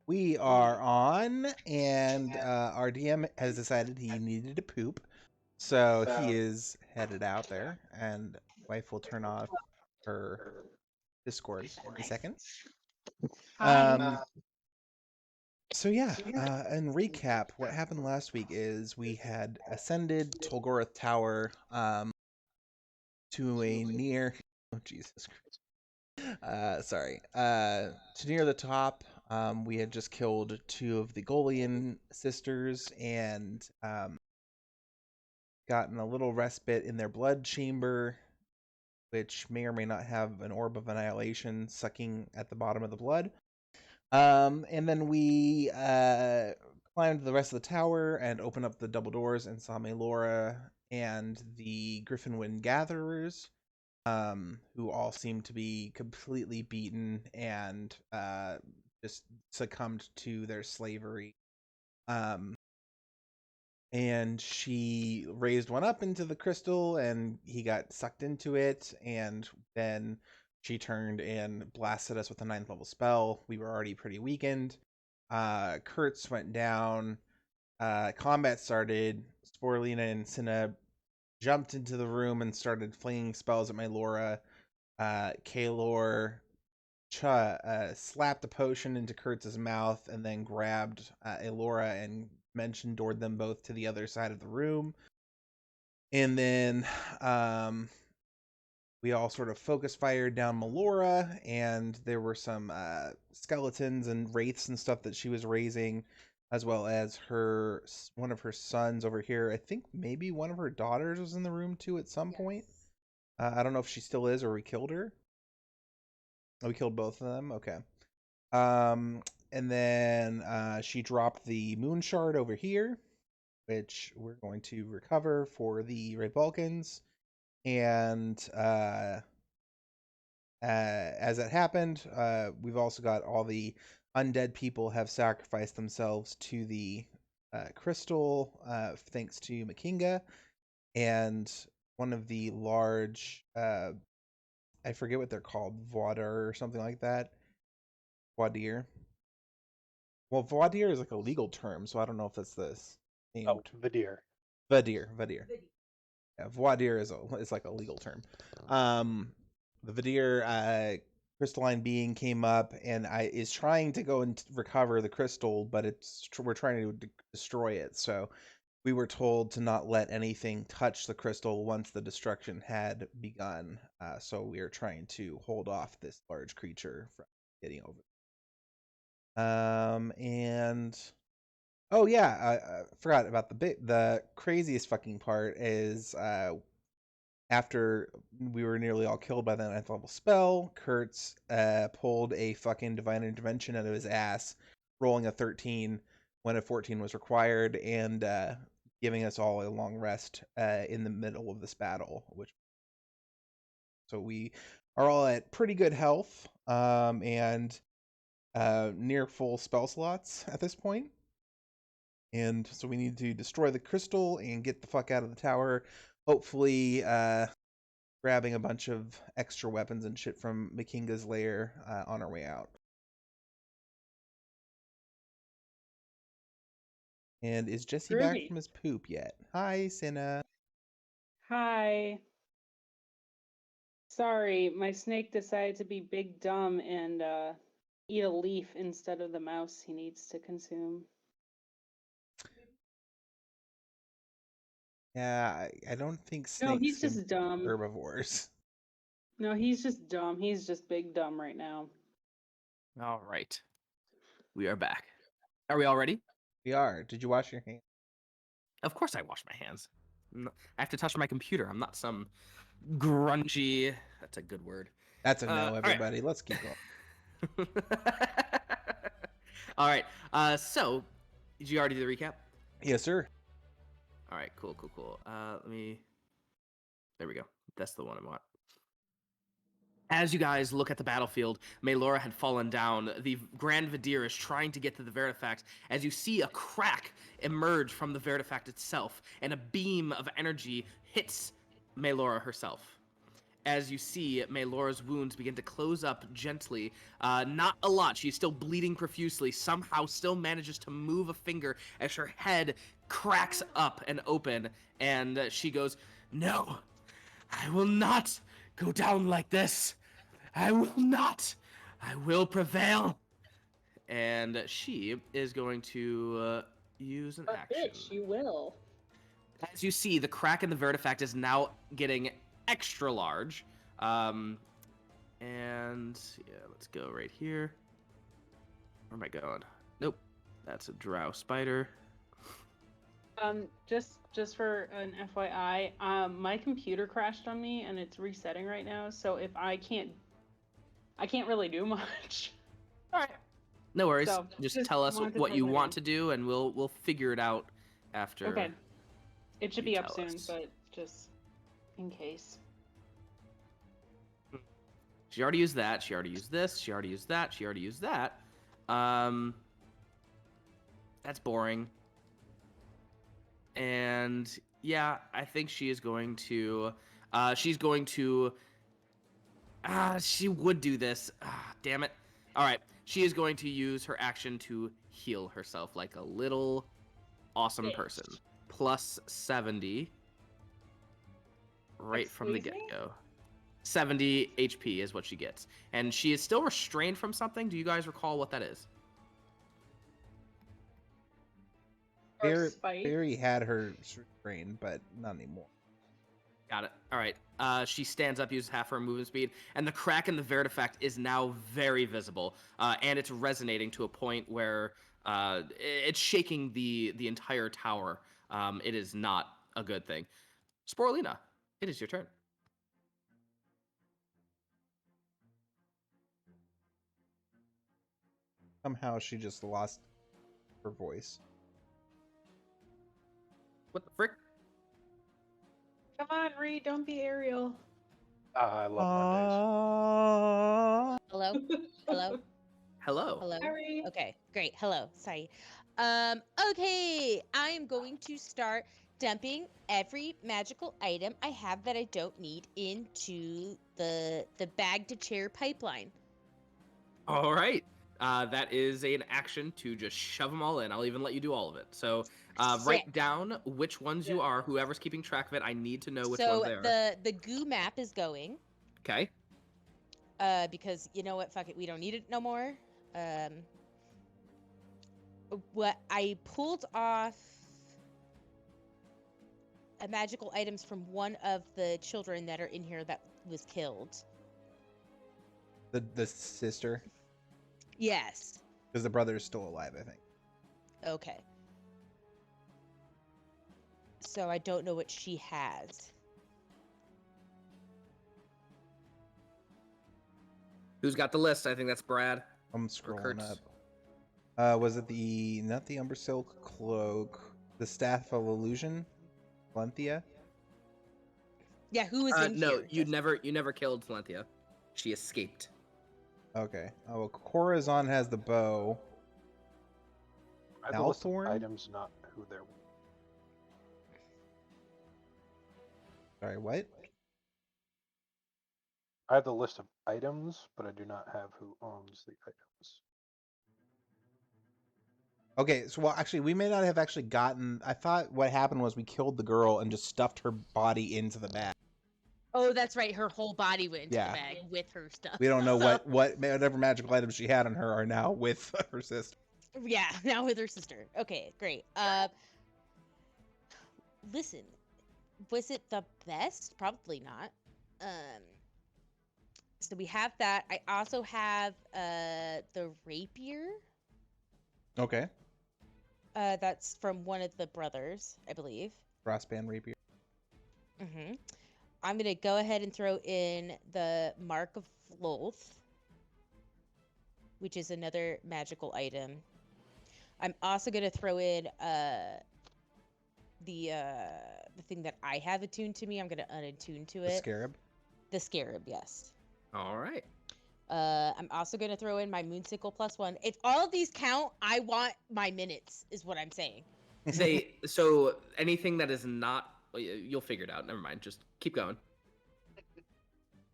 We are on, and our DM has decided he needed to poop, so he is headed out there, and wife will turn off her Discord any second. Hi. So yeah, in recap, what happened last week is we had ascended Tolgoroth Tower to a near, oh Jesus sorry. To near the top, we had just killed two of the Golian sisters and gotten a little respite in their blood chamber, which may or may not have an orb of annihilation sucking at the bottom of the blood. And then we climbed the rest of the tower and opened up the double doors and saw Maelora and the Griffinwind Gatherers, who all seemed to be completely beaten and just succumbed to their slavery. And she raised one up into the crystal, and he got sucked into it, and then she turned and blasted us with a 9th level spell. We were already pretty weakened. Kertz went down. Combat started. Sporelina and Cinna jumped into the room and started flinging spells at Maelora. Kaelor slapped a potion into Kertz's mouth and then grabbed Elora and mentioned them both to the other side of the room. And then we all sort of focus fired down Maelora, and there were some skeletons and wraiths and stuff that she was raising, as well as one of her sons over here. I think maybe one of her daughters was in the room too at some point. I don't know if she still is or we killed her. Oh, we killed both of them? Okay. And then she dropped the moon shard over here, which we're going to recover for the Red Balkans. And as it happened, we've also got all the undead people have sacrificed themselves to the crystal, thanks to Makinga. And one of the large, I forget what they're called, Vaudir or something like that. Vaudir. Well, Vaudir is like a legal term, so I don't know if that's this. Oh, Vidir. Vadir. Yeah, Vaudir is like a legal term. The Vadir crystalline being came up and is trying to go and recover the crystal, but we're trying to destroy it. So we were told to not let anything touch the crystal once the destruction had begun. So we are trying to hold off this large creature from getting over. And oh yeah, I forgot about the craziest fucking part is after we were nearly all killed by the 9th level spell, Kertz pulled a fucking divine intervention out of his ass, rolling a 13 when a 14 was required, and giving us all a long rest in the middle of this battle. So we are all at pretty good health, and near full spell slots at this point. And so we need to destroy the crystal and get the fuck out of the tower. Hopefully, grabbing a bunch of extra weapons and shit from Makinga's lair on our way out. And is Jesse back from his poop yet? Hi, Cinna. Hi. Sorry, my snake decided to be big dumb and eat a leaf instead of the mouse he needs to consume. Yeah, I don't think snakes No, he's just dumb. Herbivores. No, he's just dumb. He's just big dumb right now. All right. We are back. Are we all ready? We are. Did you wash your hands? Of course I wash my hands. I have to touch my computer. I'm not some grungy... That's a good word. That's a no, everybody. Right. Let's keep going. All right. So, did you already do the recap? Yes, sir. All right, cool. There we go. That's the one I want. As you guys look at the battlefield, Maelora had fallen down. The Grand Vedirs is trying to get to the Vertifact as you see a crack emerge from the Vertifact itself, and a beam of energy hits Maelora herself. as you see Maelora's wounds begin to close up gently. Not a lot. She's still bleeding profusely. Somehow still manages to move a finger as her head cracks up and open. And she goes, "No, I will not go down like this. I will not. I will prevail." And she is going to use an But action. bitch, you will. As you see, the crack in the vertifact is now getting extra large. And yeah, let's go right here. Where am I going? Nope, that's a drow spider. Just for an FYI, my computer crashed on me and it's resetting right now. So if I can't really do much. All right, no worries. So, just just tell us wanted to what throw you that want in. to do, and we'll figure it out after. Okay. It should you be up tell soon, us. but just in case. She already used that. She already used this. She already used that. She already used that. That's boring. And yeah, I think she is going to. She's going to. She would do this. Damn it. All right. She is going to use her action to heal herself like a little awesome Bitch. person. Plus 70. Right from the Excuse me? get-go. 70 HP is what she gets. And she is still restrained from something. Do you guys recall what that is? Or spite. Barry had her restrained, but not anymore. Got it. All right. She stands up, uses half her movement speed, and the crack in the vertifact is now very visible, and it's resonating to a point where it's shaking the entire tower. It is not a good thing. Sporelina, it is your turn. Somehow she just lost her voice. What the frick? Come on, Reed, don't be Ariel. I love Mondays. Hello? Hello? Hello. Hello? Sorry. Okay, great. Hello. Sorry. Okay, I am going to start dumping every magical item I have that I don't need into the bag to chair pipeline. All right. That is an action to just shove them all in. I'll even let you do all of it. So write Sick. down which ones you are. Whoever's keeping track of it, I need to know which So ones they are. the goo map is going. Okay. Because you know what? Fuck it, we don't need it no more. What I pulled off magical items from one of the children that are in here that was killed. The sister, Yes. because the brother is still alive, I think. Okay. So I don't know what she has. Who's got the list? I think that's Brad. I'm scrolling Kertz. up. Was it not the Umber Silk Cloak, the Staff of Illusion, Valenthia? Yeah, who was in No, here? you never killed Valenthia. She escaped. Okay. Oh, well, Corazon has the bow. I have the list of Malthorn? items, not who they're. Sorry, what? I have the list of items, but I do not have who owns the items. Okay, so well, actually, we may not have actually gotten. I thought what happened was we killed the girl and just stuffed her body into the bag. Oh, that's right. Her whole body went into Yeah. the bag with her stuff. We don't know whatever magical items she had on her are now with her sister. Yeah, now with her sister. Okay, great. Listen, was it the best? Probably not. So we have that. I also have the rapier. Okay. That's from one of the brothers, I believe. Frostband rapier. Mm-hmm. I'm gonna go ahead and throw in the Mark of Loth, which is another magical item. I'm also gonna throw in the thing that I have attuned to me. I'm gonna unattune to The it. scarab. The scarab, yes. All right. I'm also gonna throw in my Moonsicle +1. If all of these count, I want my minutes, is what I'm saying. So anything that is not, you'll figure it out. Never mind. Just keep going.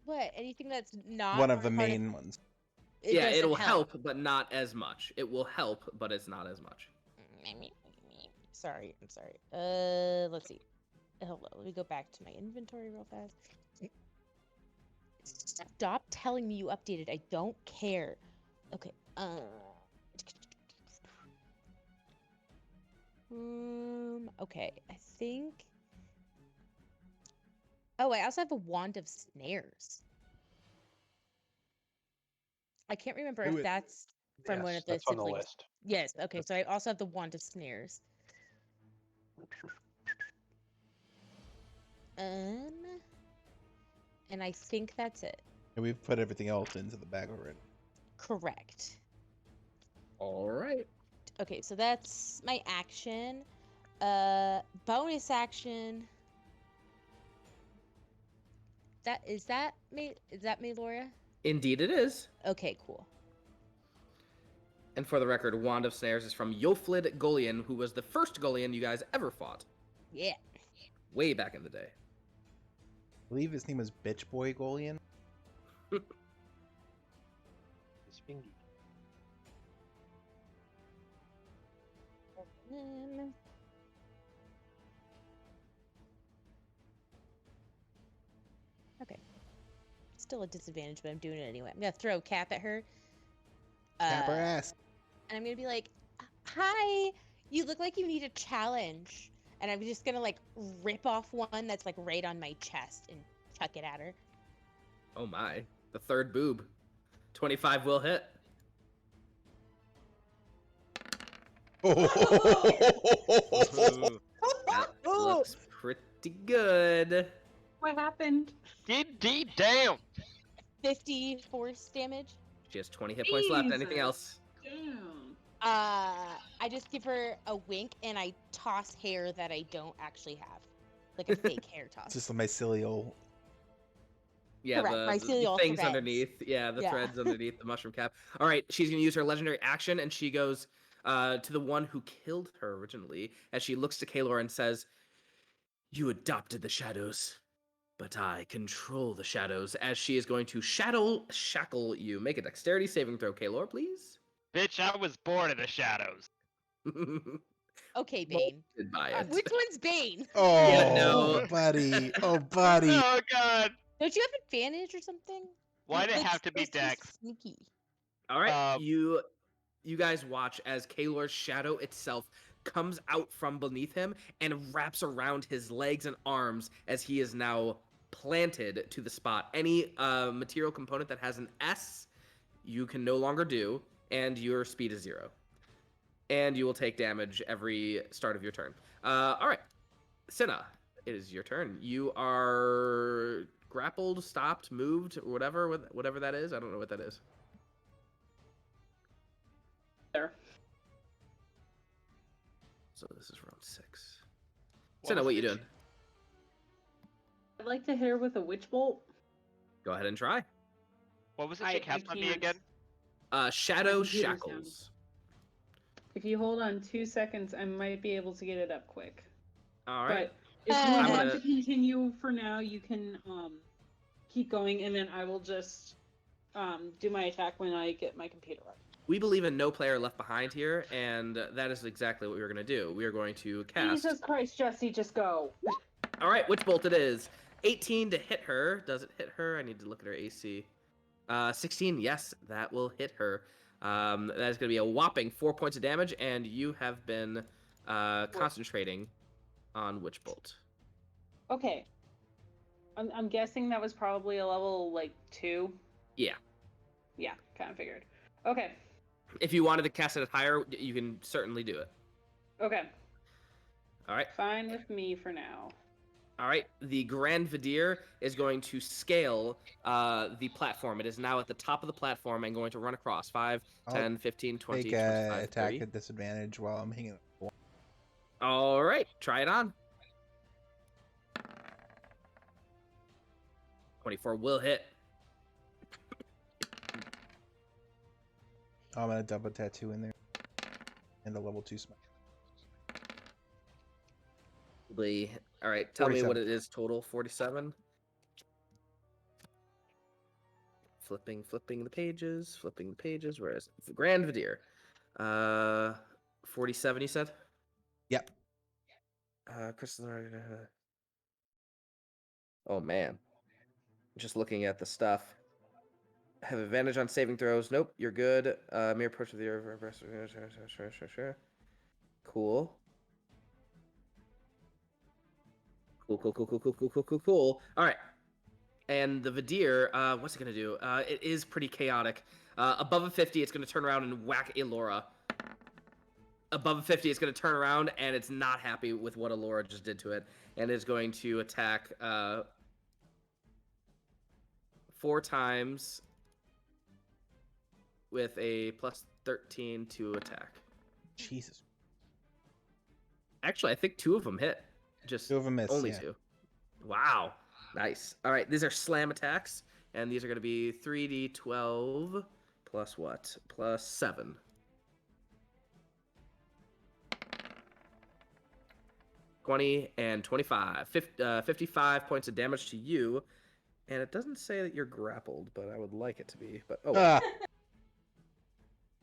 What? Anything that's not One of the part main ones. it Yeah, doesn't it'll help, but not as much. It will help, but it's not as much. Sorry, I'm sorry. Let's see. Hello, let me go back to my inventory real fast. Stop telling me you updated. I don't care. Okay. Okay. I think. Oh, I also have a wand of snares. I can't remember Do if it. that's from one Yes, of the that's on the siblings. list. Yes. Okay. So I also have the wand of snares. And I think that's it. And we've put everything else into the bag already. Correct. All right. Okay, so that's my action. Bonus action. Is that Maelora? Indeed, it is. Okay, cool. And for the record, Wand of Snares is from Yoflid Golian, who was the first Golian you guys ever fought. Yeah. Way back in the day. I believe his name was Bitch Boy Golian. It's Fingy. Okay. Still a disadvantage, but I'm doing it anyway. I'm gonna throw a cap at her. Cap her ass. And I'm gonna be like, "Hi, you look like you need a challenge." And I'm just gonna like rip off one that's like right on my chest and chuck it at her. Oh my. The third boob. 25 will hit. That looks pretty good. What happened? D damn. 50 force damage. She has 20 hit points left. Anything else? Damn. I just give her a wink and I toss hair that I don't actually have, like a fake hair toss. Just a mycelial. Yeah, Correct, the mycelial things threads. underneath. Yeah, the Yeah. threads underneath the mushroom cap. All right, she's going to use her legendary action, and she goes to the one who killed her originally, as she looks to Kaelor and says, "You adopted the shadows, but I control the shadows," as she is going to shackle you. Make a dexterity saving throw, Kaelor, please. Bitch, I was born in the shadows. Okay, Bane. By it. Which one's Bane? Oh, Yeah, no. buddy. Oh, buddy. Oh god. Don't you have advantage or something? Why'd it Like, have to be supposed Dex? Sneaky. All right, Um, you guys watch as Kaelor's shadow itself comes out from beneath him and wraps around his legs and arms as he is now planted to the spot. Any material component that has an S, you can no longer do, and your speed is 0. And you will take damage every start of your turn. All right, Cinna, it is your turn. You are grappled, stopped, moved, whatever that is. I don't know what that is. There. So this is round 6. Cinna, what you doing? I'd like to hit her with a witch bolt. Go ahead and try. What was it I she cast on me can't. again? Shadow My computer's Shackles. If you hold on 2 seconds, I might be able to get it up quick. All right. But if you I'm want gonna- to continue for now, you can keep going, and then I will just do my attack when I get my computer up. We believe in no player left behind here, and that is exactly what we are going to do. We are going to cast. Jesus Christ, Jesse, just go. All right, which bolt it is? 18 to hit her. Does it hit her? I need to look at her AC. 16, yes, that will hit her. That is going to be a whopping 4 points of damage, and you have been concentrating on Witch Bolt. Okay. I'm guessing that was probably a level, like, 2? Yeah. Yeah, kind of figured. Okay. If you wanted to cast it at higher, you can certainly do it. Okay. All right. Fine with me for now. All right, the Grand Vedir is going to scale the platform. It is now at the top of the platform and going to run across 5, I'll 10, 15, 20, Take 25, a attack 30. at disadvantage while I'm hanging. All right, try it on. 24 will hit. I'm gonna dump a tattoo in there and a level 2 smite. All right, tell me what 47. it is total. 47. flipping the pages. Where is it? Grand Vidir? 47. You said. Yep. Crystal. Oh man. Just looking at the stuff. Have advantage on saving throws. Nope, you're good. Mere approach of the sure. Cool. Cool. All right. And the Vidir, what's it gonna do? It is pretty chaotic. Above a 50, it's gonna turn around and whack Elora. Above a 50, it's gonna turn around and it's not happy with what Elora just did to it, and is going to attack 4 times with a plus 13 to attack. Jesus. Actually, I think 2 of them hit. Just 2 of them miss. only yeah. 2. Wow. Nice. All right, these are slam attacks, and these are going to be 3d12 plus what? Plus 7. $20 and 25. 55 points of damage to you, and it doesn't say that you're grappled, but I would like it to be. But oh, well.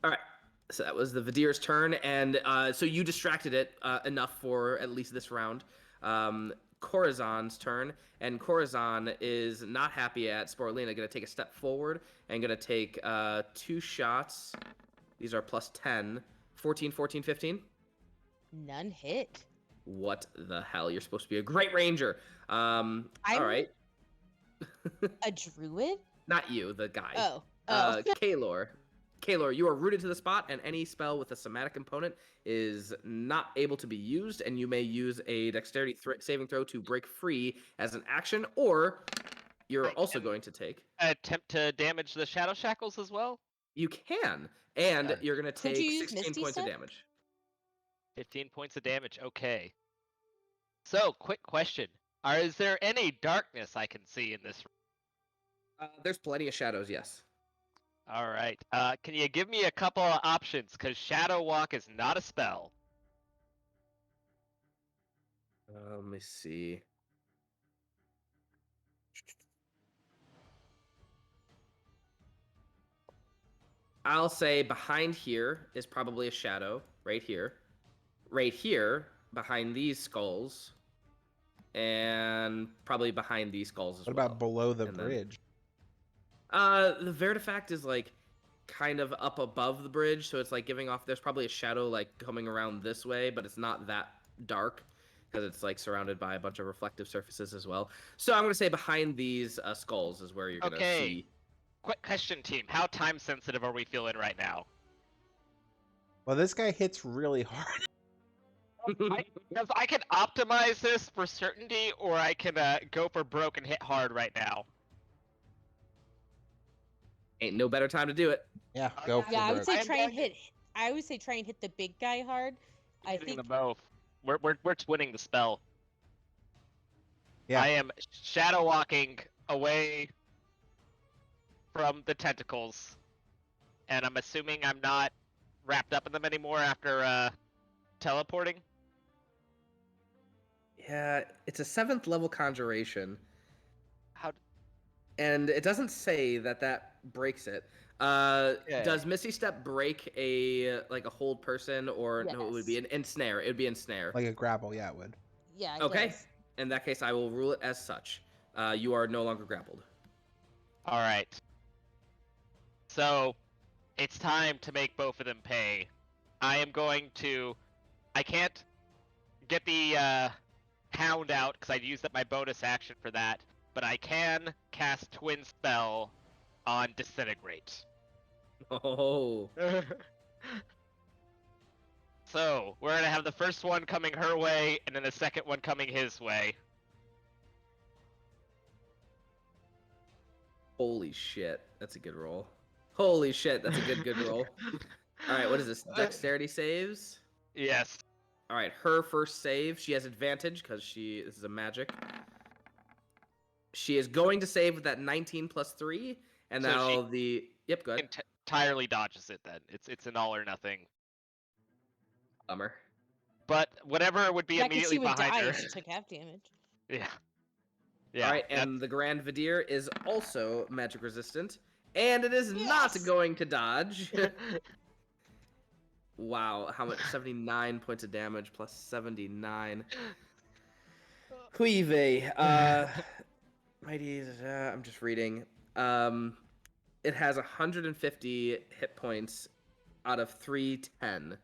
All right. So that was the Vidir's turn, and so you distracted it enough for at least this round. Corazon's turn, and Corazon is not happy at Sporelina. Going to take a step forward and going to take 2 shots. These are plus 10. 14, 14, 15. None hit. What the hell? You're supposed to be a great ranger. All right. A druid? Not you, the guy. Oh. Kaelor. Kaelor, you are rooted to the spot, and any spell with a somatic component is not able to be used, and you may use a dexterity saving throw to break free as an action, or you're also going to take... Attempt to damage the Shadow Shackles as well? You can, and you're going to Could take you use 16 Misty points of Step? damage. 15 points of damage, okay. So, quick question. Is there any darkness I can see in this room? There's plenty of shadows, yes. All right. Can you give me a couple of options? Because Shadow Walk is not a spell. Let me see. I'll say behind here is probably a shadow. Right here. Right here, behind these skulls. And probably behind these skulls as What well. about below the And then- bridge? The Vertifact is like kind of up above the bridge, so it's like giving off. There's probably a shadow like coming around this way, but it's not that dark because it's like surrounded by a bunch of reflective surfaces as well. So I'm gonna say behind these skulls is where you're gonna see. Quick question, team. How time sensitive are we feeling right now? Well, this guy hits really hard. Because I can optimize this for certainty, or I can go for broke and hit hard right now. Ain't no better time to do it. Yeah, go for Yeah, I would broke. say I'm try and going hit. I would say try and hit the big guy hard. I Hitting think. them both. We're twinning the spell. Yeah. I am shadow walking away from the tentacles, and I'm assuming I'm not wrapped up in them anymore after teleporting. Yeah, it's a 7th level conjuration, How? and it doesn't say that breaks it. Does Misty Step break a hold person, or no? It would be an ensnare. It would be ensnare. Like a grapple, yeah, it would. Yeah. It Okay. does. In that case, I will rule it as such. You are no longer grappled. All right. So, it's time to make both of them pay. I am going to. I can't get the Hound out because I'd used up my bonus action for that, but I can cast Twin Spell on Disintegrate. Oh. So, we're gonna have the first one coming her way, and then the second one coming his way. Holy shit, that's a good roll. Holy shit, that's a good roll. All right, what is this? Dexterity saves? Yes. All right, her first save, she has advantage because this is a magic. She is going to save with that 19 plus 3, and So now Yep, go ahead. Entirely dodges it then. It's an all or nothing. Bummer. But whatever would be Yeah, 'cause immediately she would behind die her. if she took half damage. Yeah. Yeah. All right, and the Grand Vidir is also magic resistant, And it is not Yes! going to dodge. Wow, how much? 79 points of damage plus 79. Huive. Mighty. I'm just reading. It has 150 hit points out of 310.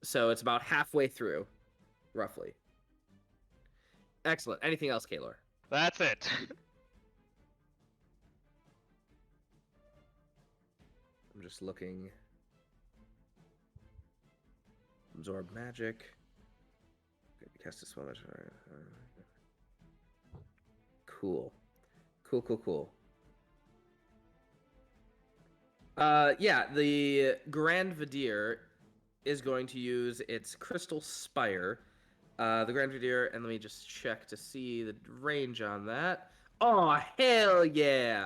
So it's about halfway through, roughly. Excellent. Anything else, Kaelor? That's it. I'm just looking. Absorb magic. Cast a spell. Cool. Cool. Yeah, the Grand Vedir is going to use its Crystal Spire. The Grand Vedirs, and let me just check to see the range on that. Oh, hell yeah!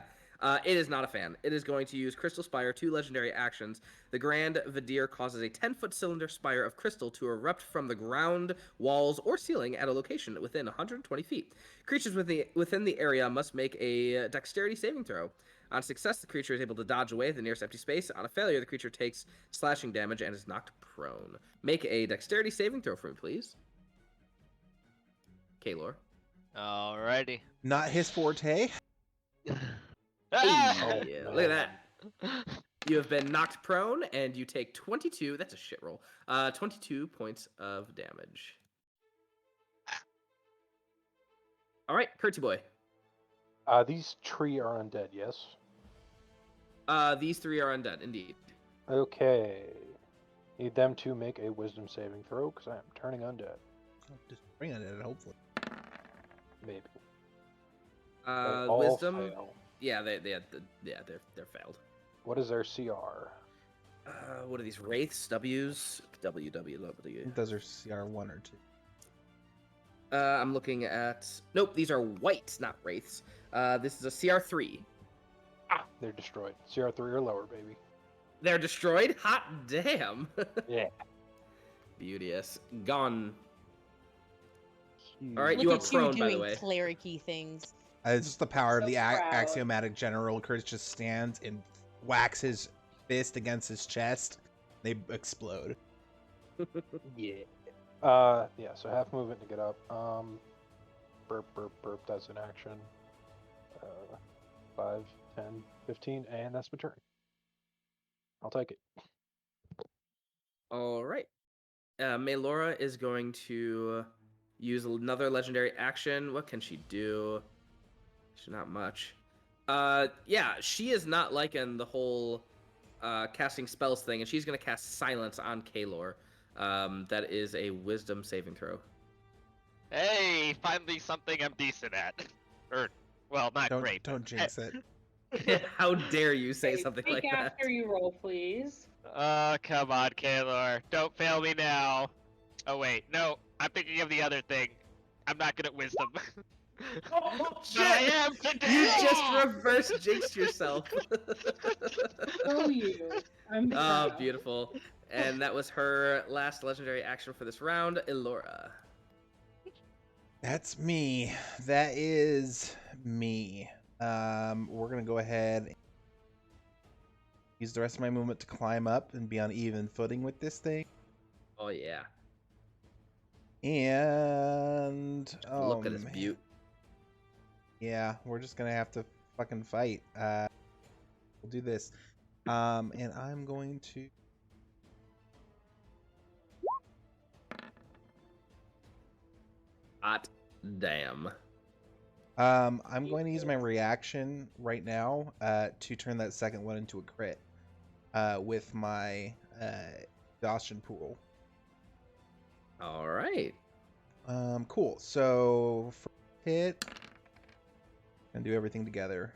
It is not a fan. It is going to use Crystal Spire, 2 legendary actions. The Grand Vedir causes a 10-foot cylinder spire of crystal to erupt from the ground, walls, or ceiling at a location within 120 feet. Creatures within the area must make a dexterity saving throw. On success, the creature is able to dodge away the nearest empty space. On a failure, the creature takes slashing damage and is knocked prone. Make a dexterity saving throw for me, please. Kaelor. Alrighty. Not his forte. Ah! Oh, yeah. Look at that. You have been knocked prone, and you take 22. That's a shit roll. 22 points of damage. All right, Curtsy boy. These tree are undead, yes? These 3 are undead, indeed. Okay. Need them to make a wisdom saving throw, because I am turning undead. Just bring it in, hopefully. Maybe. They all Wisdom. fail. Yeah, they're failed. What is their CR? What are these wraiths? W's. W. Those are CR 1 or 2. I'm looking at. Nope, these are whites, not wraiths. This is a CR3. They're destroyed. CR3 or lower, baby. They're destroyed. Hot damn. Yeah. Beauteous. Gone. All right, Look you are at prone, you by the doing way. cleric-y things. It's just the power of So the proud. axiomatic general. Kurtz just stands and whacks his fist against his chest. They explode. Yeah. Yeah, so half movement to get up. Burp, that's an action. 5, 10, 15, and that's my turn. I'll take it. All right. Maelora is going to use another legendary action. What can she do? She's not much. Yeah, she is not liking the whole casting spells thing, and she's going to cast Silence on Kaelor. That is a Wisdom saving throw. Hey, finally something I'm decent at. Well, not great. Don't jinx it. How dare you say Wait, something speak like that? after you roll, please. Oh, come on, Kaelor. Don't fail me now. Oh, wait. No, I'm thinking of the other thing. I'm not good at wisdom. Oh, But I am today! You just reverse jinxed yourself. Oh, you. I'm Oh, proud. beautiful. And that was her last legendary action for this round, Elora. That's me. That is me. We're gonna go ahead and use the rest of my movement to climb up and be on even footing with this thing. Oh, yeah. And Look at his man. beaut. Yeah, we're just gonna have to fucking fight. We'll do this. And I'm going to. Hot damn. I'm going to use my reaction right now to turn that second one into a crit with my exhaustion pool. All right. Cool. So first hit, and do everything together.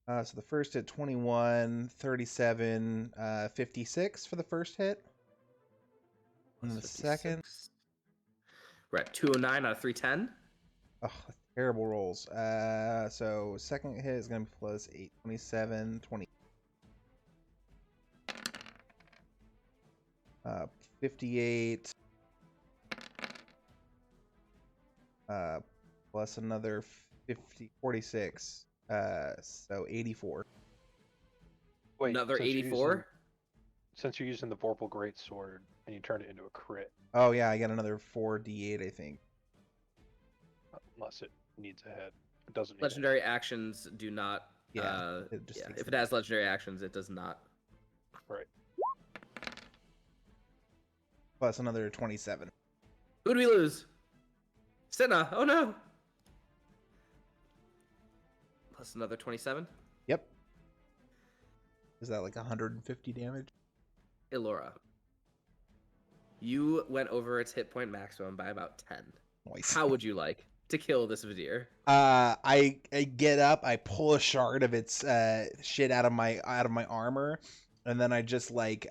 So the first hit 21, 37, 56 for the first hit. And the second, we're at 209 out of 310. oh, terrible rolls. So second hit is going to be plus 8, 27, 20. 58. plus another 46. So 84. Wait, Another since you're 84. using- Since you're using the Vorpal Greatsword and you turn it into a crit, Oh yeah, I got another 4d8, I think. unless it needs a hit. It doesn't need Legendary actions do not. Yeah, it just Yeah, takes if it. it has legendary actions, it does not. a hit. Right. Plus another 27. Who do we lose? Cinna. Oh no. Plus another 27. Yep. Is that like 150 damage? Elora. You went over its hit point maximum by about 10. Nice. How would you like to kill this Vidir? I get up, I pull a shard of its shit out of my armor, and then I just like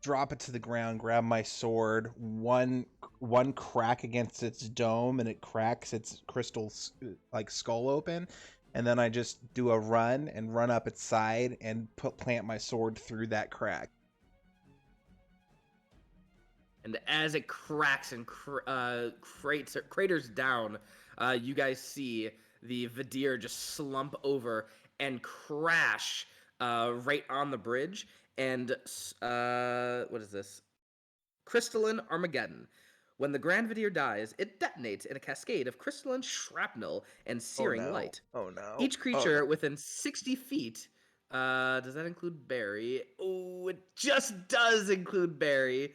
drop it to the ground, grab my sword, one crack against its dome, and it cracks its crystal like skull open, and then I just do a run and run up its side and plant my sword through that crack. And as it cracks and craters down, you guys see the Vidir just slump over and crash right on the bridge. And what is this? Crystalline Armageddon. When the Grand Vidir dies, it detonates in a cascade of crystalline shrapnel and searing light. Oh no. Each creature within 60 feet. Does that include Barry? Oh, it just does include Barry.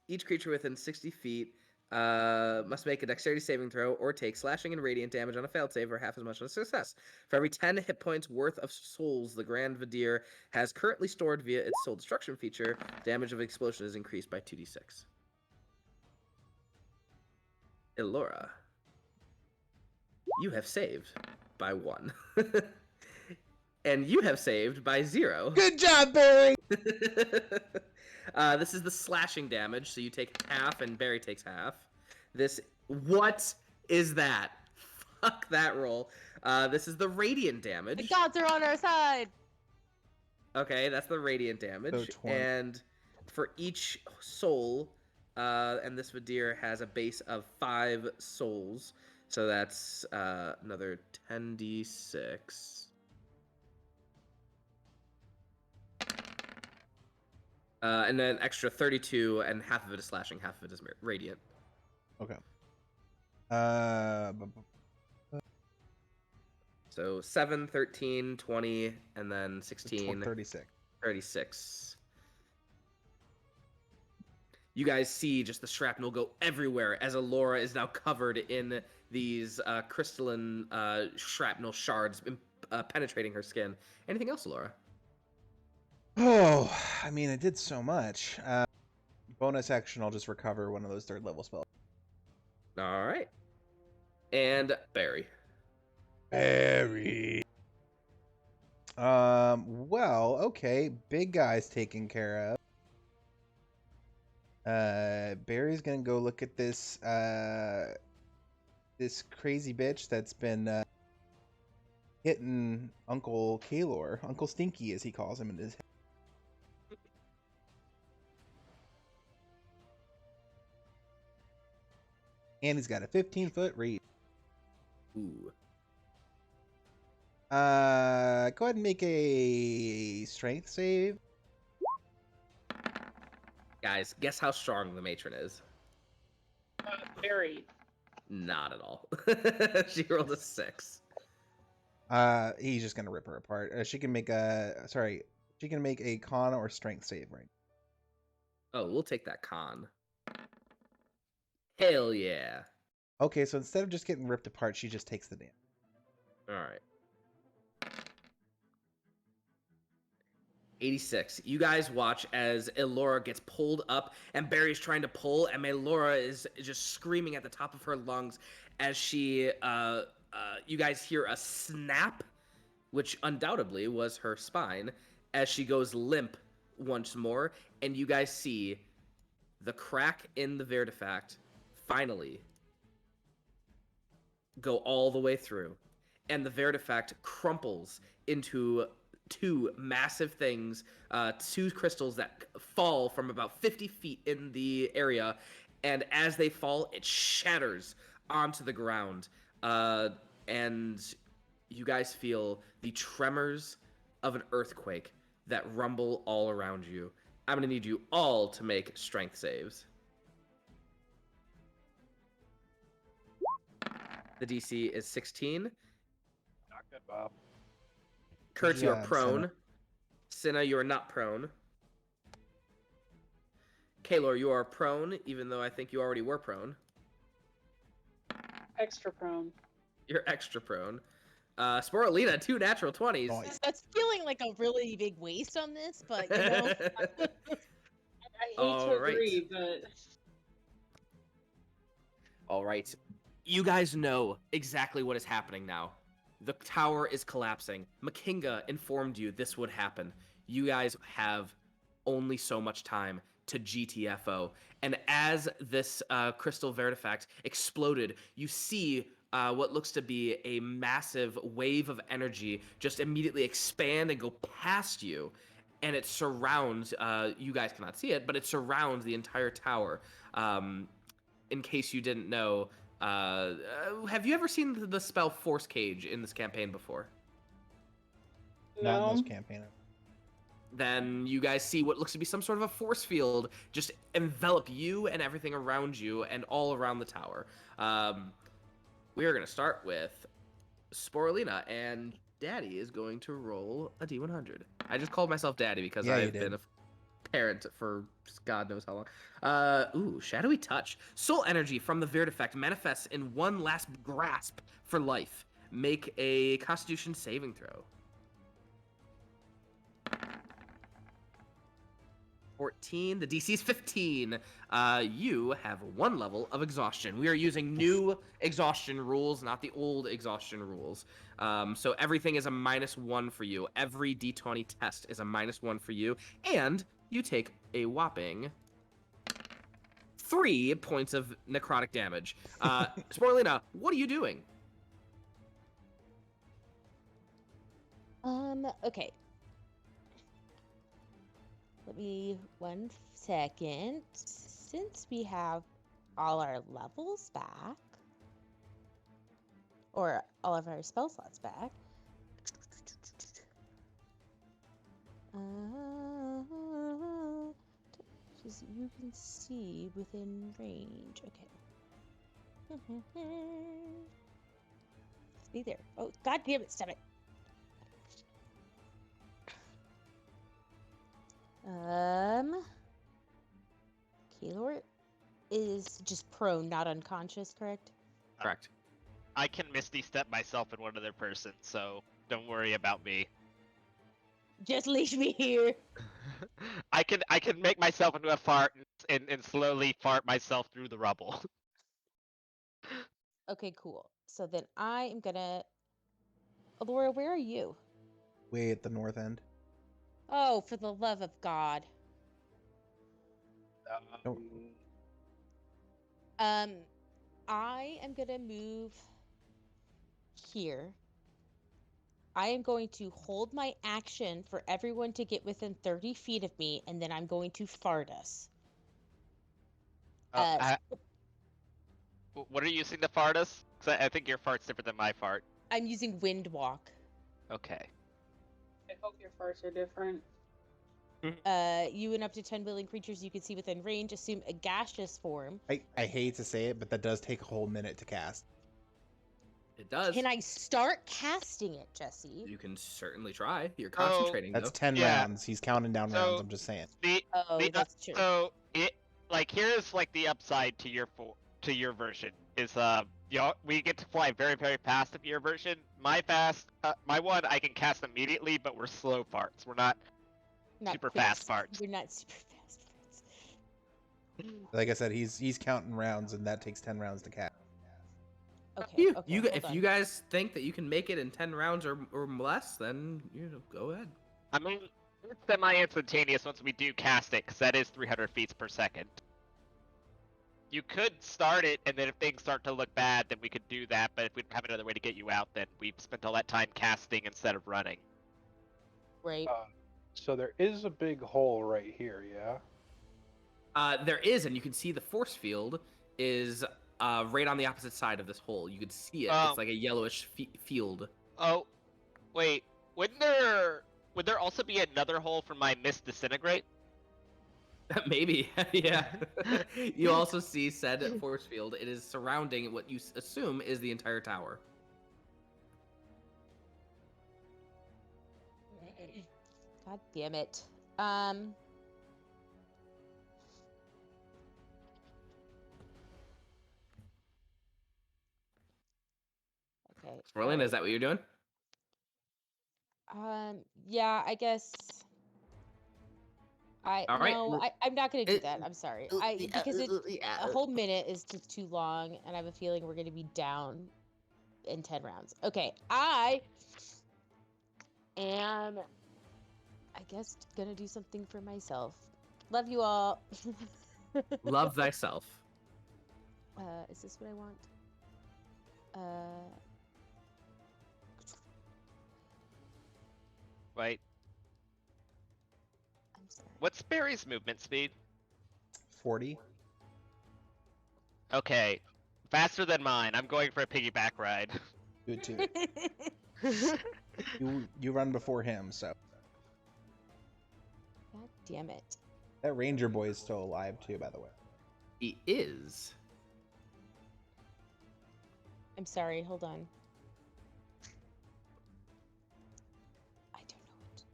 Each creature within 60 feet must make a dexterity saving throw or take slashing and radiant damage on a failed save or half as much on a success. For every 10 hit points worth of souls the Grand Vidir has currently stored via its soul destruction feature, damage of explosion is increased by 2d6. Elora, you have saved by 1. And you have saved by 0. Good job, Barry. This is the slashing damage, so you take half and Barry takes half. What is that? Fuck that roll. This is the radiant damage. The gods are on our side. Okay, that's the radiant damage. So 20. And for each soul, and this Vidir has a base of 5 souls, so that's another 10d6. And then extra 32, and half of it is slashing, half of it is radiant. Okay. So 7, 13, 20, and then 16, 36. 36. You guys see just the shrapnel go everywhere as Elora is now covered in these crystalline shrapnel shards penetrating her skin. Anything else, Elora? Oh, I mean, it did so much. Bonus action, I'll just recover one of those 3rd level spells. All right. And Barry. Barry. Well, okay. Big guy's taken care of. Barry's gonna go look at this, this crazy bitch that's been, hitting Uncle Kaelor. Uncle Stinky, as he calls him in his head. And he's got a 15-foot reach. Ooh. Go ahead and make a strength save. Guys, guess how strong the matron is? Very. Not at all. She rolled a 6. He's just gonna rip her apart. She can make a she can make a con or strength save, right? Oh, we'll take that con. Hell yeah. Okay, so instead of just getting ripped apart, she just takes the damage. All right. 86. You guys watch as Elora gets pulled up and Barry's trying to pull, and Maelora is just screaming at the top of her lungs as she, you guys hear a snap, which undoubtedly was her spine, as she goes limp once more, and you guys see the crack in the Vertifact finally go all the way through, and the Vertifact crumples into 2 massive things, 2 crystals that fall from about 50 feet in the area, and as they fall, it shatters onto the ground, and you guys feel the tremors of an earthquake that rumble all around you. I'm going to need you all to make strength saves. The DC is 16. Not good, Bob. Kertz, you are job, prone. Cinna, you are not prone. Kaelor, you are prone, even though I think you already were prone. Extra prone. You're extra prone. Sporelina, 2 natural 20s. Nice. That's feeling like a really big waste on this, but you know. I hate All to right. agree, but All right. You guys know exactly what is happening now. The tower is collapsing. Makinga informed you this would happen. You guys have only so much time to GTFO. And as this crystal artifact exploded, you see what looks to be a massive wave of energy just immediately expand and go past you. And it surrounds, you guys cannot see it, but it surrounds the entire tower. In case you didn't know, have you ever seen the spell Force Cage in this campaign before? Not in no. this campaign. Then you guys see what looks to be some sort of a force field just envelop you and everything around you and all around the tower. We are going to start with Sporelina, and Daddy is going to roll a D100. I just called myself Daddy because Yeah, you I've did. been a parent for God knows how long. Shadowy Touch. Soul energy from the Virt effect manifests in one last grasp for life. Make a Constitution saving throw. 14. The DC is 15. You have 1 level of exhaustion. We are using new exhaustion rules, not the old exhaustion rules. So everything is a -1 for you. Every D20 test is a -1 for you. And you take a whopping 3 points of necrotic damage. Sporelina, what are you doing? Okay. Let me 1 second. Since we have all our levels back, or all of our spell slots back, just you can see within range. Okay. Stay there. Oh, God damn it! Stop it. Kaelor is just prone, not unconscious, correct? Correct. I can Misty Step myself in one other person, so don't worry about me. Just leave me here. I can make myself into a fart and slowly fart myself through the rubble. Okay, cool. So then I am gonna. Elora, where are you? Way at the north end. Oh, for the love of God. Nope. I am gonna move here. I am going to hold my action for everyone to get within 30 feet of me, and then I'm going to fart us. What are you using to fart us? 'Cause I think your fart's different than my fart. I'm using wind walk. Okay. I hope your farts are different. You and up to 10 willing creatures you can see within range assume a gaseous form. I hate to say it, but that does take a whole minute to cast. It does. Can I start casting it, Jesse? You can certainly try. You're concentrating, That's though. 10 Yeah. rounds. He's counting down So- rounds. I'm just saying. Oh, that's true. So it here's like the upside to your version is we get to fly very very fast of your version. My one I can cast immediately, but we're slow farts. We're not super fast farts. We're not super fast farts. Like I said, he's counting rounds, and that takes 10 rounds to cast. Okay. You, okay, you, hold if on. you guys think that you can make it in 10 rounds or less, then go ahead. I mean, it's semi-instantaneous once we do cast it, because that is 300 feet per second. You could start it, and then if things start to look bad, then we could do that. But if we don't have another way to get you out, then we've spent all that time casting instead of running. Right. So there is a big hole right here, yeah? There is, and you can see the force field is right on the opposite side of this hole. You could see it. Oh. It's like a yellowish field. Oh, wait. Would there also be another hole for my mist disintegrate? Maybe, yeah. You also see said force field. It is surrounding what you assume is the entire tower. God damn it. Okay. Sporelina, is that what you're doing? Yeah, I guess. All right. I'm not gonna do that. I'm sorry. Because a whole minute is just too long, and I have a feeling we're gonna be down in 10 rounds. Okay, I am, I guess, gonna do something for myself. Love you all. Love thyself. Is this what I want? Right. I'm sorry. What's Barry's movement speed? 40. Okay. Faster than mine. I'm going for a piggyback ride. Do it too. You run before him, so. God damn it. That ranger boy is still alive too, by the way. He is. I'm sorry, hold on. I don't know what to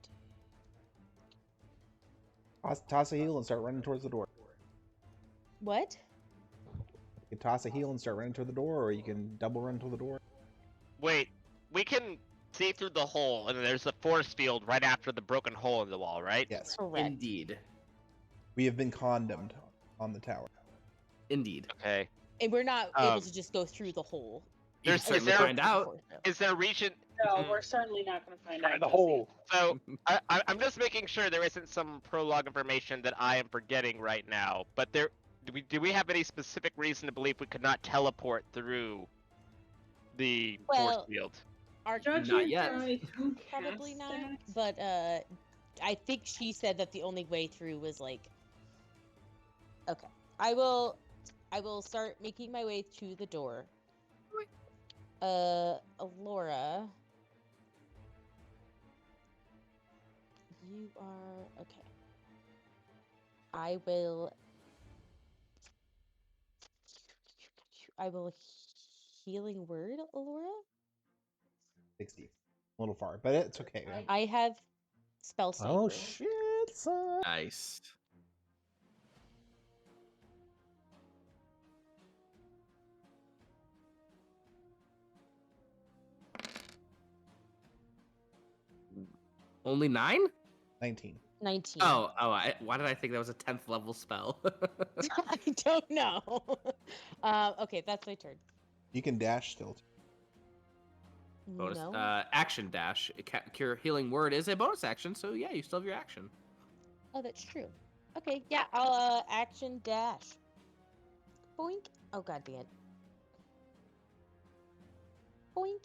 do. Toss a heal and start running towards the door. What? You can toss a heal and start running toward the door, or you can double run toward the door. Wait, we can see through the hole, and there's a force field right after the broken hole in the wall, right? Yes. Correct. Indeed. We have been condemned on the tower. Indeed. Okay. And we're not able to just go through the hole. You There's- can is certainly there- find out. Is there a region? No, we're certainly not going to find out. The Jesse. hole. So I'm just making sure there isn't some prologue information that I am forgetting right now. But do we have any specific reason to believe we could not teleport through the force Well, field? Our Judge Not and yet. Drive, who probably cast not, that? but I think she said that the only way through was like. Okay, I will start making my way to the door. Elora, you are okay. I will healing word, Elora. 60. A little far, but it's okay. I have spell sniper. Oh shit, son. Nice. Only 9? 19. 19. Why did I think that was a 10th level spell? I don't know. Okay, that's my turn. You can dash still. Bonus, No. action dash. Cure healing word is a bonus action, so yeah, you still have your action. Oh, that's true. Okay, yeah, I'll action dash. Boink. Oh god damn it. Boink.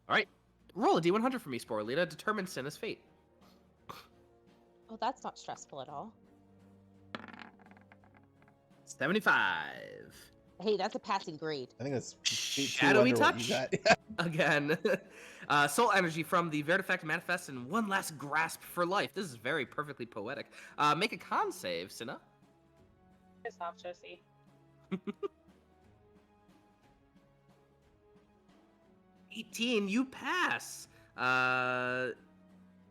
All right, roll a d100 for me, Sporelina. Determine Cinna's fate. Oh, that's not stressful at all. 75. Hey, that's a passing grade. I think that's two Shadowy under what touch. you got. Again. Soul energy from the Vertifact manifests in one last grasp for life. This is very perfectly poetic. Make a con save, Cinna. Piss off, Jesse. 18, you pass.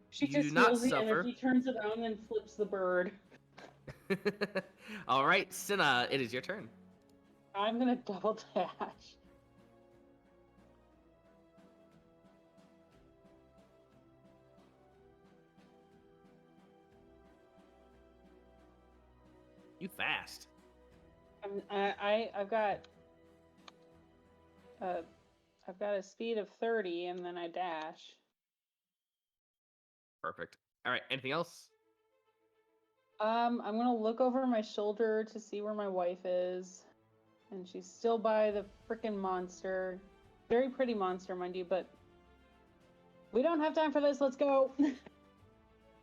She You just do not feels the suffer. energy, turns around, and flips the bird. All right, Cinna, it is your turn. I'm gonna double dash. You fast. I've got a speed of 30, and then I dash. Perfect. All right, anything else? I'm gonna look over my shoulder to see where my wife is, and she's still by the frickin' monster. Very pretty monster, mind you, but we don't have time for this. Let's go.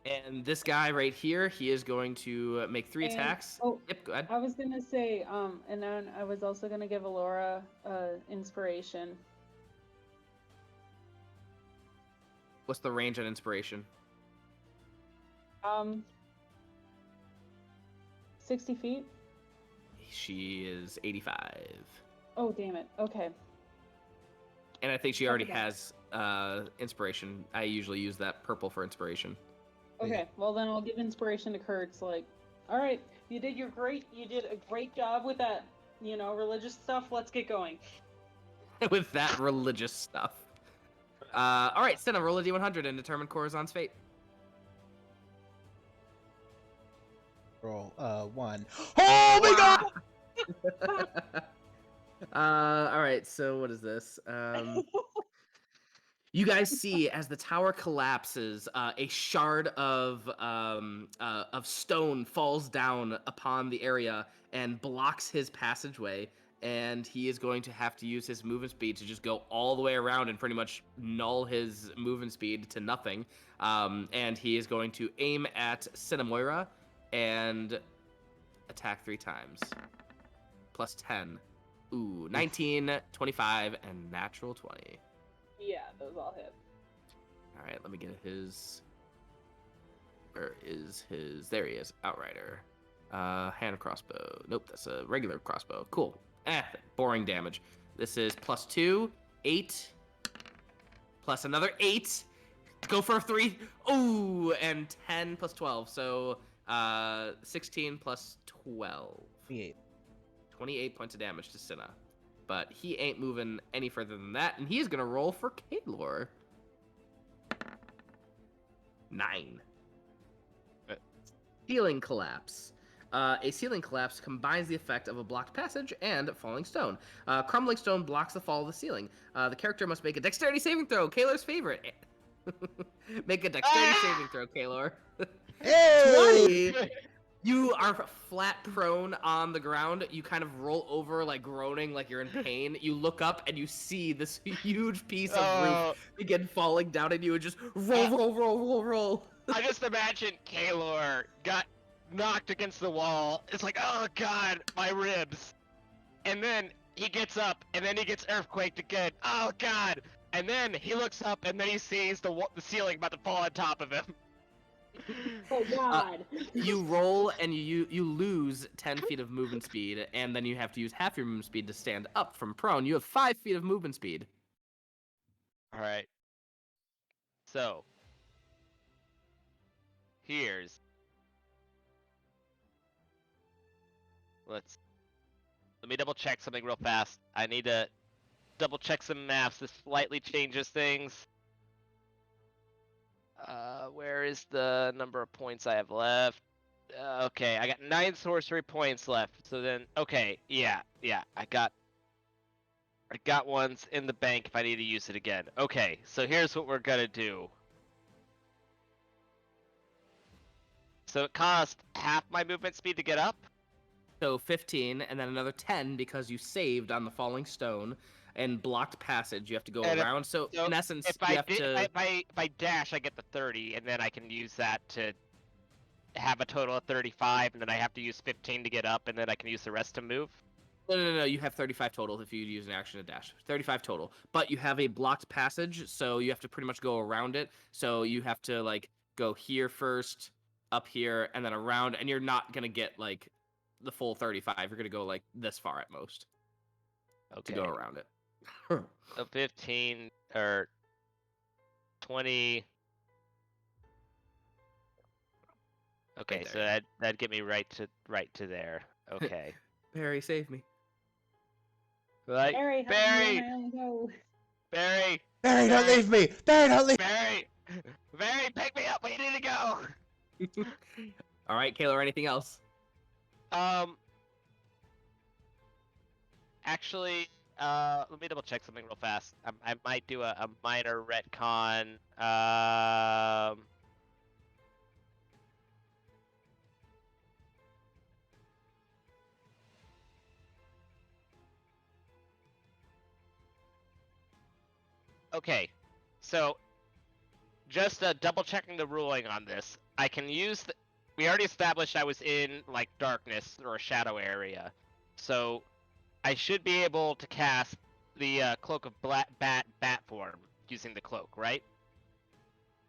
And this guy right here, he is going to make 3 And- attacks. oh, Yep, go ahead. I was gonna say, and then I was also gonna give Elora inspiration. What's the range on inspiration? 60 feet. She is 85. Oh, damn it. Okay. And I think she already Okay. has inspiration. I usually use that purple for inspiration. Okay. Well, then I'll give inspiration to Kertz. Like, all right, you did a great job with that, religious stuff. Let's get going. With that religious stuff. All right, Cinna, roll a d100 and determine Corazon's fate. Roll 1. Oh my god! All right, so what is this? You guys see as the tower collapses, a shard of stone falls down upon the area and blocks his passageway, and he is going to have to use his movement speed to just go all the way around and pretty much null his movement speed to nothing. And he is going to aim at Cinnamoira and attack 3 times. Plus 10. Ooh, 19, 25, and natural 20. Yeah, those all hit. All right, let me get his. Where is his? There he is. Outrider. Hand crossbow. Nope, that's a regular crossbow. Cool. Boring damage. This is plus 2, 8, plus another 8. Go for a 3. Ooh, and 10 plus 12. So 16 plus 12. 28. 28 points of damage to Cinna. But he ain't moving any further than that, and he is going to roll for Kaelor. 9. Ceiling collapse. A ceiling collapse combines the effect of a blocked passage and falling stone. Crumbling stone blocks the fall of the ceiling. The character must make a dexterity saving throw, Kaelor's favorite. Make a dexterity saving throw, Kaelor. Hey! 20! You are flat prone on the ground. You kind of roll over, like groaning, like you're in pain. You look up and you see this huge piece of roof begin falling down on you and just roll. I just imagine Kaelor got knocked against the wall. It's like, oh god, my ribs. And then he gets up, and then he gets earthquaked again. Oh god. And then he looks up, and then he sees the ceiling about to fall on top of him. Oh god. You roll and you lose 10 feet of movement speed, and then you have to use half your movement speed to stand up from prone. You have 5 feet of movement speed. Alright. So. Here's. Let me double check something real fast. I need to double check some maths. This slightly changes things. Where is the number of points I have left? Okay, I got 9 sorcery points left. So then, okay, yeah, I got ones in the bank if I need to use it again. Okay, so here's what we're gonna do. So it cost half my movement speed to get up? So 15, and then another 10 because you saved on the falling stone and blocked passage. You have to go And around. So in essence, if you have to. if I dash, I get the 30, and then I can use that to have a total of 35, and then I have to use 15 to get up, and then I can use the rest to move. No. You have 35 total if you use an action to dash. 35 total. But you have a blocked passage, so you have to pretty much go around it. So you have to like go here first, up here, and then around, and you're not gonna get like the full 35. You're gonna go like this far at most Okay. to go around it. So 15 or 20. Okay, Right so there. that'd get me right to there. Okay. Barry, save me. Like Barry, Barry, go. Barry, Barry, don't leave me! Barry, don't leave Barry, pick me up. We need to go. All right, Kaelor, anything else? Actually, let me double check something real fast. I might do a minor retcon. Okay, so just double checking the ruling on this. I can use the... We already established I was in, like, darkness or a shadow area. So I should be able to cast the Cloak of Bat form using the cloak, right?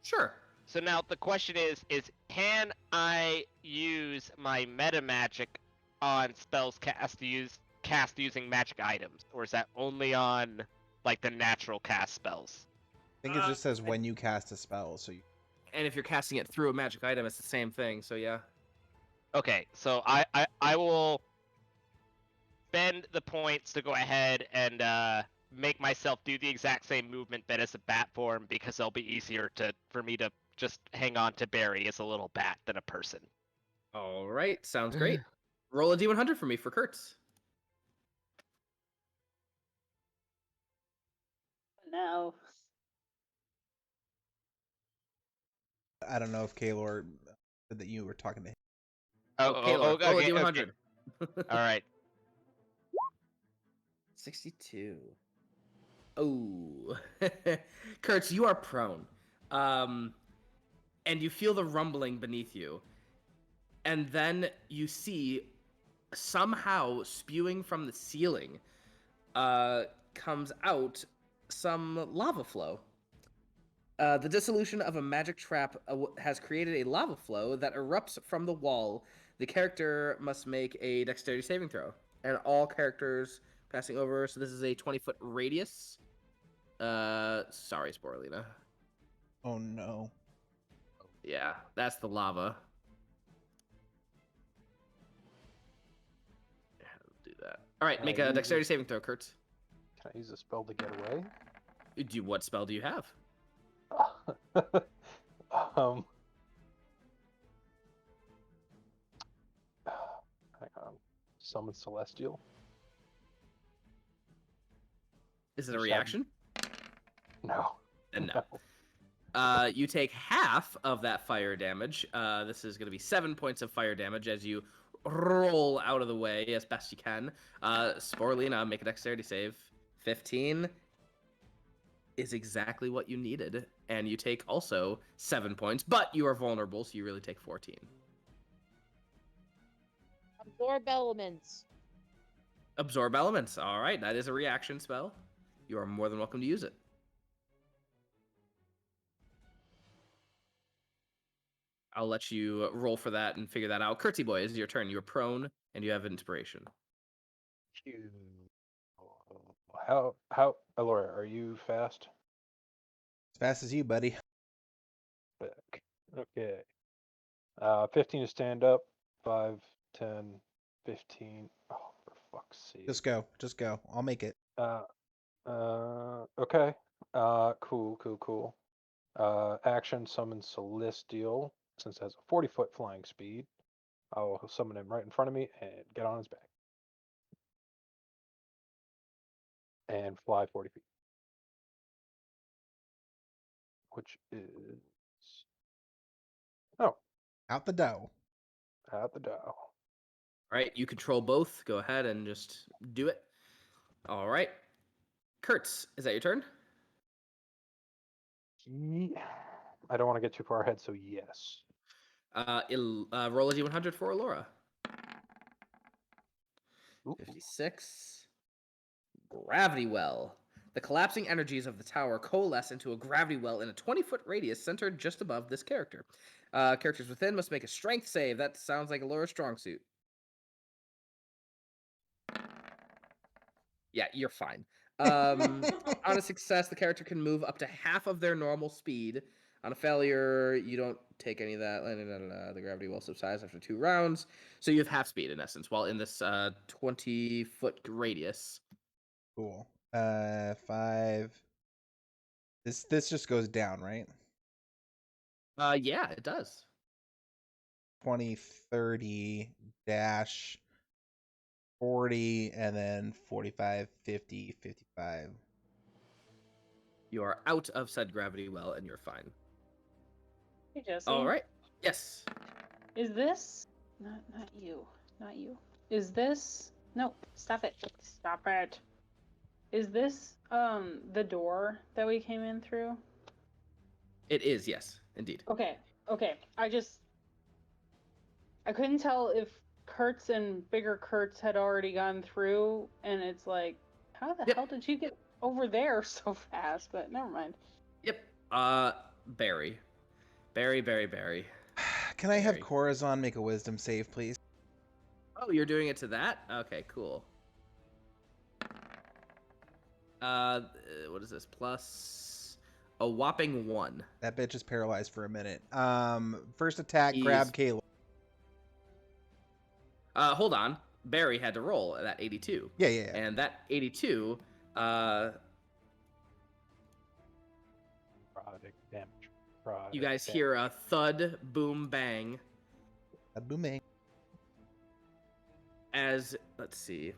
Sure. So now the question is can I use my meta magic on spells cast using magic items, or is that only on like the natural cast spells? I think it just says when you cast a spell, so you... And if you're casting it through a magic item, it's the same thing. So yeah. Okay, so I will spend the points to go ahead and make myself do the exact same movement but as a bat form, because it'll be easier for me to just hang on to Barry as a little bat than a person. All right, sounds great. Roll a d100 for me for Kertz. No. I don't know if Kaelor said that you were talking to him. Kaelor, roll a d100. Okay. All right. 62. Oh. Kertz, you are prone. And you feel the rumbling beneath you. And then you see somehow spewing from the ceiling comes out some lava flow. The dissolution of a magic trap has created a lava flow that erupts from the wall. The character must make a dexterity saving throw. And all characters passing over, so this is a 20-foot radius. Sorry, Sporelina. Oh no. Yeah, that's the lava. Yeah, do that. All right, make a dexterity saving throw, Kertz. Can I use a spell to get away? What spell do you have? Hang on. Summon Celestial. Is it a reaction? No. No. You take half of that fire damage. This is going to be 7 points of fire damage as you roll out of the way as best you can. Sporelina, make a dexterity save. 15 is exactly what you needed. And you take also 7 points, but you are vulnerable, so you really take 14. Absorb elements. Absorb elements. All right, that is a reaction spell. You are more than welcome to use it. I'll let you roll for that and figure that out. Curtsy boy, it's your turn. You're prone and you have inspiration. How, Elora, are you fast? As fast as you, buddy. Back. Okay. 15 to stand up, 5, 10, 15. Oh, for fuck's sake. Just go. Just go. I'll make it. Okay. Cool. Action summon Celestial. Since it has a 40-foot flying speed, I'll summon him right in front of me and get on his back. And fly 40 feet. Which is... Oh. Out the dough. Out the dough. All right, you control both. Go ahead and just do it. All right. Kertz, is that your turn? I don't want to get too far ahead, so yes. Roll a d100 for Elora. Ooh. 56. Gravity well. The collapsing energies of the tower coalesce into a gravity well in a 20-foot radius centered just above this character. Characters within must make a strength save. That sounds like Elora's strong suit. Yeah, you're fine. On a success, the character can move up to half of their normal speed. On a failure, you don't take any of that. The gravity well subsides after 2 rounds. So you have half speed, in essence, while in this 20-foot radius. Cool. 5. This just goes down, right? Yeah, it does. 20, 30, dash, 40, and then 45, 50, 55. You are out of said gravity well, and you're fine. Hey, Jesse. All right. Yes. Is this not you? Not you. Is this no? Stop it! Stop it! Is this the door that we came in through? It is, yes, indeed. Okay. Okay, I couldn't tell if Kertz and bigger Kertz had already gone through, and it's like, how the Yep. hell did you get over there so fast? But never mind. Yep. Barry. Barry. Can I have Very. Corazon make a wisdom save, please? Oh, you're doing it to that? Okay, cool. What is this? Plus a whopping 1. That bitch is paralyzed for a minute. First attack, He's- grab Kaelor. Hold on. Barry had to roll at that 82. Yeah. And that 82, Product damage. you guys Product hear a thud, boom, bang, A booming. as, let's see,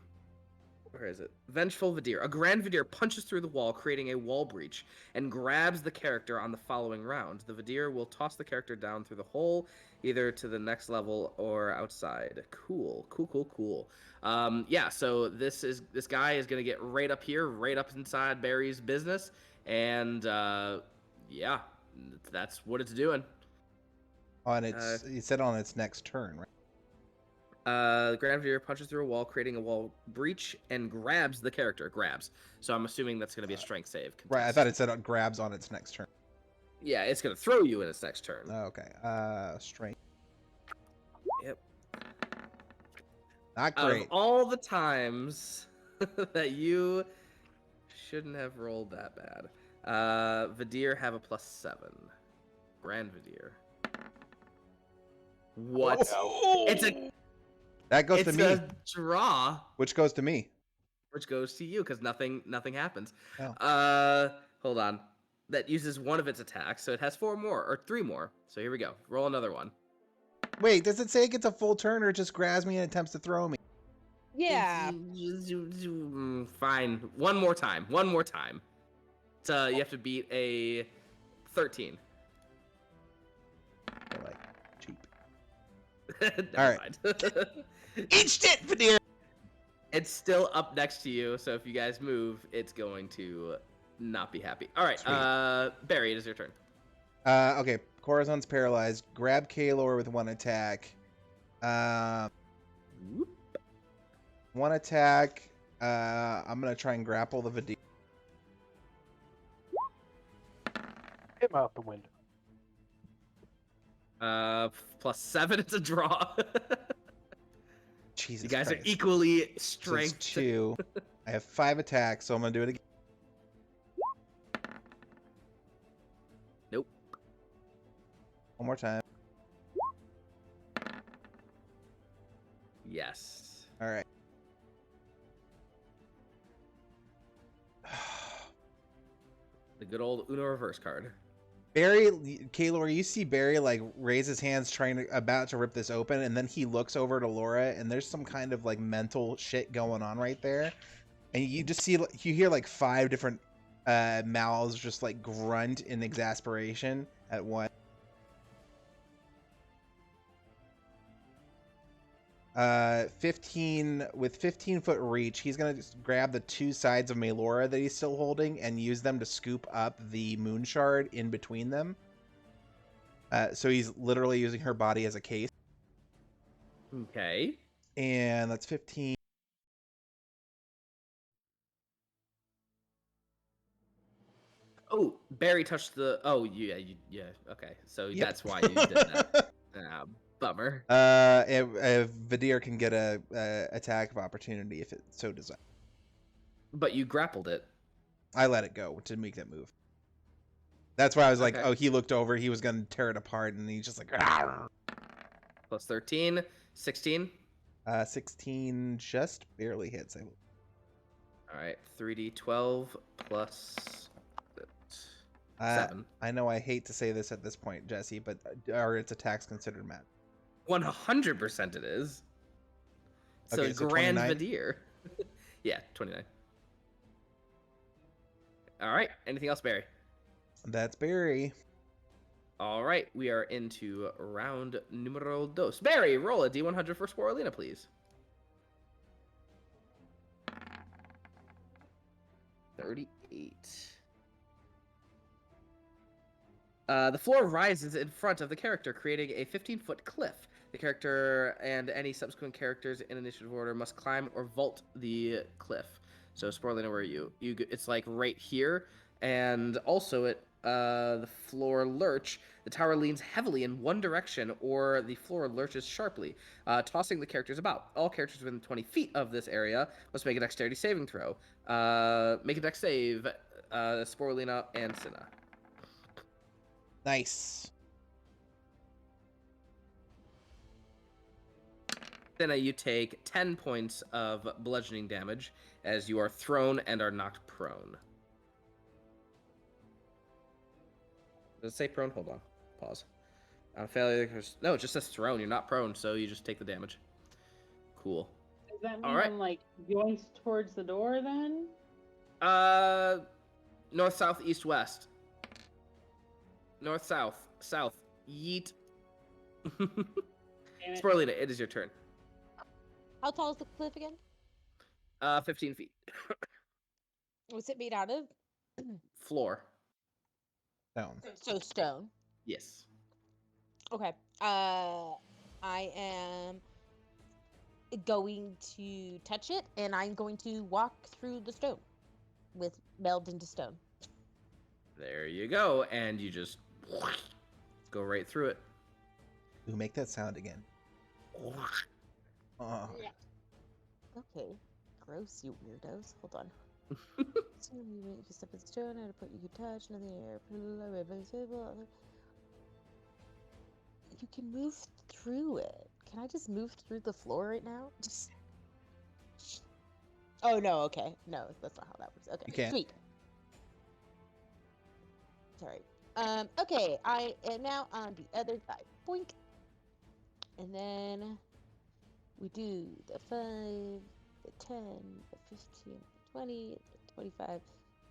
where is it? Vengeful Vidir. A Grand Vidir punches through the wall, creating a wall breach, and grabs the character on the following round. The Vidir will toss the character down through the hole, either to the next level or outside. Cool. Yeah, so this guy is gonna get right up here, right up inside Barry's business, and yeah, that's what it's doing. On its, you said on its next turn, right? The Grand Vedirs punches through a wall, creating a wall breach, and grabs the character. Grabs. So I'm assuming that's going to be a strength save. Right. I contest. thought it said it grabs on its next turn. Yeah, it's going to throw you in its next turn. Oh, okay. Strength. Yep. Not Out great. of all the times that you shouldn't have rolled that bad, Vidir have a +7. Grand Vidir. What? Oh! It's a That goes it's to me. a draw. Which goes to me. Which goes to you because nothing happens. Oh. Hold on. That uses one of its attacks, so it has 4 more or 3 more. So here we go. Roll another one. Wait, does it say it gets a full turn or it just grabs me and attempts to throw me? Yeah. Fine. One more time. So you have to beat a 13. They're like cheap. Never All right. mind. Instant Vadir! It's still up next to you, so if you guys move, it's going to not be happy. All right, Sweet. Barry, it is your turn. Okay, Corazon's paralyzed. Grab Kaelor with 1 attack. Whoop. 1 attack. I'm gonna try and grapple the Vadir. Hit him out the window. +7, it's a draw. Jesus You guys Christ. are equally So it's strength. 2. I have 5 attacks, so I'm gonna do it again. Nope. One more time. Yes. All right. The good old Uno reverse card. Barry, Kaelor, you see Barry like raise his hands, about to rip this open, and then he looks over to Laura, and there's some kind of like mental shit going on right there, and you just see, you hear like 5 different mouths just like grunt in exasperation at once. 15 with 15-foot reach, he's gonna just grab the 2 sides of Maelora that he's still holding and use them to scoop up the moon shard in between them. So he's literally using her body as a case. Okay. And that's 15. Oh, Barry touched the. Oh, yeah. Okay, so Yep. that's why you did that. Bummer. Vadir can get a attack of opportunity if it so desires. But you grappled it. I let it go to make that move. That's why I was like, Okay. oh, he looked over, he was gonna tear it apart, and he's just like, "Argh." +13, 16. 16 just barely hits. All right, 3d12 plus 7. I know I hate to say this at this point, Jesse, but are its attacks considered met? 100% it is. So Okay, so Grand 29? Vidir. Yeah, 29. All right. Anything else, Barry? That's Barry. All right. We are into round numero dos. Barry, roll a d100 for Sporelina, please. 38. The floor rises in front of the character, creating a 15-foot cliff. The character and any subsequent characters in initiative order must climb or vault the cliff. So, Sporelina, where are you? It's like right here, and also the floor lurch. The tower leans heavily in one direction, or the floor lurches sharply, tossing the characters about. All characters within 20 feet of this area must make a dexterity saving throw. Make a dex save, Sporelina and Cinna. Nice. Cinna, you take 10 points of bludgeoning damage as you are thrown and are knocked prone. Does it say prone? Hold on. Pause. On failure, no, it just says thrown. You're not prone, so you just take the damage. Cool. Does that mean Alright. I'm like yoinked towards the door then? North, south, east, west. North, south, south. Yeet. Damn it. Sporelina, it is your turn. How tall is the cliff again? 15 feet. What's it made out of? Floor. Down. So stone. Yes. Okay. I am going to touch it, and I'm going to walk through the stone with meld into stone. There you go, and you just go right through it. Ooh, make that sound again. Oh. Okay. Gross, you weirdos. Hold on. So you make a step in stone, and put you can touch, nothing air. You can move through it. Can I just move through the floor right now? Just. Oh no. Okay. No, that's not how that works. Okay. You can't. Sweet. Sorry. Okay. I am now on the other side. Boink. And then we do the 5, the 10, the 15, the 20, the 25,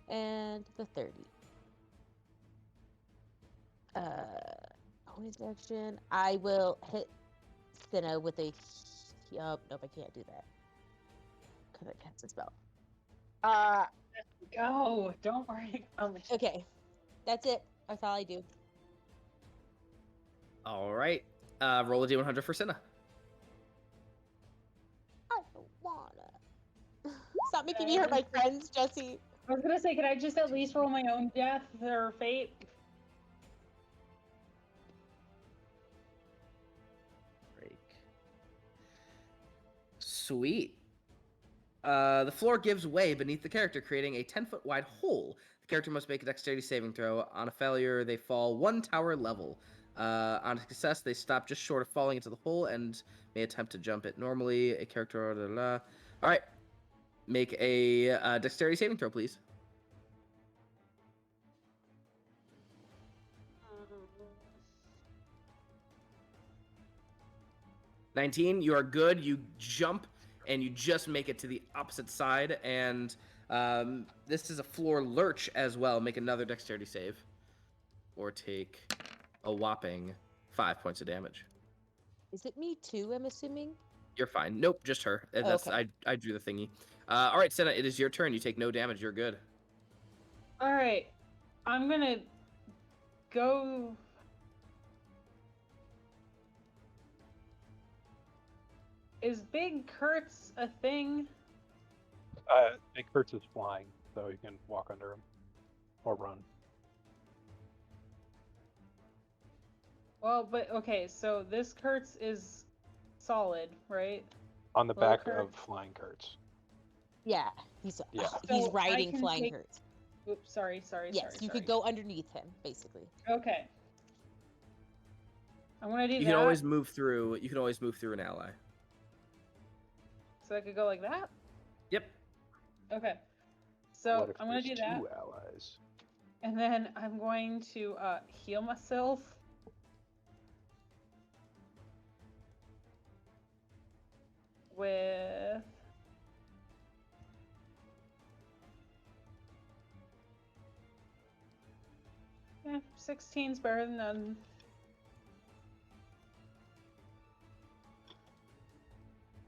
and the 30. Bonus action. I will hit Cinna with a. Nope, I can't do that. Because it casts a spell. Go. Don't worry. Okay. That's it. That's all I do. All right. Roll a d100 for Cinna. I don't wanna. Stop making me hurt my friends, Jesse. I was gonna say, could I just at least roll my own death or fate? Break. Sweet. The floor gives way beneath the character, creating a 10-foot wide hole. The character must make a dexterity saving throw. On a failure, they fall 1 tower level. On success, they stop just short of falling into the hole and may attempt to jump it. Normally, a character... All right. Make a dexterity saving throw, please. 19, you are good. You jump, and you just make it to the opposite side. And this is a floor lurch as well. Make another dexterity save. Or take a whopping 5 points of damage. Is it me too, I'm assuming? You're fine. Nope, just her. That's Okay. I drew the thingy. All right, Senna, it is your turn. You take no damage. You're good. All right, I'm gonna go. Is Big Kertz a thing? Big Kertz is flying, so you can walk under him or run. Well, but okay, so this Kertz is solid, right? On the Little back Kertz. of flying Kertz. Yeah. He's Yeah. he's So I riding can flying take- Kertz. Oops, sorry. Yes, you could go underneath him, basically. Okay. I'm gonna do You that. can always move through. You can always move through an ally. So I could go like that. Yep. Okay. So What if I'm gonna there's do that, 2 allies? and then I'm going to heal myself. With yeah, 16's better than none.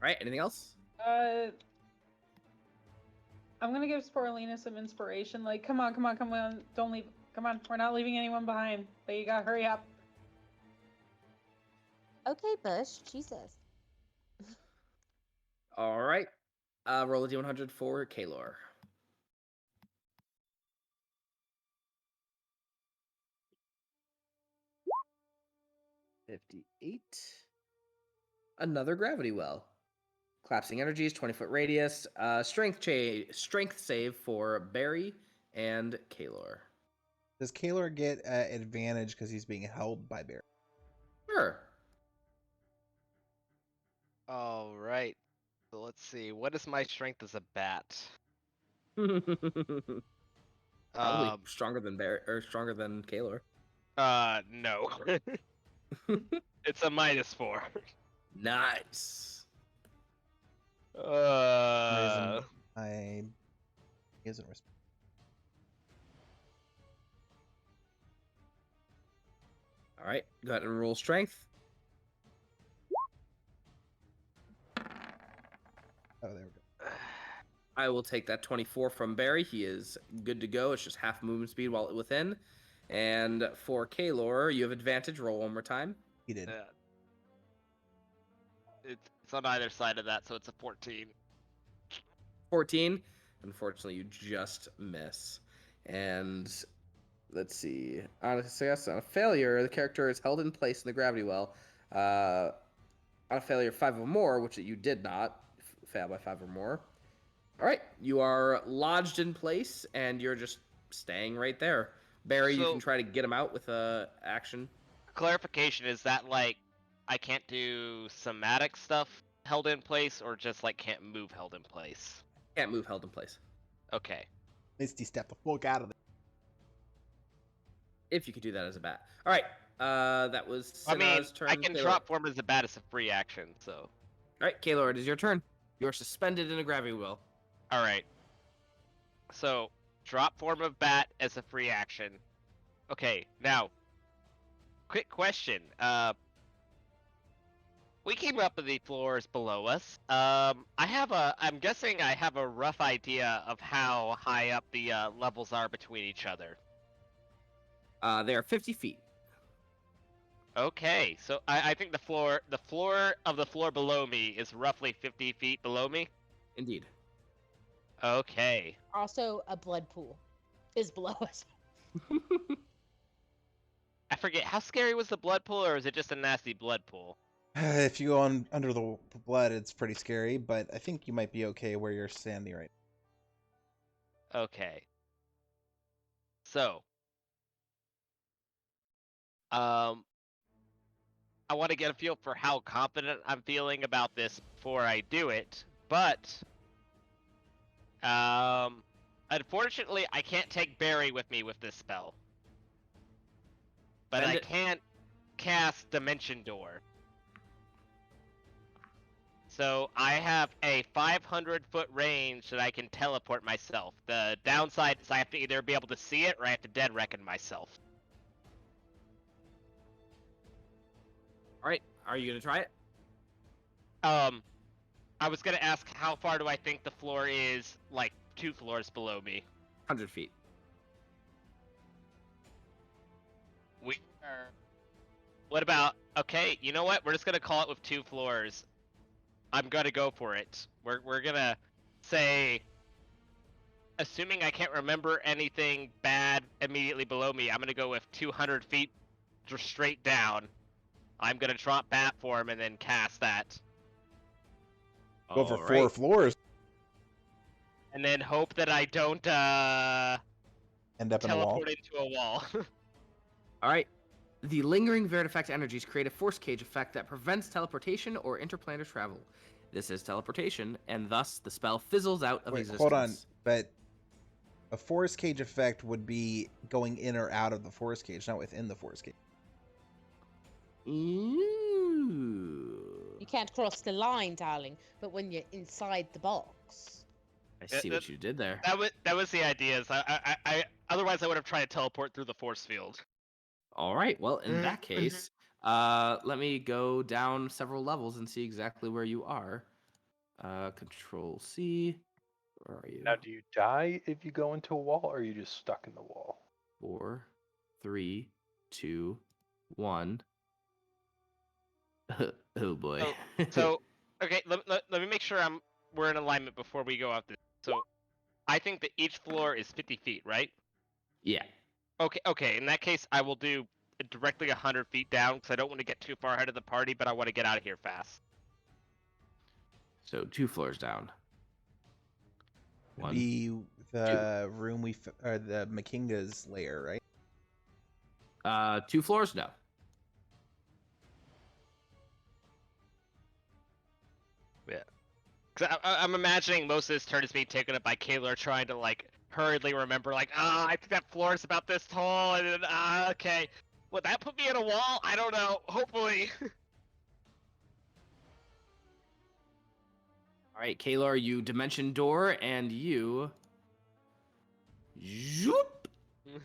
All right. Anything else? I'm gonna give Sporelina some inspiration. Like, come on, come on, come on! Don't leave. Come on, we're not leaving anyone behind. But you gotta hurry up. Okay, Bush. Jesus. All right. Roll a d100 for Kaelor. $58. Another gravity well. Collapsing energies, 20-foot radius. Strength save for Barry and Kaelor. Does Kaelor get advantage because he's being held by Bear? Sure. All right. So let's see. What is my strength as a bat? Probably stronger than Barry or stronger than Kaelor. No. It's a -4. Nice. Reason he isn't responding. All right. Go ahead and roll strength. Oh, there we go. I will take that 24 from Barry. He is good to go. It's just half movement speed while within. And for Kaelor, you have advantage. Roll one more time. He did. It's on either side of that, so it's a 14. 14. Unfortunately, you just miss. And let's see. On a success, on a failure, the character is held in place in the gravity well. On a failure 5 or more, which you did not fail by 5 or more. All right, you are lodged in place, and you're just staying right there. Barry, you can try to get him out with a action. Clarification: is that like I can't do somatic stuff held in place, or just like can't move held in place? Can't move held in place. Okay. Misty step the fuck out of it. If you could do that as a bat. All right, that was Cinna's turn. I can Kaelor. drop form as a bat as a free action, so. All right, Kaelor, it is your turn. You're suspended in a gravity well. All right. So, drop form of bat as a free action. Okay, now, quick question. We came up with the floors below us. I'm guessing I have a rough idea of how high up the levels are between each other. They are 50 feet. Okay, so I think the floor of the floor below me is roughly 50 feet below me. Indeed. Okay. Also, a blood pool is below us. I forget, how scary was the blood pool, or is it just a nasty blood pool? If you go on under the blood, it's pretty scary, but I think you might be okay where you're standing right Okay. So, I want to get a feel for how confident I'm feeling about this before I do it, but unfortunately, I can't take Barry with me with this spell. But I can't cast Dimension Door. So I have a 500-foot range that I can teleport myself. The downside is I have to either be able to see it or I have to dead reckon myself. All right, are you gonna try it? I was gonna ask how far do I think the floor is, like 2 floors below me. 100 feet. We are. What about? Okay, you know what? We're just gonna call it with 2 floors. I'm gonna go for it. We're gonna say, assuming I can't remember anything bad immediately below me, I'm gonna go with 200 feet just straight down. I'm gonna drop bat form and then cast that. Go for 4 floors. And then hope that I don't End up in a wall. teleport into a wall. All right. The lingering Vertifact energies create a force cage effect that prevents teleportation or interplanar travel. This is teleportation, and thus the spell fizzles out of existence. Hold on, but a force cage effect would be going in or out of the force cage, not within the force cage. Ooh. You can't cross the line, darling, but when you're inside the box. I see what you did there. That was the idea. I otherwise I would have tried to teleport through the force field. All right. Well, in that case, let me go down several levels and see exactly where you are. Control C. Where are you? Now, do you die if you go into a wall, or are you just stuck in the wall? 4, 3, 2, 1. Oh boy. So, okay, let me make sure we're in alignment before we go out this. So, I think that each floor is 50 feet, right? Yeah. Okay. In that case, I will do directly 100 feet down because I don't want to get too far ahead of the party, but I want to get out of here fast. So 2 floors down. Would 1. be the room or the Makinga's lair, right? 2 floors? No. Yeah. Cause I'm imagining most of this turn is being taken up by Kaelor trying to like hurriedly remember, like, I think that floor is about this tall, and then okay, would that put me in a wall? I don't know. Hopefully. All right, Kaelor, you dimension door, and you zoop,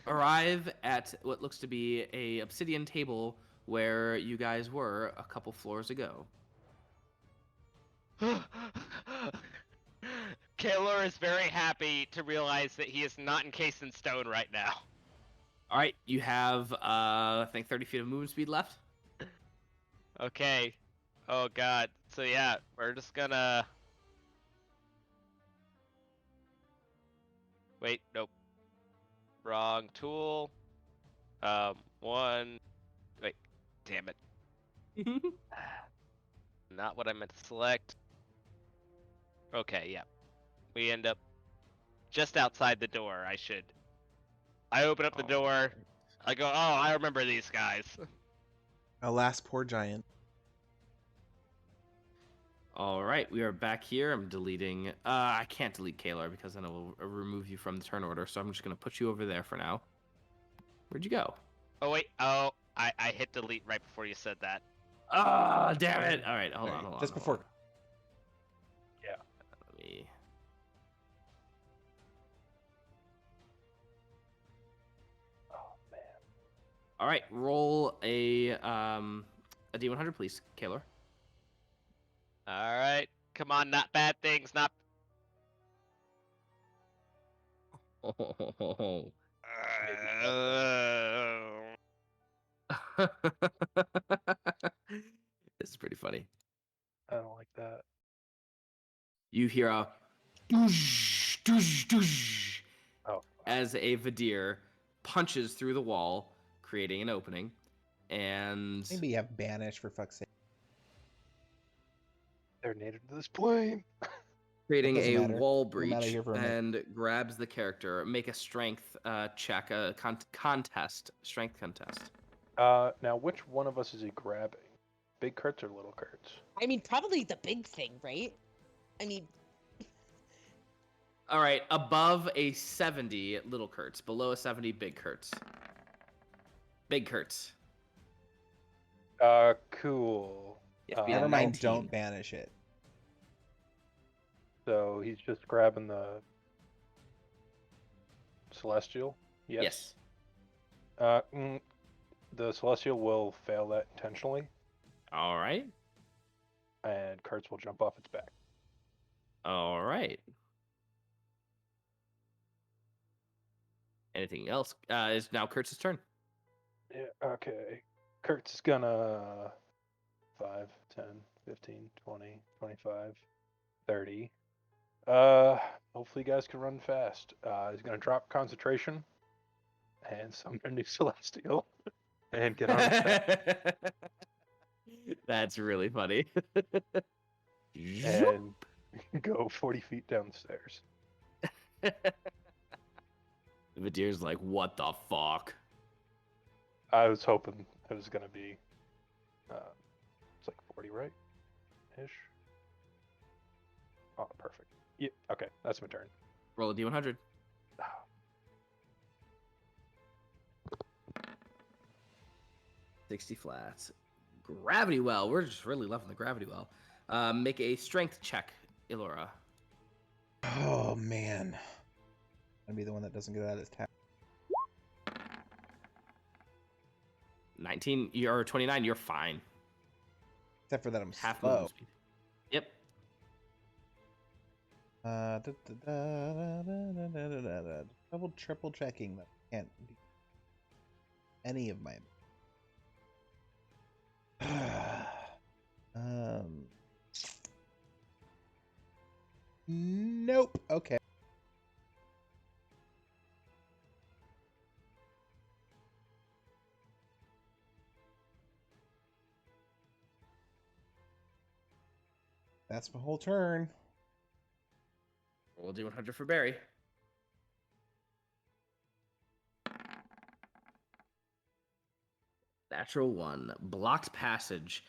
arrive at what looks to be a obsidian table where you guys were a couple floors ago. Kaelor is very happy to realize that he is not encased in stone right now. All right, you have I think 30 feet of movement speed left. Okay. Oh god. So yeah, we're just gonna. Wait, nope. Wrong tool. One. Wait, damn it. Not what I meant to select. Okay, yeah. We end up just outside the door. I open up the door. I go, oh, I remember these guys. Alas, poor giant. All right, we are back here. I'm deleting. I can't delete Kaelor because then it will remove you from the turn order. So I'm just gonna put you over there for now. Where'd you go? Oh wait, I hit delete right before you said that. Ah, damn it! All right, hold on. Just before. Yeah. Let me. Oh man. All right, roll a D100, please, Kaelor. All right, come on, not bad things, not. This is pretty funny. I don't like that. You hear a doosh, doosh, doosh, Oh. as a Vedir punches through the wall, creating an opening, and Maybe you have banish for fuck's sake. They're native to this plane. creating doesn't a matter. wall I'm outta breach here for a minute. and grabs the character. Make a strength check, a strength contest. Now which one of us is he grabbing? Big Kertz or little Kertz? I mean, probably the big thing, right? I mean, All right, above a 70, little Kertz. Below a 70, big Kertz. Big Kertz. Cool. You have to be Never a mind, 19. don't banish it. So he's just grabbing the Celestial? Yes. The Celestial will fail that intentionally, All right. and Kertz will jump off its back. All right. Anything else? Is now Kurtz's turn. Yeah, okay. Kertz is gonna 5, 10, 15, 20, 25, 30. Hopefully you guys can run fast. He's gonna drop concentration and summon a new Celestial and get on his back. That's really funny. And go 40 feet down the stairs. Vadir's like, what the fuck? I was hoping it was gonna be it's like 40, right? Ish. Oh, perfect. Yeah, okay, that's my turn. Roll a D100. 60 flats. Gravity well. We're just really loving the gravity well. Make a strength check, Elora. Oh man. Gonna be the one that doesn't get out of his tap. 19, you're 29, you're fine. Except for that I'm Half slow. movement speed. Yep. Double triple checking that can't be any of my. Nope. Okay. That's my whole turn. Roll a D100 for Barry. Natural 1. Blocked passage.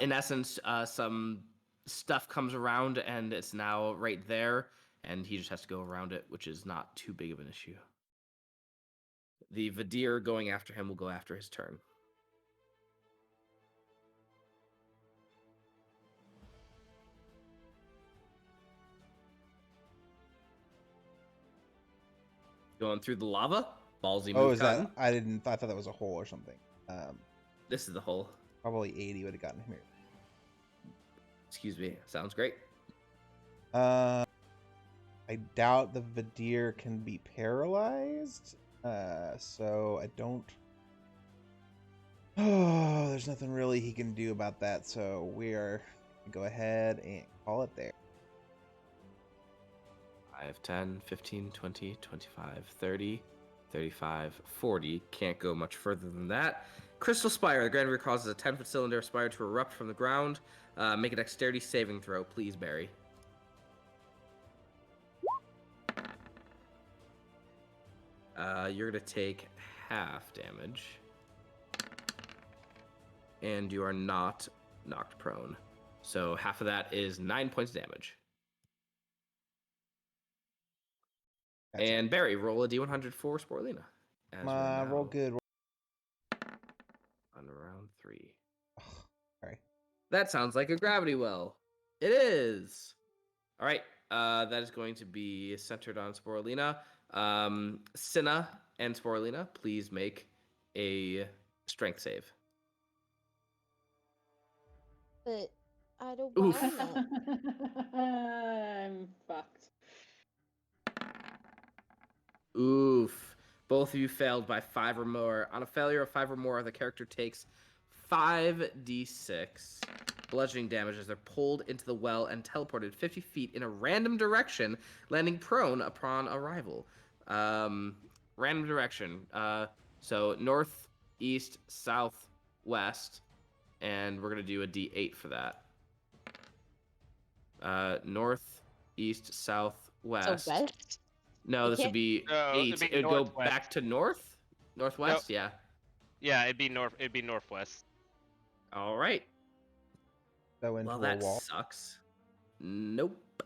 In essence, some stuff comes around and it's now right there, and he just has to go around it, which is not too big of an issue. The Vadir going after him will go after his turn. Going through the lava. Ballsy move. Oh, is Cotton. that? I thought that was a hole or something. This is the hole. Probably 80 would have gotten him here. Excuse me. Sounds great. I doubt the Vadir can be paralyzed. So I don't. Oh, there's nothing really he can do about that. So we're gonna go ahead and call it there. 5, 10, 15, 20, 25, 30, 35, 40. Can't go much further than that. Crystal Spire. The Grand Vedirs causes a 10-foot cylinder of spire to erupt from the ground. Make a dexterity saving throw, please, Barry. You're going to take half damage. And you are not knocked prone. So half of that is 9 points of damage. Gotcha. And Barry, roll a D100 for Sporelina. Come on, roll good. On round 3. Oh, sorry. That sounds like a gravity well. It is. All right. That is going to be centered on Sporelina. Cinna and Sporelina, please make a strength save. But I don't Oof. want to. I'm fucked. Oof. Both of you failed by 5 or more. On a failure of 5 or more, the character takes 5d6 bludgeoning damage as they're pulled into the well and teleported 50 feet in a random direction, landing prone upon arrival. Random direction. So north, east, south, west, and we're going to do a d8 for that. North, east, south, west. So west? No, this would be No, 8. it'd be It'd go northwest. back to north? Northwest? Yeah. Yeah, it'd be northwest. All right. So into Well, a that wall. sucks. Nope.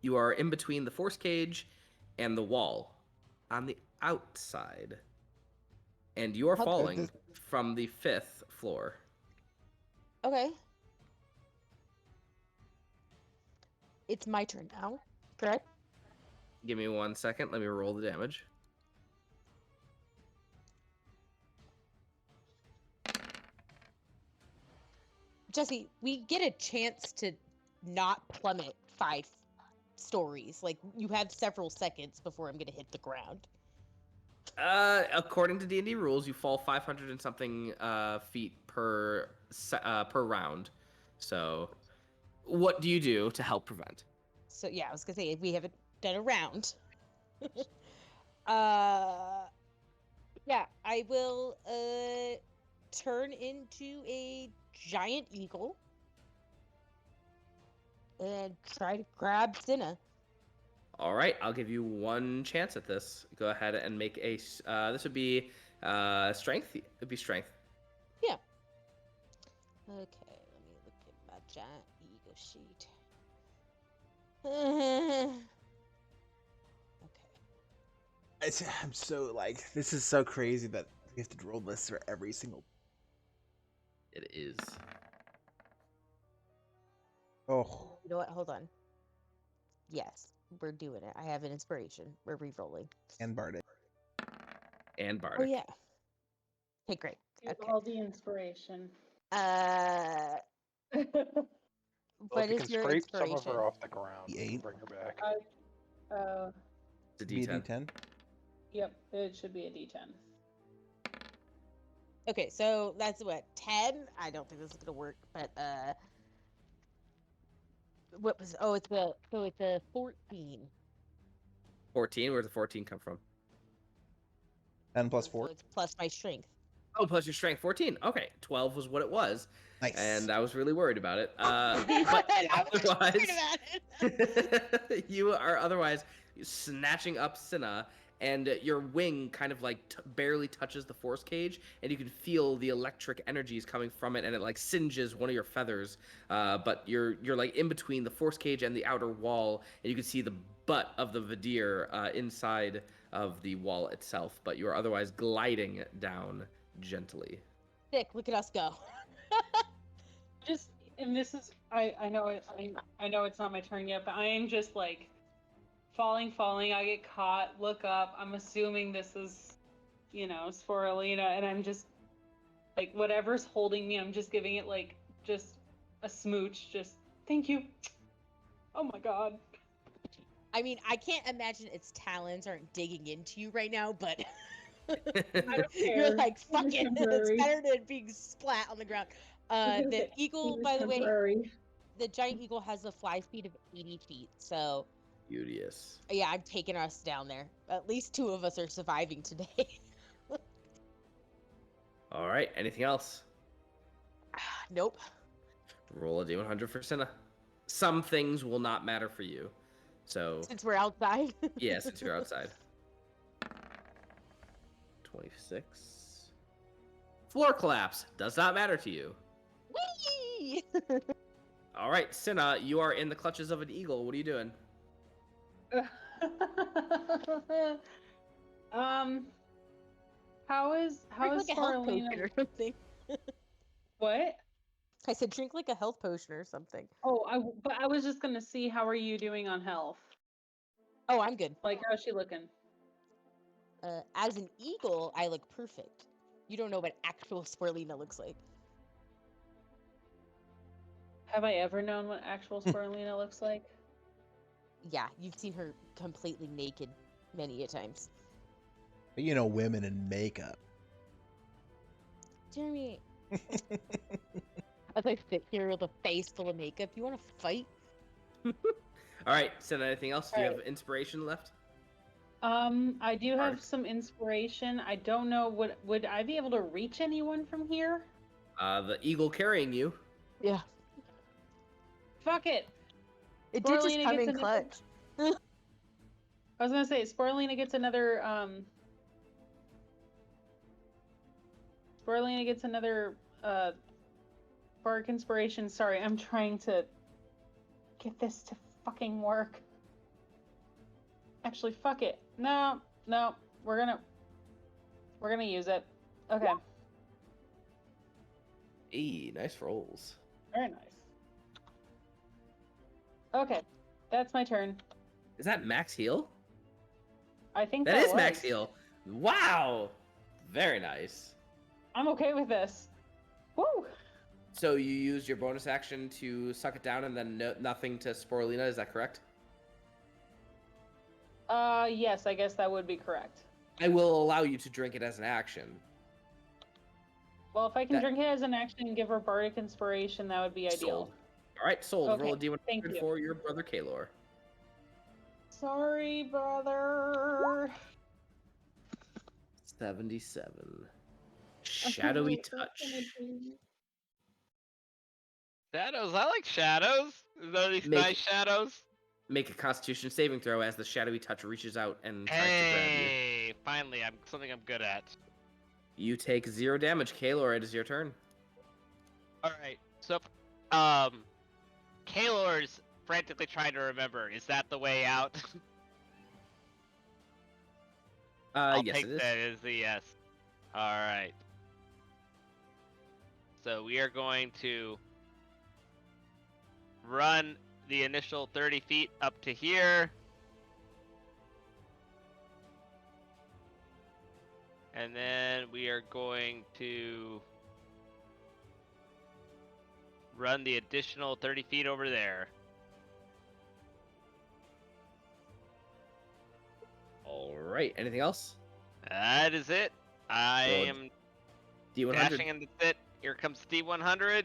You are in between the force cage and the wall on the outside. And you are How- falling from the 5th floor. Okay. It's my turn now, correct? Give me 1 second. Let me roll the damage. Jesse, we get a chance to not plummet 5 stories. Like, you have several seconds before I'm going to hit the ground. According to D&D rules, you fall 500 and something feet per round. So, what do you do to help prevent? So, yeah, I was going to say, we haven't done a round. Yeah, I will turn into a giant eagle and try to grab Cinna. All right, I'll give you 1 chance at this. Go ahead and make a. This would be strength. It'd be strength. Yeah. Okay, let me look at my giant eagle sheet. Okay. I'm so like, this is so crazy that we have to roll this for every single. It is. Oh, You know what? Hold on. Yes, we're doing it. I have an inspiration. We're re-rolling. and Bardic. And Bardic. Oh yeah. Okay, great. Do Okay. all the inspiration. Well, What if you is can your scrape inspiration? some of her off the ground, D8. and bring her back. It's a Be a D10. D10. Yep, it should be a D10. Okay, so that's what, 10? I don't think this is gonna work, but what was it's a 14. 14. Where's the 14 come from? 10 plus So 4. it's plus my strength. Oh, plus your strength, 14. Okay, 12 was what it was. Nice. And I was really worried about it. But I was otherwise, worried about it. you are otherwise snatching up Cinna, and your wing kind of like barely touches the force cage, and you can feel the electric energies coming from it, and it like singes one of your feathers. But you're like in between the force cage and the outer wall, and you can see the butt of the Vadir inside of the wall itself. But you are otherwise gliding down gently. Sick, look at us go. Just, and this is, I know I know it's not my turn yet, but I am just like falling. I get caught. Look up. I'm assuming this is, Sporelina, and I'm just like whatever's holding me. I'm just giving it like just a smooch. Just thank you. Oh my god. I mean, I can't imagine its talons aren't digging into you right now, but I don't care. you're like, fuck It's it. It's temporary. better than being splat on the ground. The eagle, by the way, Temporary. the giant eagle has a fly speed of 80 feet. So, Beauteous. yeah, I'm taking us down there. At least 2 of us are surviving today. All right. Anything else? Nope. Roll a d100 for Cinna. Some things will not matter for you. So, Since we're outside. yeah, since you're outside. 26. Floor collapse. Does not matter to you. Whee! All right, Cinna, you are in the clutches of an eagle. What are you doing? How is Drink like a health potion Sporelina? or something. What? I said drink like a health potion or something. Oh, but I was just gonna see how are you doing on health? Oh, I'm good. Like, how's she looking? As an eagle, I look perfect. You don't know what actual Sporelina looks like. Have I ever known what actual Sporelina looks like? Yeah, you've seen her completely naked many a times. Women in makeup. Jeremy, as I sit here with a face full of makeup, you want to fight? All right, Cinna, anything else? Do you have Alright. inspiration left? I do have Alright. some inspiration. I don't know, would I be able to reach anyone from here? The eagle carrying you. Yeah. Fuck it. It did just Sporelina come gets in another- clutch. I was gonna say Sporelina gets another bardic inspiration. Sorry, I'm trying to get this to fucking work. Actually, fuck it. No, we're gonna use it. Okay, Hey, nice rolls. very nice. Okay, that's my turn. Is that max heal? I think That is was. max heal. Wow. Very nice. I'm okay with this. Woo! So you used your bonus action to suck it down and then nothing to Sporelina, is that correct? Yes, I guess that would be correct. I will allow you to drink it as an action. Well, if I can That- drink it as an action and give her bardic inspiration, that would be ideal. Sold. All right, sold. Okay, Roll a d100 thank you. for your brother Kaelor. Sorry, brother. 77. Shadowy touch. Shadows. I like shadows. Is there these Make- nice shadows? Make a Constitution saving throw as the shadowy touch reaches out and tries to grab you. Hey, finally, something I'm good at. You take 0 damage. Kaelor, it is your turn. All right. So, Kaelor's frantically trying to remember. Is that the way out? I'll Yes, take it is. that as the yes. All right. So we are going to run the initial 30 feet up to here. And then we are going to run the additional 30 feet over there. All right. Anything else? That is it. I Roll a- am D100. Dashing and that's it. Here comes D100.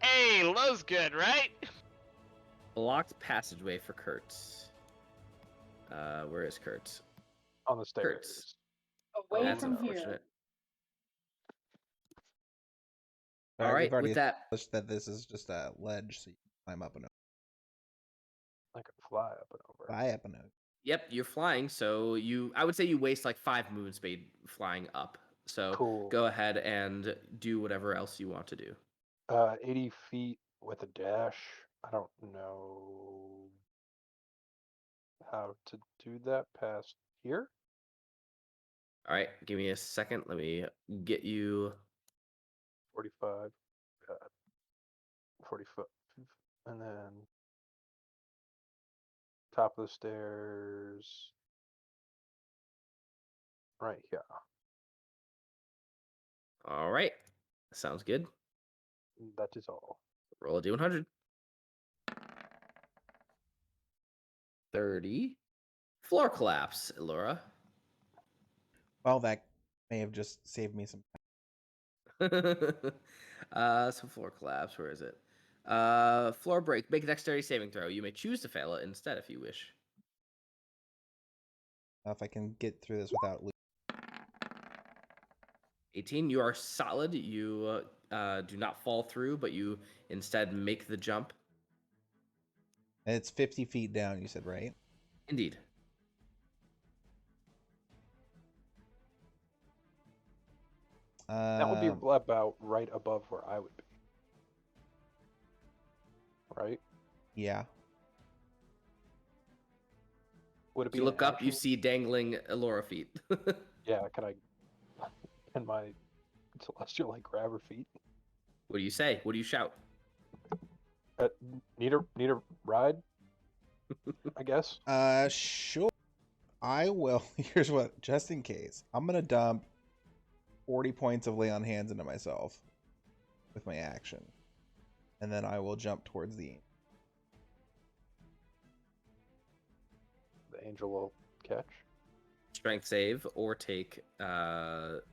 Hey, low's good, right? Blocked passageway for Kertz. Where is Kertz? On the stairs. Kertz. Away That's from here. unfortunate. All All right, right, we've already with that, established that this is just a ledge, so you can climb up and over. I could fly up and over. Fly up and over. yep, you're flying, so I would say you waste like 5 movement speed flying up. So Cool. go ahead and do whatever else you want to do. 80 feet with a dash. I don't know how to do that past here. All right, give me a second. Let me get you. 45. 40 foot. And then top of the stairs. Right here. All right, sounds good. That is all. Roll a D100. 30. Floor collapse, Elora. Well, that may have just saved me some. So floor collapse. Where is it? Floor break. Make a dexterity saving throw. You may choose to fail it instead if you wish. If I can get through this without losing. 18. You are solid. You do not fall through, but you instead make the jump. And it's 50 feet down, you said, right? Indeed. That would be about right above where I would be. Right? Yeah. Would it If be you an look up, you action? see dangling Elora feet. Yeah, can my celestial like grab her feet? What do you say? What do you shout? Need a ride? I guess. Sure. I will. Here's what, just in case. I'm going to dump 40 points of lay on hands into myself with my action. And then I will jump towards the Angel will catch. Strength save or take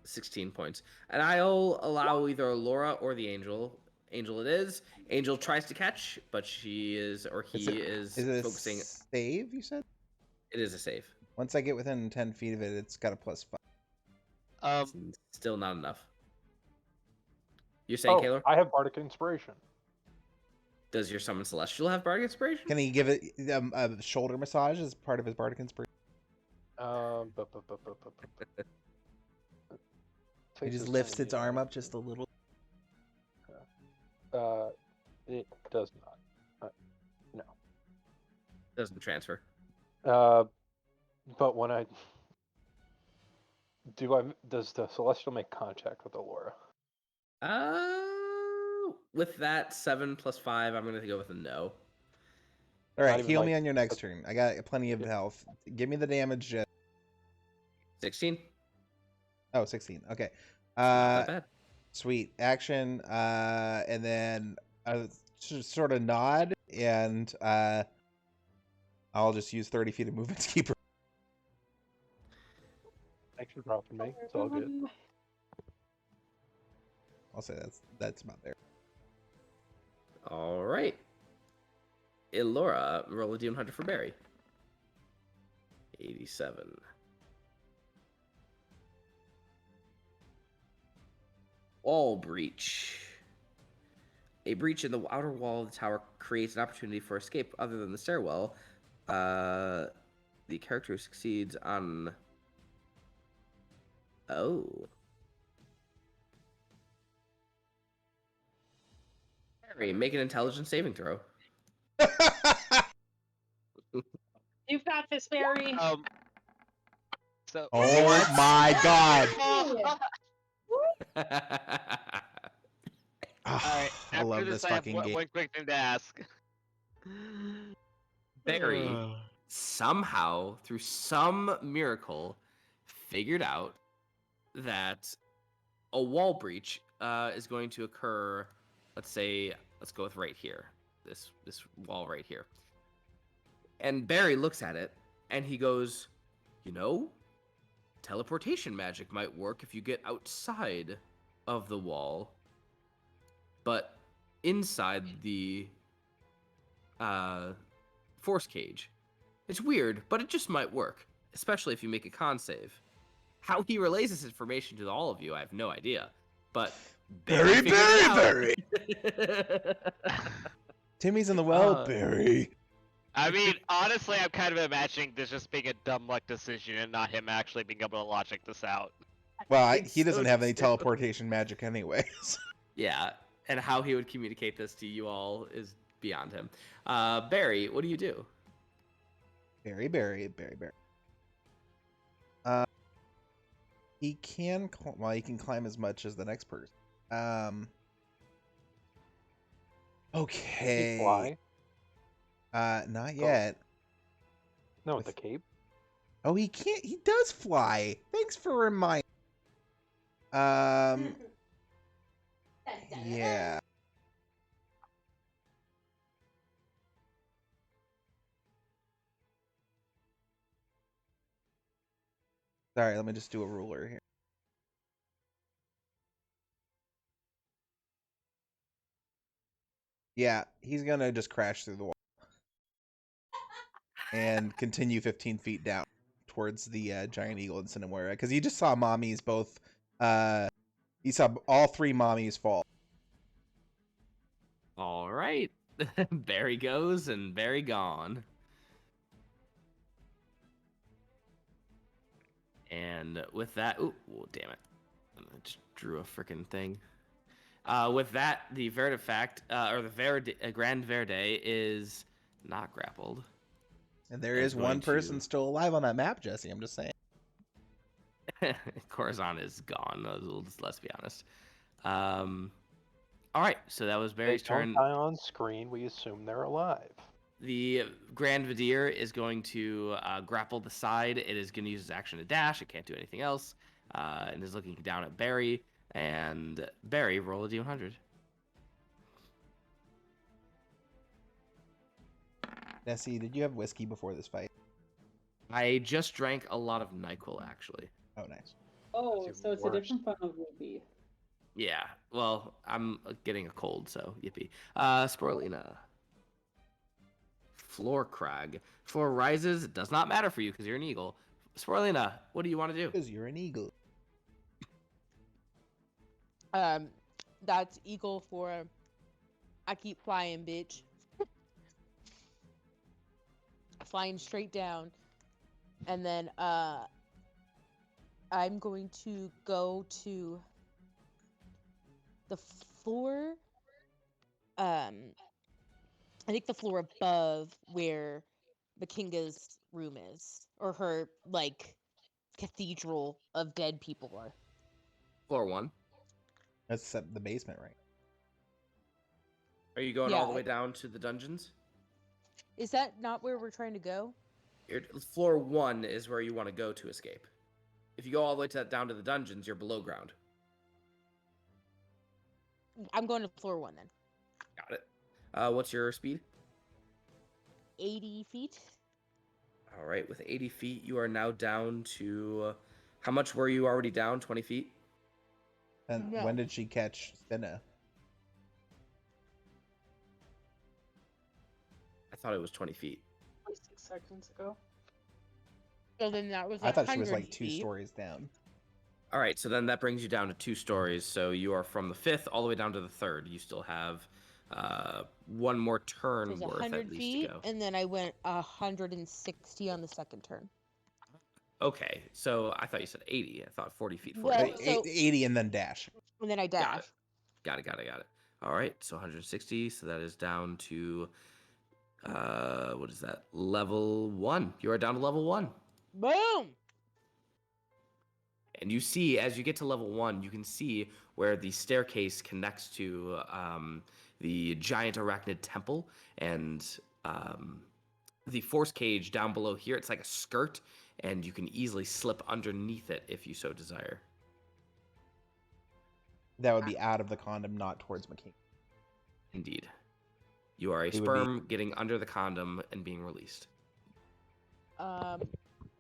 16 points. And I'll allow either Elora or the Angel. Angel it is. Angel tries to catch, but he is Is it focusing. a save, you said? It is a save. Once I get within 10 feet of it, it's got a +5. It's still not enough. You're saying, Kaelor? I have Bardic Inspiration. Does your summon Celestial have Bardic Inspiration? Can he give it a shoulder massage as part of his Bardic Inspiration? He just lifts its arm up just a little. It does not. No. Doesn't transfer. But when does the Celestial make contact with Elora? With that 7 + 5, I'm gonna go with a no. All right, even heal like me on your next turn. I got plenty of health. Give me the damage. 16. Oh, 16. Okay. Not that bad. Sweet. Action. And then sort of nod, and I'll just use 30 feet of movement to keep her. Thanks for dropping me. It's all good. I'll say that's about there. All right. Elora, roll a D100 for Barry. 87. Wall breach. A breach in the outer wall of the tower creates an opportunity for escape other than the stairwell. The character who succeeds on... Oh. Barry, make an intelligence saving throw. You've got this, Barry. So. Oh my god! Alright, I love after this I have fucking game. one quick thing to ask. Barry somehow, through some miracle, figured out that a wall breach is going to occur. Let's go with right here. This wall right here. And Barry looks at it and he goes, teleportation magic might work if you get outside of the wall, but inside the force cage. It's weird, but it just might work, especially if you make a con save. How he relays this information to all of you, I have no idea. But Barry, figured it Barry, out. Timmy's in the well, Uh, Barry. I mean, honestly, I'm kind of imagining this just being a dumb luck decision and not him actually being able to logic this out. Well, think he doesn't so, have any too. teleportation magic anyways. Yeah, and how he would communicate this to you all is beyond him. Barry, what do you do? Barry. He can he can climb as much as the next person. Okay. He fly? Not yet. No, with the cape. Oh, he can't. He does fly. Thanks for reminding. Yeah. Sorry, let me just do a ruler here. Yeah, he's gonna just crash through the wall and continue 15 feet down towards the giant eagle and Cinnamoira, because he just saw mommies both. He saw all three mommies fall. All right. Barry goes and Barry gone. And with that, oh damn it! I just drew a freaking thing. With that, the Vertifact, or the Grand Verde is not grappled. And there Is is one going person to- still alive on that map, Jesse. I'm just saying. Corazon is gone. Let's be honest. All right, so that was Barry's They don't turn. die on screen. We assume they're alive. The Grand Vidir is going to grapple the side. It is going to use its action to dash. It can't do anything else. And is looking down at Barry. And Barry, roll a d100. Jesse, did you have whiskey before this fight? I just drank a lot of NyQuil, actually. Oh, nice. Oh, That's so it's even a different form of ruby. Yeah, well, I'm getting a cold, so yippee. Sporelina. Floor Crag. Floor rises. It does not matter for you because you're an eagle. Sporelina, what do you want to do? Because you're an eagle. That's equal for I keep flying, bitch. Flying straight down. And then I'm going to go to the floor. I think the floor above where Makinga's room is, or her like cathedral of dead people are. Floor 1. That's the basement, right? Are you going all the Yeah. way down to the dungeons? Is that not where we're trying to go? Floor 1 is where you want to go to escape. If you go all the way down to the dungeons, you're below ground. I'm going to floor 1 then. Got it. What's your speed? 80 feet. All right, with 80 feet, you are now down to... how much were you already down? 20 feet? And No. when did she catch Cinna? I thought it was 20 feet. 26 seconds ago. So then that was I thought she was 100 like 2 feet. stories down. All right, so then that brings you down to 2 stories. So you are from the 5th all the way down to the 3rd. You still have one more So turn it was worth 100 at least feet, to go. and then I went 160 on the second turn. Okay, so I thought you said 80. I thought 40 feet. 40 Well, feet. so- 80 and then dash. And then I Got dash. it. Got it. All right, so 160. So that is down to what is that? Level 1. You are down to level 1. Boom! And you see, as you get to level 1, you can see where the staircase connects to the giant arachnid temple, and the force cage down below here. It's like a skirt, and you can easily slip underneath it if you so desire. That would be out of the condom, not towards McKean. Indeed. You are a It would be- sperm getting under the condom and being released.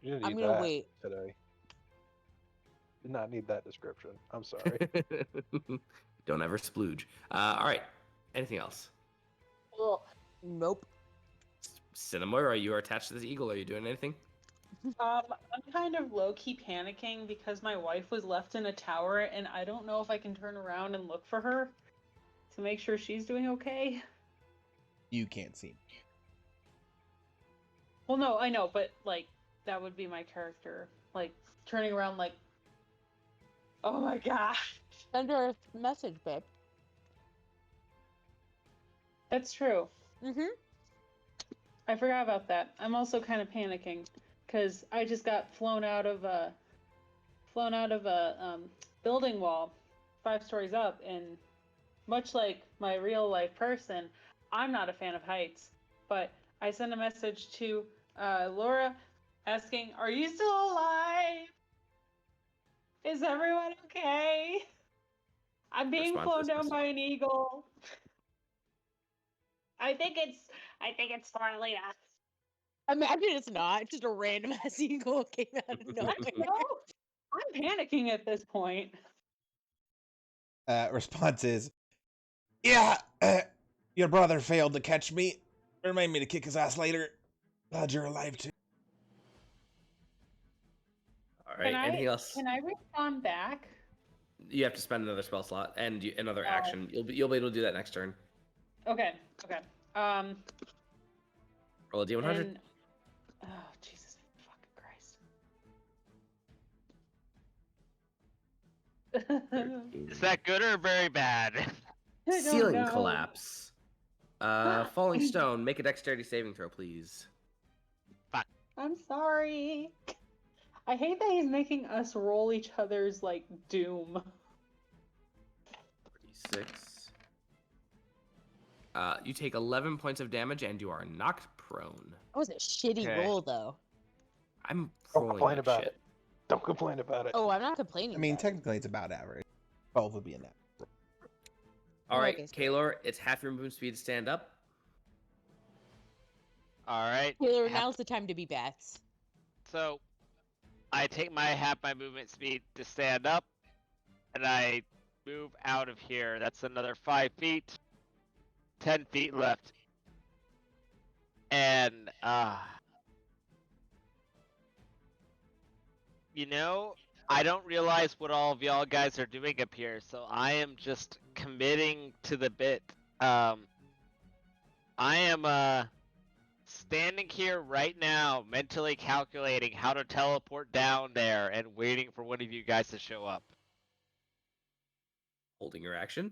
You didn't I'm eat gonna that wait. today. Did not need that description. I'm sorry. Don't ever splooge. All right. Anything else? Nope. Cinnamoira, you are attached to this eagle. Are you doing anything? I'm kind of low-key panicking because my wife was left in a tower, and I don't know if I can turn around and look for her to make sure she's doing okay. You can't see me. Well, no, I know, but like that would be my character, like turning around, like, oh my gosh, Send her a message, babe. that's true. Mm-hmm. I forgot about that. I'm also kind of panicking because I just got flown out of a building wall 5 stories up, and much like my real life person, I'm not a fan of heights. But I sent a message to Elora asking, "Are you still alive? Is everyone okay? I'm being Response flown is down missing. by an eagle." I think it's Sporelina. Imagine it's not just a random ass eagle came out of nowhere. I'm panicking at this point. Response is, yeah, your brother failed to catch me. Remind me to kick his ass later. Glad you're alive too. All right. Anything else? Can I respond back? You have to spend another spell slot and another Oh. action. You'll be able to do that next turn. Okay. Roll a d100. And, oh Jesus fucking Christ! Is that good or very bad? I don't Ceiling know. collapse. Falling stone. Make a dexterity saving throw, please. I'm sorry. I hate that he's making us roll each other's like doom. 46. You take 11 points of damage and you are knocked prone. That was a shitty Okay. roll, though. I'm Don't rolling complain like about shit. it. Don't complain about it. Oh, I'm not complaining. I mean, about it. technically it's about average. 12 would be a net. All right, Okay, so- Kaelor, it's half your movement speed to stand up. All right. Taylor, half- now's the time to be bats. So I take my half my movement speed to stand up, and I move out of here. That's another 5 feet. 10 feet left. And I don't realize what all of y'all guys are doing up here, so I am just committing to the bit. I am standing here right now, mentally calculating how to teleport down there and waiting for one of you guys to show up. Holding your action.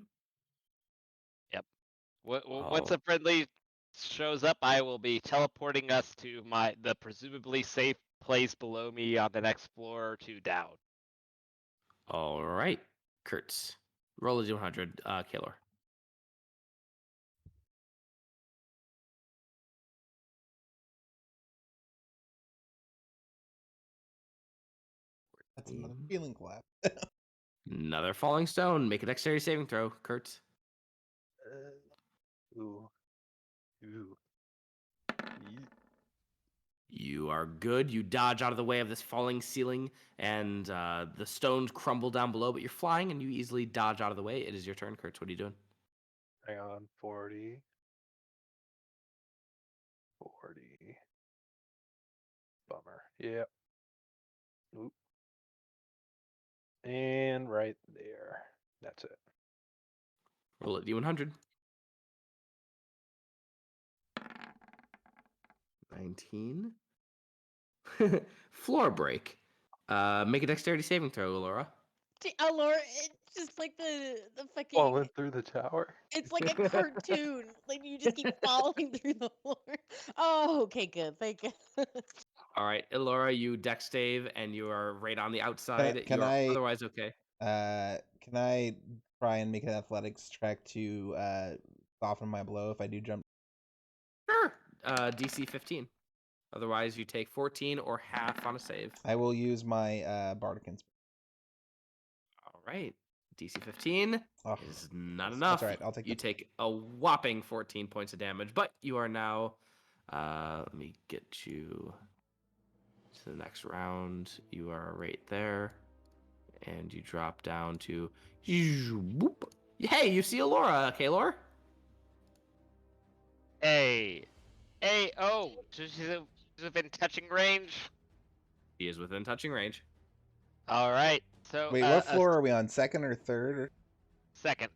Once Oh. a friendly shows up, I will be teleporting us to the presumably safe place below me on the next floor or 2 down. All right, Kertz. Roll a d100, Kaelor. That's another feeling collapse. Another falling stone. Make a dexterity saving throw, Kertz. Ooh. Ooh. You are good. You dodge out of the way of this falling ceiling, and the stones crumble down below, but you're flying, and you easily dodge out of the way. It is your turn, Kertz. What are you doing? Hang on. 40. 40. Bummer. Yep. Oop. And right there. That's it. Roll a d100. 19. Floor break. Make a dexterity saving throw, Elora. Elora, it's just like the fucking. Falling through the tower. It's like a cartoon. Like you just keep falling through the floor. Oh, okay, good. Thank you. All right, Elora, you dex save, and you are right on the outside. can you are I- otherwise okay. Can I try and make an athletics check to soften my blow if I do jump? Sure. DC 15. Otherwise, you take 14 or half on a save. I will use my Bardic Inspiration. All right. DC 15 Oh, is not that's enough. all right, I'll take You the- take a whopping 14 points of damage, but you are now. Let me get you to the next round. You are right there. And you drop down to... Boop. Hey, you see Elora, Kaelor? Hey. Hey, oh, she's within touching range. He is within touching range. Alright, so, Wait, what floor are we on? Second or third? second.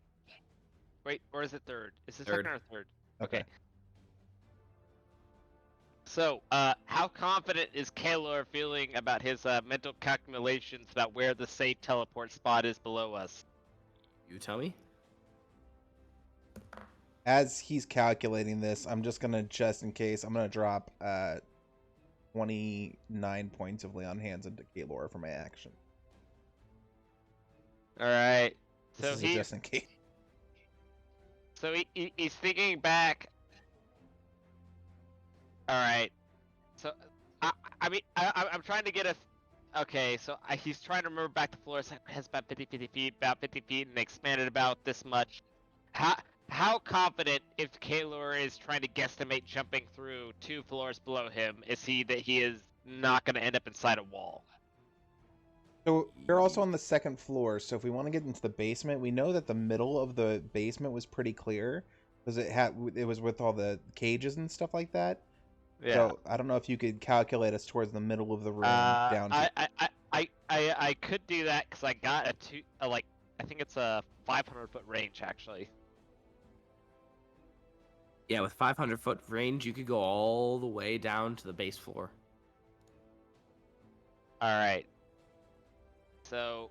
Wait, or is it third? Is it Third. second or third? Okay. So, how confident is Kaelor feeling about his mental calculations about where the safe teleport spot is below us? You tell me. As he's calculating this, I'm just gonna, just in case, I'm gonna drop 29 points of lay on hands into Kaelor for my action. Alright. This So is a just in case. So he's thinking back. All right. So I'm trying to get a. Okay, so he's trying to remember back the floor. It's like, has about 50 feet, and expanded about this much. How confident, if Kaelor is trying to guesstimate jumping through 2 floors below him, is he that he is not going to end up inside a wall? So you're also on the second floor, so if we want to get into the basement, we know that the middle of the basement was pretty clear because it was with all the cages and stuff like that. Yeah. So I don't know if you could calculate us towards the middle of the room down to. I could do that because I got I think it's a 500-foot range actually. Yeah, with 500-foot range, you could go all the way down to the base floor. All right. So,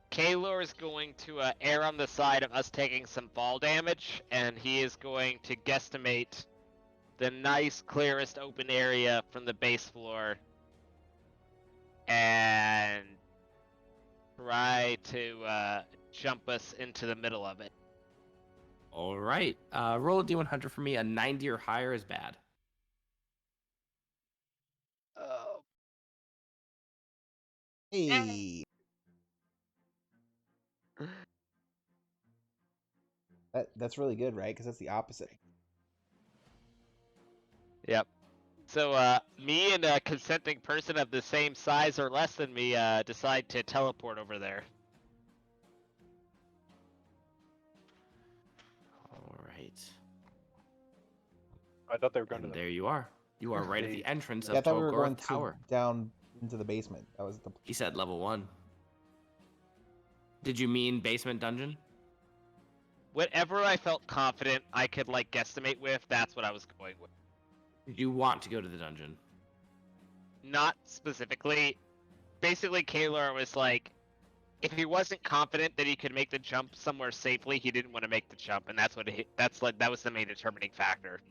Kaelor is going to err on the side of us taking some fall damage, and he is going to guesstimate the nice, clearest open area from the base floor, and try to jump us into the middle of it. All right. Roll a D100 for me. A 90 or higher is bad. Hey. That's really good, right? Because that's the opposite. Yep. So, me and a consenting person of the same size or less than me decide to teleport over there. All right. I thought they were going And to there you are. You are right at the entrance Yeah, I of thought we were going Tolgorth Tower. down into the basement. That was the. He said level 1. Did you mean basement dungeon? Whatever I felt confident I could, guesstimate with, that's what I was going with. You want to go to the dungeon? Not specifically. Basically, Kaelor was like, if he wasn't confident that he could make the jump somewhere safely, he didn't want to make the jump, and that was the main determining factor.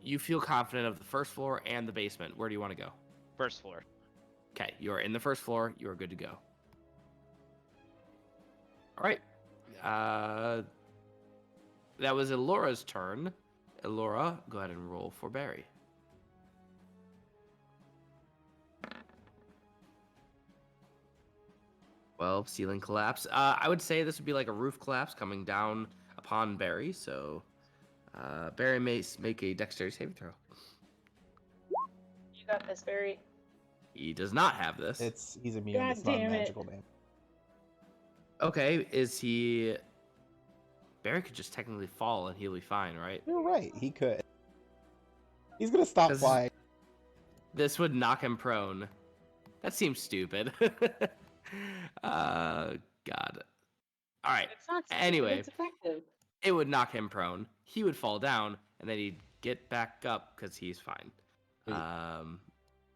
You feel confident of the first floor and the basement. Where do you want to go? First floor. Okay, you are in the first floor. You are good to go. All right. That was Elora's turn. Elora, go ahead and roll for Barry. Well, ceiling collapse. I would say this would be like a roof collapse coming down upon Barry. So, Barry may make a dexterity saving throw. You got this, Barry. He does not have this. He's immune. God It's not damn it. magical damage. Okay, is he... Barry could just technically fall and he'll be fine, right? You're right. He could. He's gonna stop 'Cause- flying. This would knock him prone. That seems stupid. God. All right. It's not stupid, Anyway. it's effective. It would knock him prone. He would fall down, and then he'd get back up because he's fine.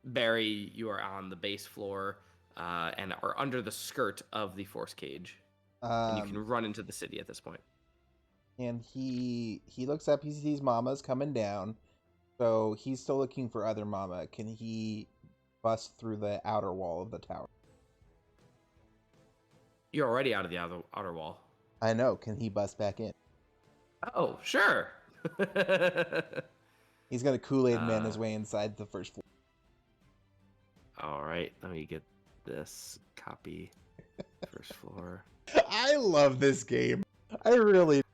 Barry, you are on the base floor and are under the skirt of the force cage. And you can run into the city at this point. And he looks up. He sees Mama's coming down, so he's still looking for other Mama. Can he bust through the outer wall of the tower? You're already out of the outer wall. I know. Can he bust back in? Oh, sure. He's gonna Kool-Aid Man his way inside the first floor. All right, let me get this copy. First floor. I love this game. I really.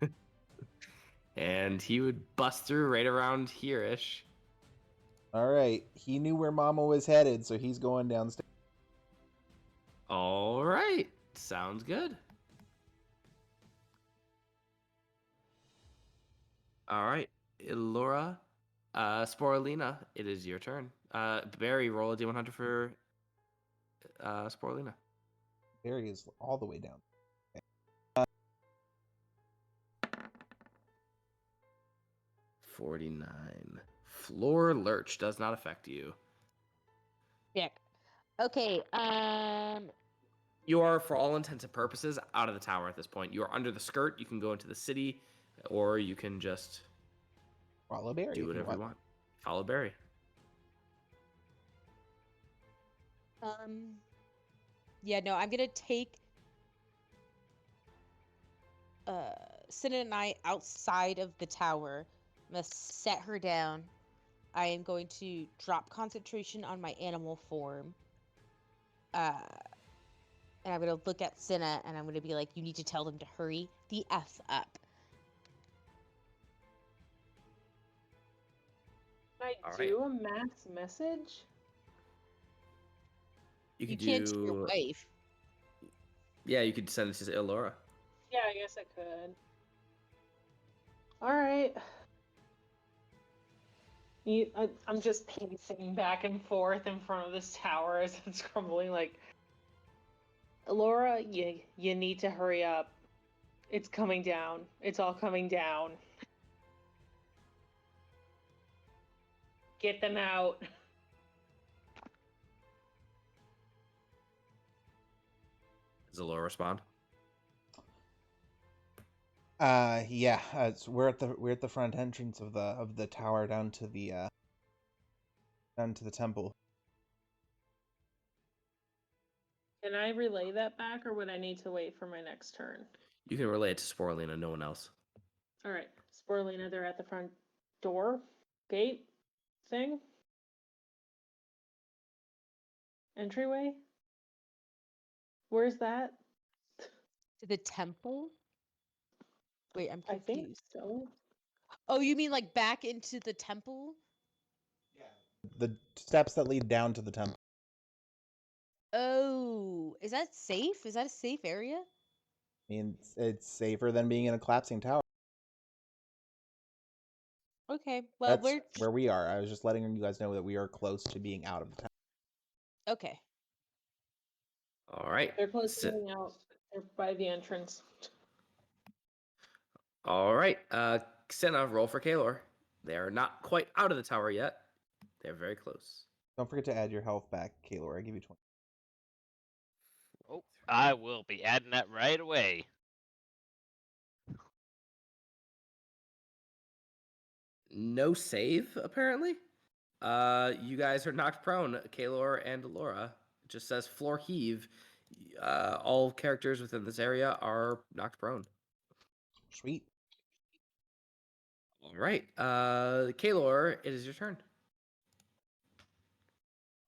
And he would bust through right around here-ish. All right. He knew where Mama was headed, so he's going downstairs. All right. Sounds good. All right, Elora, Sporelina, it is your turn. Barry, roll a d100 for Sporelina. Barry is all the way down. 49. Floor lurch does not affect you. Yeah. Okay. You are, for all intents and purposes, out of the tower at this point. You are under the skirt. You can go into the city, or you can just Follow Barry. do if whatever you want. Follow Barry. Yeah, no, I'm gonna take Cinna and I outside of the tower. I'm gonna set her down. I am going to drop concentration on my animal form. And I'm gonna look at Cinna and I'm gonna be like, you need to tell them to hurry the F up. Can All I right. do a mass message? You You could can't to your wife. Yeah, you could send it to Elora. Yeah, I guess I could. All right. I'm just pacing back and forth in front of this tower as it's crumbling. Like, Elora, you need to hurry up. It's coming down. It's all coming down. Get them out. Does Elora respond? Yeah. We're at the front entrance of the tower down to the temple. Can I relay that back, or would I need to wait for my next turn? You can relay it to Sporelina, no one else. All right, Sporelina, they're at the front door, gate, thing, entryway. Where's that? To the temple? Wait, I'm I think confused. so. Oh, you mean like back into the temple? The steps that lead down to the temple. Oh, is that safe? Is that a safe area? I mean, it's safer than being in a collapsing tower. Okay, well, That's we're where we are. I was just letting you guys know that we are close to being out of the tower. okay. All right. They're close to getting out. They're by the entrance. All right. Senna, roll for Kaelor. They are not quite out of the tower yet. They're very close. Don't forget to add your health back, Kaelor. I give you 20. Oh, I will be adding that right away. No save, apparently. You guys are knocked prone, Kaelor and Elora. It just says floor heave. All characters within this area are knocked prone. Sweet. All right. Kaelor, it is your turn.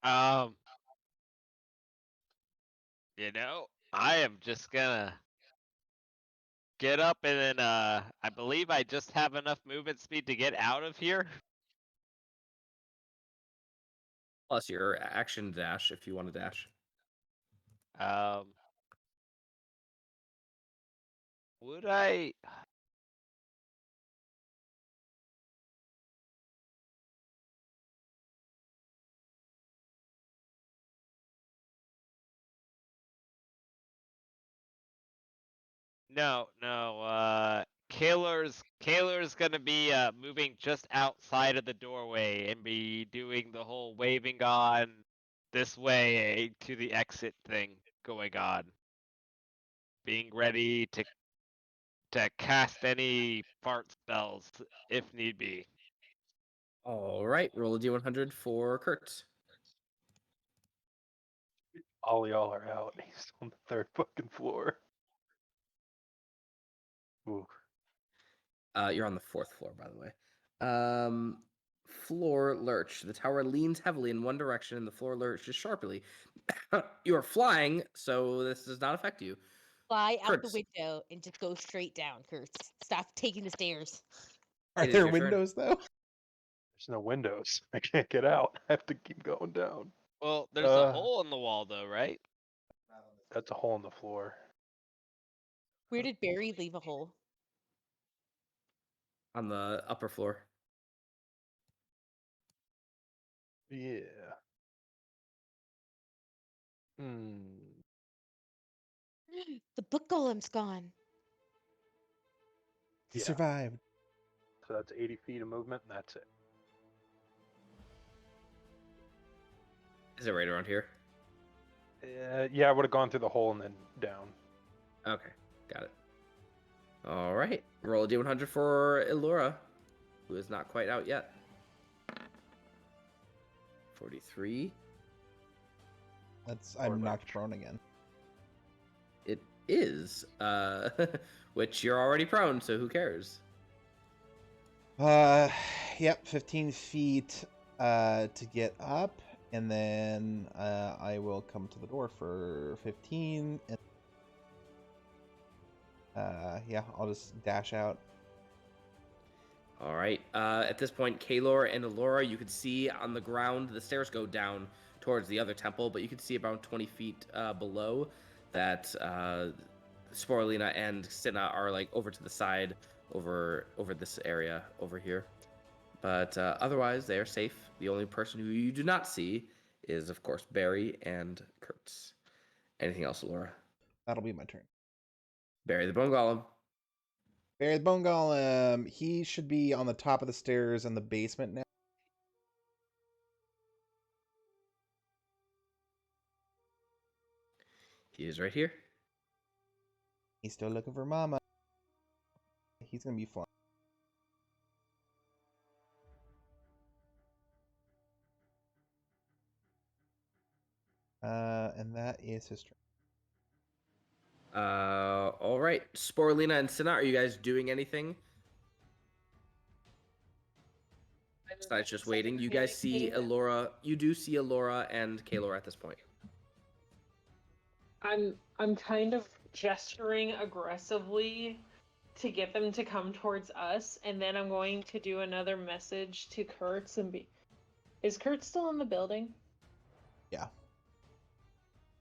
I am just gonna get up and then I believe I just have enough movement speed to get out of here. Plus your action dash if you want to dash. Would I? No. Kaelor's gonna be moving just outside of the doorway and be doing the whole waving on this way to the exit thing going on. Being ready to cast any fart spells if need be. All right. Roll a d100 for Kertz. All y'all are out. He's on the third fucking floor. Ooh. You're on the fourth floor, by the way. Floor lurch. The tower leans heavily in one direction, and the floor lurches sharply. You are flying, so this does not affect you. Fly out the Kertz. window and just go straight down, Kertz. Stop taking the stairs. Are It is there your turn. windows though? There's no windows. I can't get out. I have to keep going down. Well, there's a hole in the wall though, right? That's a hole in the floor. Where did Barry leave a hole? On the upper floor. Yeah. Hmm. The book golem's gone. He Yeah. survived. So that's 80 feet of movement, and that's it. Is it right around here? Yeah, I would have gone through the hole and then down. Okay, got it. All right, roll a d100 for Elora, who is not quite out yet. 43. That's Or I'm knocked range. prone again. It is, which you're already prone, so who cares? Yep, 15 feet to get up, and then I will come to the door for 15. And, yeah, I'll just dash out. All right. At this point, Kaelor and Elora, you can see on the ground, the stairs go down towards the other temple, but you can see about 20 feet below that Sporelina and Cinna are like over to the side, over this area over here. But otherwise, they are safe. The only person who you do not see is, of course, Barry and Kertz. Anything else, Elora? That'll be my turn. Barry the Bone Golem. Barry the Bone Golem. He should be on the top of the stairs in the basement now. He is right here. He's still looking for Mama. He's gonna be fun. And that is his turn. All right. Sporelina and Cinna, are you guys doing anything? Besides just waiting, you guys see Elora. You do see Elora and Kaelor at this point. I'm kind of gesturing aggressively to get them to come towards us, and then I'm going to do another message to Kertz and be. Is Kertz still in the building? Yeah.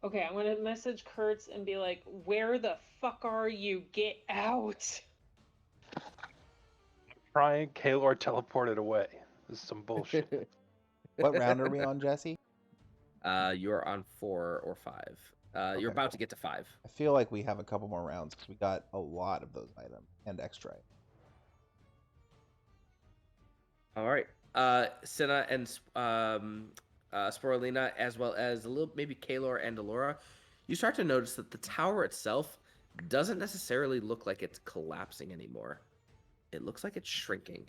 Okay, I'm gonna message Kertz and be like, "Where the fuck are you? Get out!" Trying, Kaelor teleported away. This is some bullshit. What round are we on, Jesse? You're on 4 or 5. You're Okay. about to get to 5. I feel like we have a couple more rounds because we got a lot of those items and extra. All right. Cinna and Sporelina, as well as a little maybe Kaelor and Elora, you start to notice that the tower itself doesn't necessarily look like it's collapsing anymore. It looks like it's shrinking.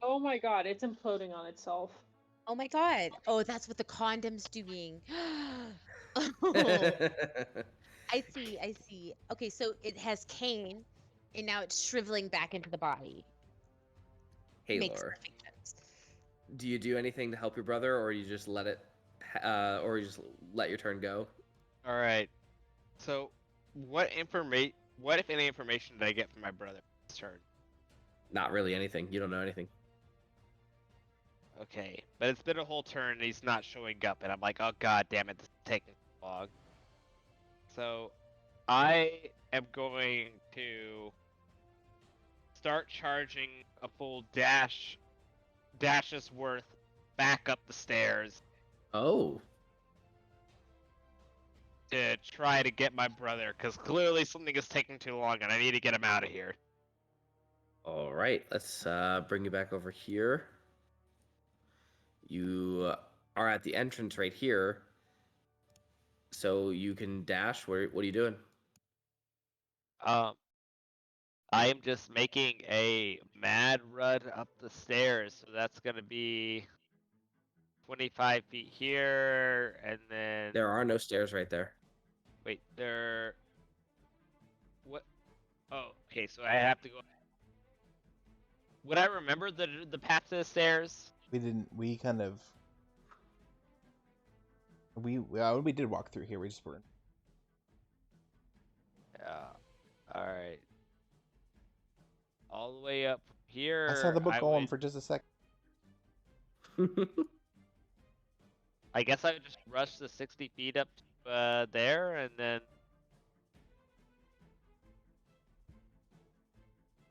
Oh my god, it's imploding on itself. Oh my god. Oh, that's what the condom's doing. I see. Okay, so it has cane, and now it's shriveling back into the body. Makes Kaelor, perfect sense. do you do anything to help your brother, or you just let it, or you just let your turn go? All right. So, what if any information did I get from my brother this turn? Not really anything. You don't know anything. Okay, but it's been a whole turn and he's not showing up, and I'm like, oh god damn it, this is taking so long. So, I am going to start charging a full dash's worth back up the stairs Oh. to try to get my brother, because clearly something is taking too long and I need to get him out of here. All right. Let's bring you back over here. You are at the entrance right here, so you can dash. What are you doing? I am just making a mad run up the stairs, so that's gonna be 25 feet here, and then There are no stairs right there. wait, what? Oh, okay, so I have to go. Would I remember the path to the stairs? We didn't. We kind of. We did walk through here. We just weren't. Yeah. All right. All the way up here. I saw the book golem would- for just a second. I guess I would just rush the 60 feet up there, and then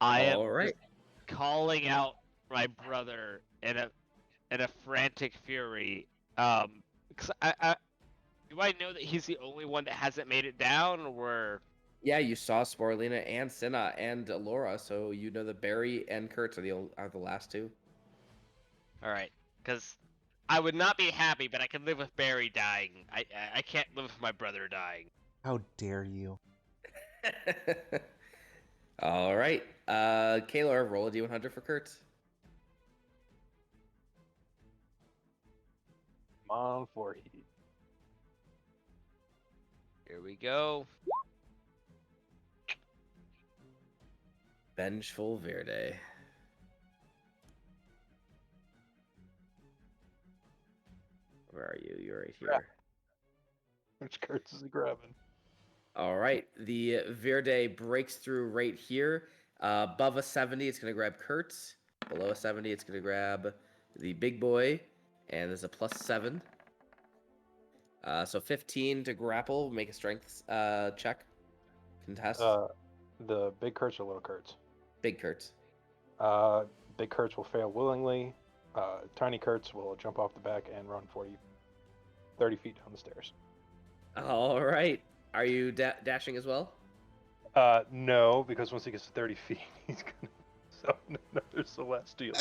I am All right. just calling out my brother in a frantic fury. 'Cause I do I know that he's the only one that hasn't made it down, or Yeah, you saw Sporelina and Cinna and Elora, so you know that Barry and Kertz are the last two. all right? Because I would not be happy, but I can live with Barry dying. I can't live with my brother dying. How dare you? All right. Kaelor, roll a D100 for Kertz. Come on, for heat. Here we go. Vengeful Verde. Where are you? You're right here. Which Kurtz is he grabbing? All right. The Verde breaks through right here. Above a 70, it's going to grab Kertz. Below a 70, it's going to grab the big boy. And there's a +7. So 15 to grapple. Make a strength check. Contest. The big Kurtz or little Kurtz? Big Kertz. Big Kurtz will fail willingly. Tiny Kurtz will jump off the back and run 30 feet down the stairs. All right. Are you dashing as well? No, because once he gets to 30 feet, he's gonna summon another Celestial.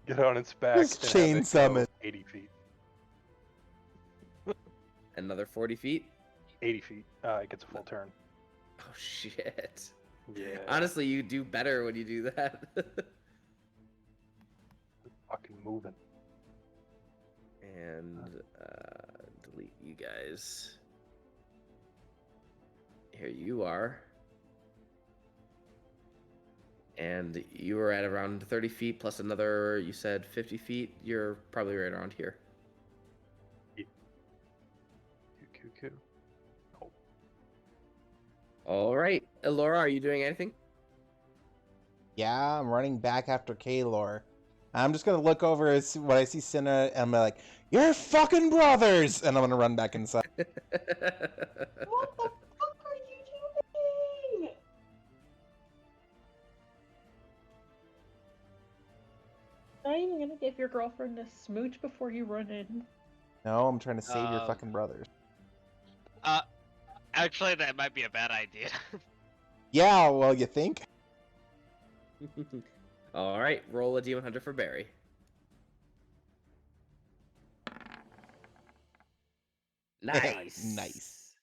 Get on its back. Just and chain have it go summon. 80 feet. Another 40 feet? 80 feet. It gets a full turn. Oh, shit. Yeah. Honestly, you do better when you do that. Fucking moving. And delete you guys. Here you are. And you were at around 30 feet plus another, you said 50 feet. You're probably right around here. Coo. Oh. All right. Elora, are you doing anything? Yeah, I'm running back after Kaelor. I'm just gonna look over and see what I see Cinna, and I'm like, "You're fucking brothers!" And I'm gonna run back inside. What the fuck are you doing? Not even gonna give your girlfriend a smooch before you run in. No, I'm trying to save your fucking brothers. Actually, that might be a bad idea. Yeah, well, you think? All right. Roll a D100 for Barry. Nice. Nice.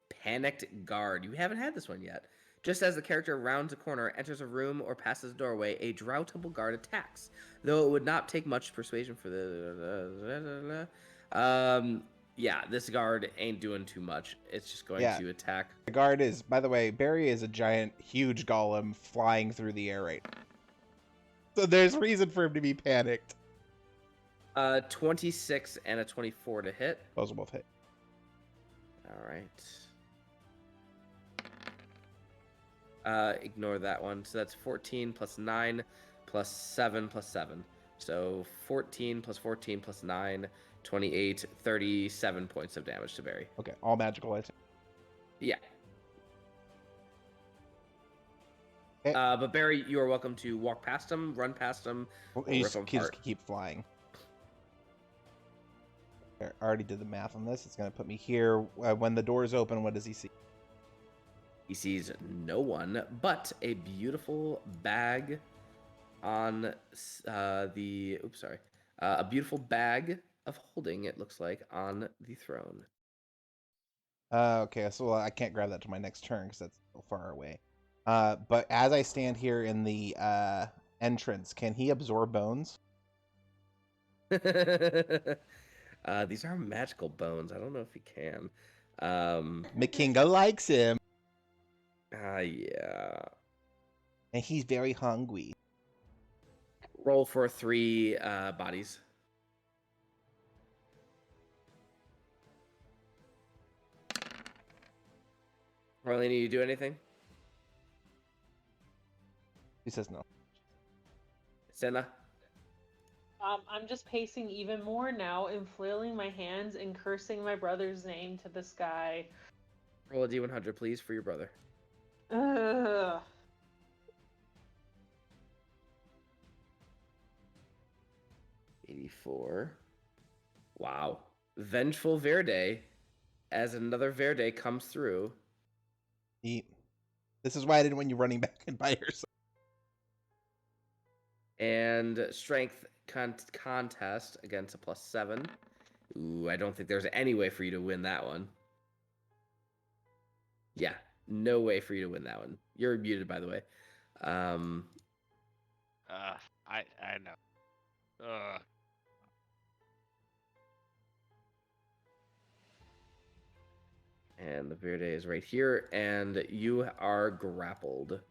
Panicked Guard. You haven't had this one yet. Just as the character rounds a corner, enters a room, or passes a doorway, a Drow Temple Guard attacks. Though it would not take much persuasion for the... Yeah, this guard ain't doing too much. It's just going to attack. The guard is, by the way, Barry is a giant, huge golem flying through the air right now. So there's reason for him to be panicked. 26 and a 24 to hit. Those will both hit. All right. Ignore that one. So that's 14 plus 9 plus 7 plus 7. So 14 plus 14 plus 9, 28, 37 points of damage to Barry. Okay, all magical. I think. Yeah. Okay. But Barry, you are welcome to walk past him, run past him, or You rip him just apart. keep flying. There, I already did the math on this. It's going to put me here. When the doors open, what does he see? He sees no one, but a beautiful bag on the... Oops, sorry. A beautiful bag of holding, it looks like, on the throne. Okay, so I can't grab that to my next turn because that's so far away. But as I stand here in the entrance, can he absorb bones? These are magical bones. I don't know if he can. Makinga likes him. Yeah. And he's very hungry. Roll for 3 bodies. Marlene, you do anything? He says no. Senna? I'm just pacing even more now and flailing my hands and cursing my brother's name to the sky. Roll a d100, please, for your brother. Ugh. 84. Wow. Vengeful Verde, as another Verde comes through. Neat. This is why I didn't want you running back and by yourself. And strength contest against a +7. Ooh, I don't think there's any way for you to win that one. Yeah, no way for you to win that one. You're muted, by the way. I know. Ugh. And the Verde is right here, and you are grappled.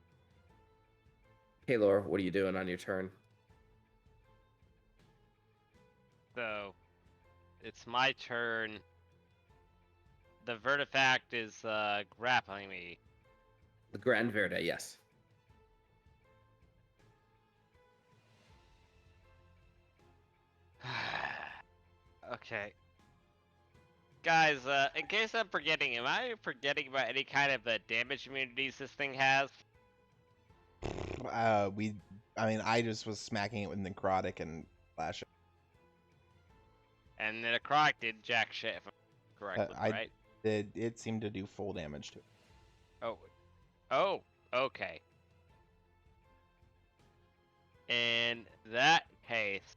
Kaelor, what are you doing on your turn? So, it's my turn. The Vertifact is grappling me. The Grand Verde, yes. Okay. Guys, in case I'm forgetting, am I forgetting about any kind of damage immunities this thing has? I just was smacking it with necrotic and flashing. And the necrotic did jack shit, if I'm correct, right? It seemed to do full damage to it. Oh, okay. In that case,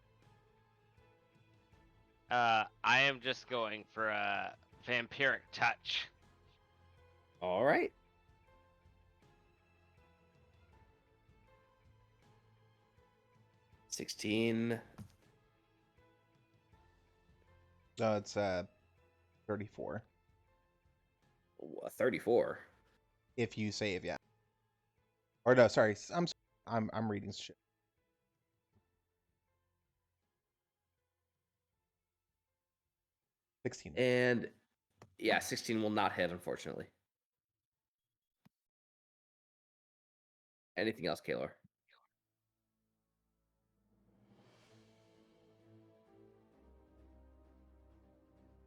I am just going for a vampiric touch. All right. $16. No, it's 34. 34. If you save, yeah. Or no, sorry, I'm reading shit. $16. And yeah, 16 will not hit, unfortunately. Anything else, Kaelor?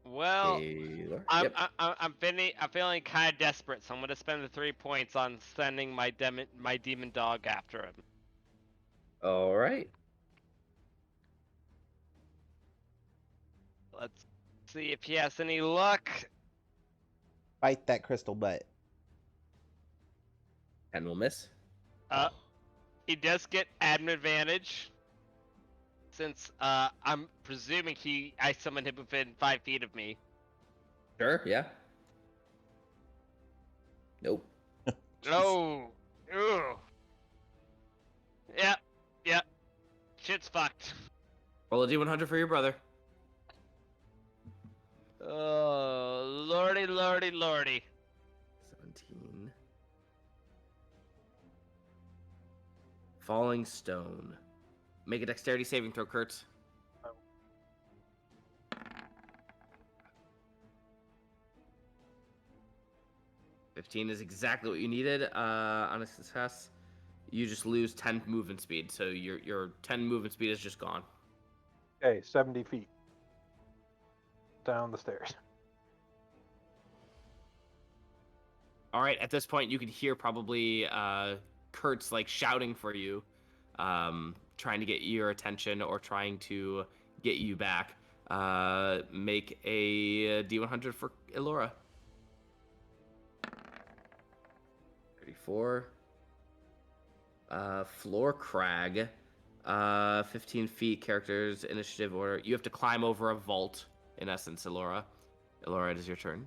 Well, Kaelor? I'm Yep. I'm feeling kind of desperate, so I'm gonna spend the 3 points on sending my demon dog after him. All right. Let's see if he has any luck. Bite that crystal butt. 10 will miss. He does get admin advantage, since I'm presuming I summoned him within 5 feet of me. Sure, yeah. Nope. No. Ugh. Yep. Shit's fucked. Roll a d100 for your brother. Oh, lordy. 17. Falling Stone. Make a dexterity saving throw, Kertz. 15 is exactly what you needed. On a success, you just lose 10 movement speed. So your 10 movement speed is just gone. Okay, 70 feet down the stairs. All right, at this point, you can hear probably Kertz like shouting for you, trying to get your attention or trying to get you back. Make a D100 for Elora. 34. Floor Crag. 15 feet, characters, initiative order. You have to climb over a vault, in essence, Elora. Elora, it is your turn.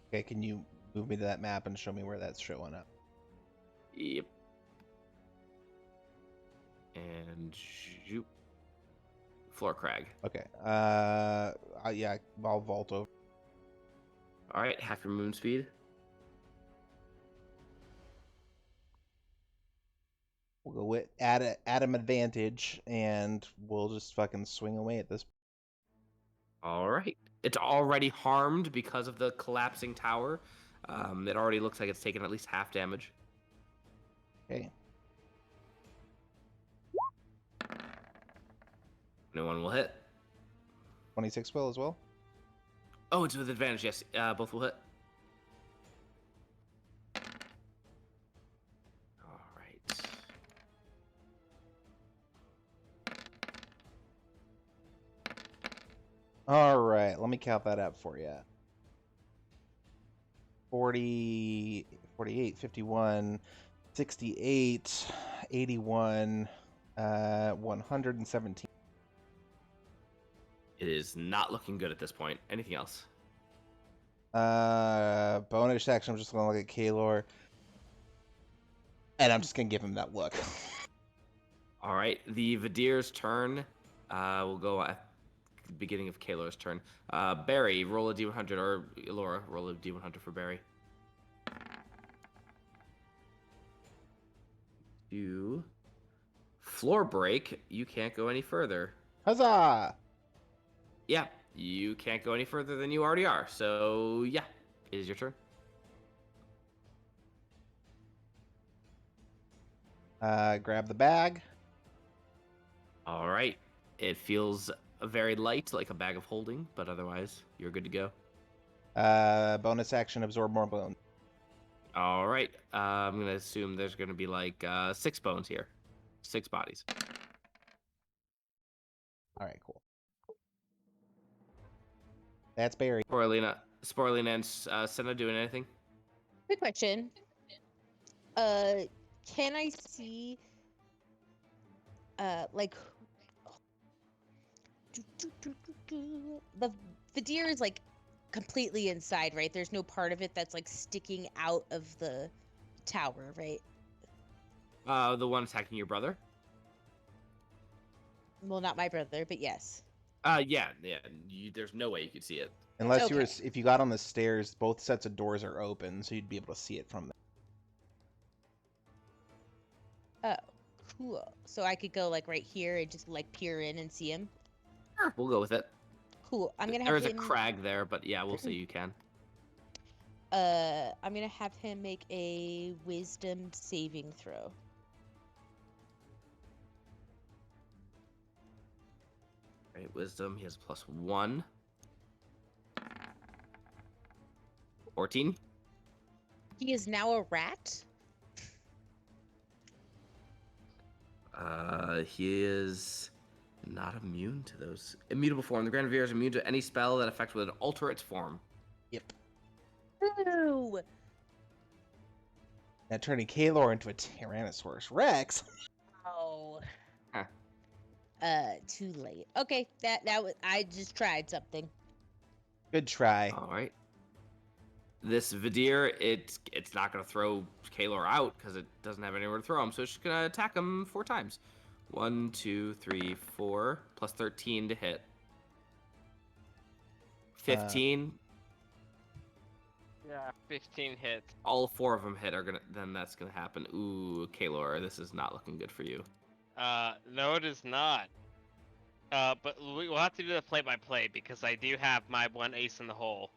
Okay, can you move me to that map and show me where that's showing up? Yep. And shoot. Floor Crag. Okay. Yeah, I'll vault over. All right, half your movement speed. We'll go with Adam advantage, and we'll just fucking swing away at this. All right. It's already harmed because of the collapsing tower. It already looks like it's taken at least half damage. Okay. 21 will hit. 26 will as well. Oh, it's with advantage. Yes, both will hit. All right. All right, let me count that up for you. 40, 48, 51, 68, 81, 117. It is not looking good at this point. Anything else? Bonus action, I'm just going to look at Kaelor. And I'm just going to give him that look. All right. The Vedirs' turn. We'll go at the beginning of Kaelor's turn. Barry, roll a D100, or Elora, roll a D100 for Barry. You floor break. You can't go any further. Huzzah! Yeah, you can't go any further than you already are. So yeah, it is your turn. Grab the bag. All right. It feels very light, like a bag of holding, but otherwise you're good to go. Bonus action, absorb more bone. All right. I'm gonna assume there's gonna be like 6 bones here, 6 bodies. All right, cool. That's Barry. Sporelina and Senna doing anything? Quick question. Can I see, like, the Vadir is like completely inside, right? There's no part of it that's like sticking out of the tower, right? The one attacking your brother? Well, not my brother, but yes. Yeah. There's no way you could see it. Unless you were, Okay. if you got on the stairs, both sets of doors are open, so you'd be able to see it from there. Oh, cool. So I could go like right here and just like peer in and see him. Sure, we'll go with it. Cool. I'm gonna There have is a him. crag there, but yeah, we'll say you can. I'm gonna have him make a wisdom saving throw. Right, wisdom. He has +1. 14. He is now a rat. He is not immune to those. Immutable form. The Grand Vedirs is immune to any spell that affects would alter its form. Yep. Ooh. Now turning Kaelor into a Tyrannosaurus Rex. Oh. Huh. Too late. Okay, that was. I just tried something. Good try. All right. This Vedir, it's not going to throw Kaelor out because it doesn't have anywhere to throw him, so it's just going to attack him 4 times. 1, 2, 3, 4, plus 13 to hit. 15. Yeah, 15 hits. All 4 of them hit are gonna. Then that's gonna happen. Ooh, Kaelor, this is not looking good for you. No, it is not. But we'll have to do the play-by-play because I do have my 1 ace in the hole.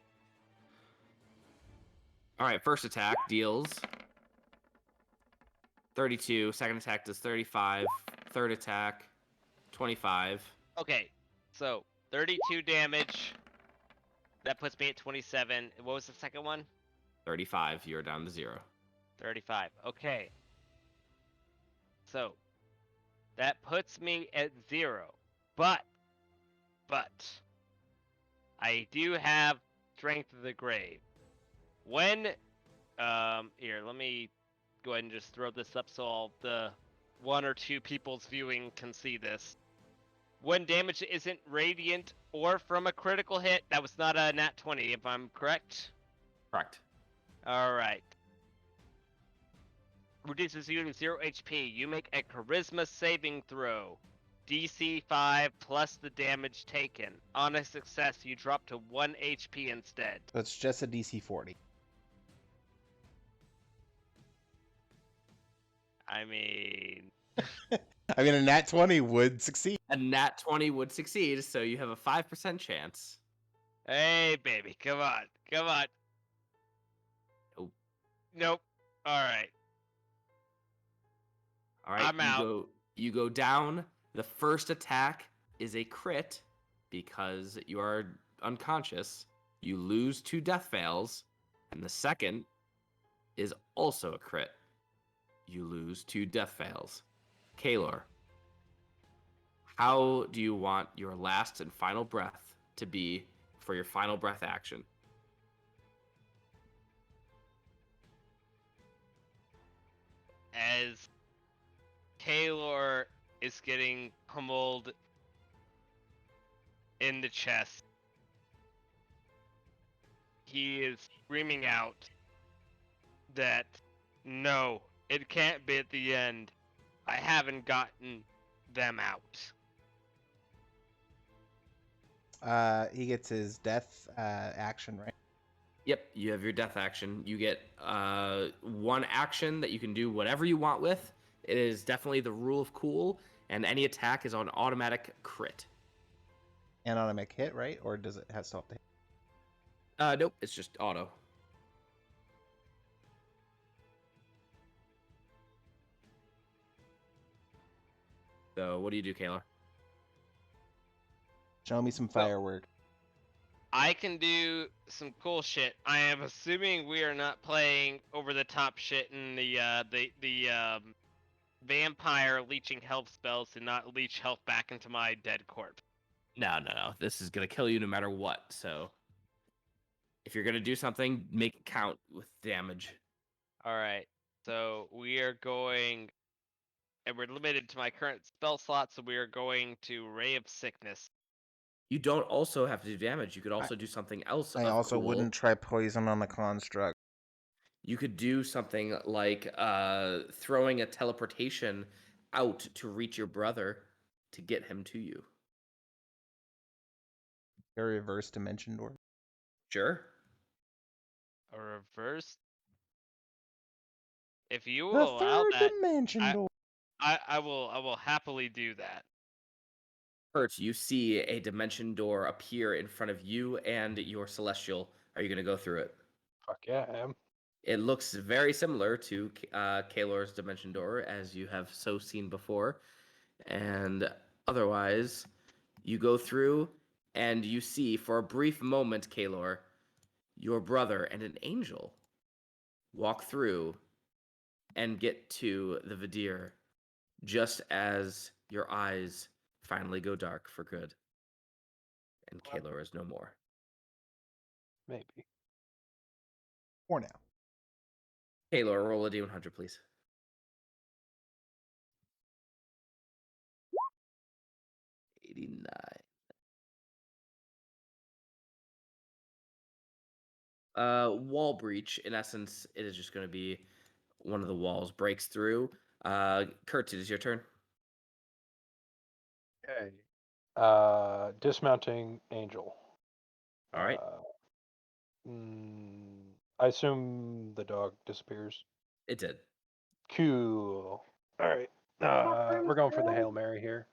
All right, first attack deals 32. Second attack does 35. Third attack, 25. Okay, so 32 damage. That puts me at 27. What was the second one? 35. You're down to 0. 35. Okay. So that puts me at 0. But I do have Strength of the Grave. When here, let me go ahead and just throw this up so all the 1 or 2 people's viewing can see this. When damage isn't radiant or from a critical hit, that was not a nat 20 if I'm correct. Correct. All right. Reduces you to 0 HP. You make a charisma saving throw. DC 5 plus the damage taken. On a success, you drop to 1 HP instead. So it's just a DC 40. I mean... I mean, a nat 20 would succeed. A nat 20 would succeed, so you have a 5% chance. Hey, baby, come on. Come on. Nope. Nope. All right. All right, I'm out. You go down. The first attack is a crit because you are unconscious. You lose 2 death fails. And the second is also a crit. You lose 2 death fails. Kaelor, how do you want your last and final breath to be for your final breath action? As Kaelor is getting pummeled in the chest, he is screaming out that no, it can't be at the end. I haven't gotten them out. He gets his death action, right? Yep, you have your death action. You get 1 action that you can do whatever you want with. It is definitely the rule of cool, and any attack is on automatic crit. And automatic hit, right? Or does it have to stop the hit? Nope, it's just auto. So what do you do, Kaelor? Show me some firework. I can do some cool shit. I am assuming we are not playing over the top shit in the vampire leeching health spells to not leech health back into my dead corpse. No. This is gonna kill you no matter what. So if you're gonna do something, make it count with damage. All right. So we are going, and we're limited to my current spell slot. So we are going to Ray of Sickness. You don't also have to do damage. You could also do something else. I of also cool. wouldn't try poison on the construct. You could do something like throwing a teleportation out to reach your brother to get him to you. A reverse dimension door. Sure. A reverse. If you The will allow third that, dimension door. I will happily do that. Kertz, you see a dimension door appear in front of you and your celestial. Are you going to go through it? Fuck yeah, I am. It looks very similar to Kaelor's dimension door, as you have so seen before. And otherwise, you go through and you see, for a brief moment, Kaelor, your brother and an angel walk through and get to the Vedir just as your eyes finally go dark for good. And Kaelor is no more. Maybe. For now. Kaelor, roll a D100, please. 89. Wall breach. In essence, it is just going to be one of the walls breaks through. Kertz, it is your turn. Okay. Dismounting angel. All right. I assume the dog disappears. It did. Cool. All right. We're going for the Hail Mary here.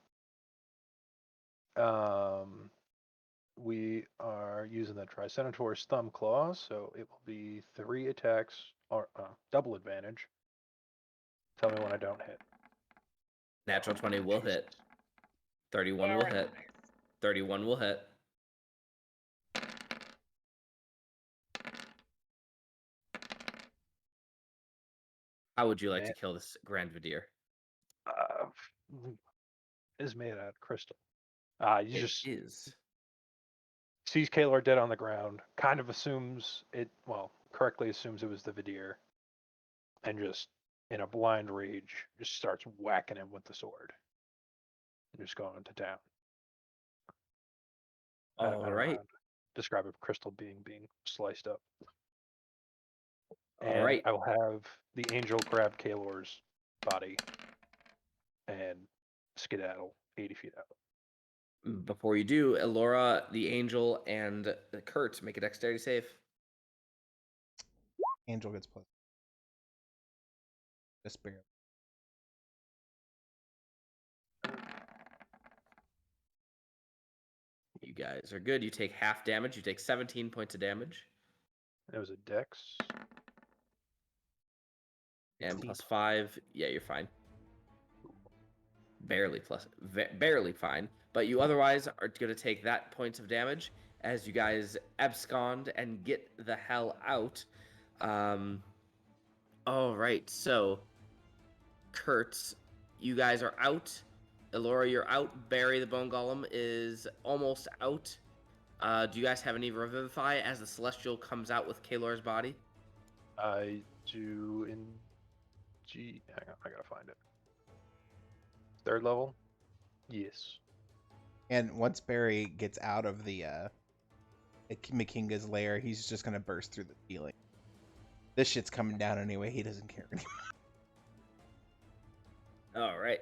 We are using the Tricentaur's Thumb Claw, so it will be 3 attacks or double advantage. Tell me when I don't hit. Natural 20 will hit. 31 will hit. 31 will hit. How would you like to kill this Grand Vidir? Is made out of crystal. You It just is. sees Kaelor dead on the ground, kind of assumes it, well, correctly assumes it was the Vidir, and just, in a blind rage, just starts whacking him with the sword. And just going to town. I don't know All right. how to describe a crystal being sliced up. All And right. I will have the angel grab Kaelor's body and skedaddle 80 feet out. Before you do, Elora, the angel, and Kertz make a dexterity save. Angel gets plus. Just barely. You guys are good. You take half damage. You take 17 points of damage. It was a dex. And plus 5. Yeah, you're fine. Barely fine. but you otherwise are going to take that points of damage as you guys abscond and get the hell out. All right, so Kertz, you guys are out. Elora, you're out. Barry the Bone Golem is almost out. Do you guys have any Revivify as the Celestial comes out with Kaelor's body? I do in G. Hang on, I gotta find it. 3rd level? Yes. And once Barry gets out of the Makinga's lair, he's just gonna burst through the ceiling. This shit's coming down anyway. He doesn't care anymore. All right.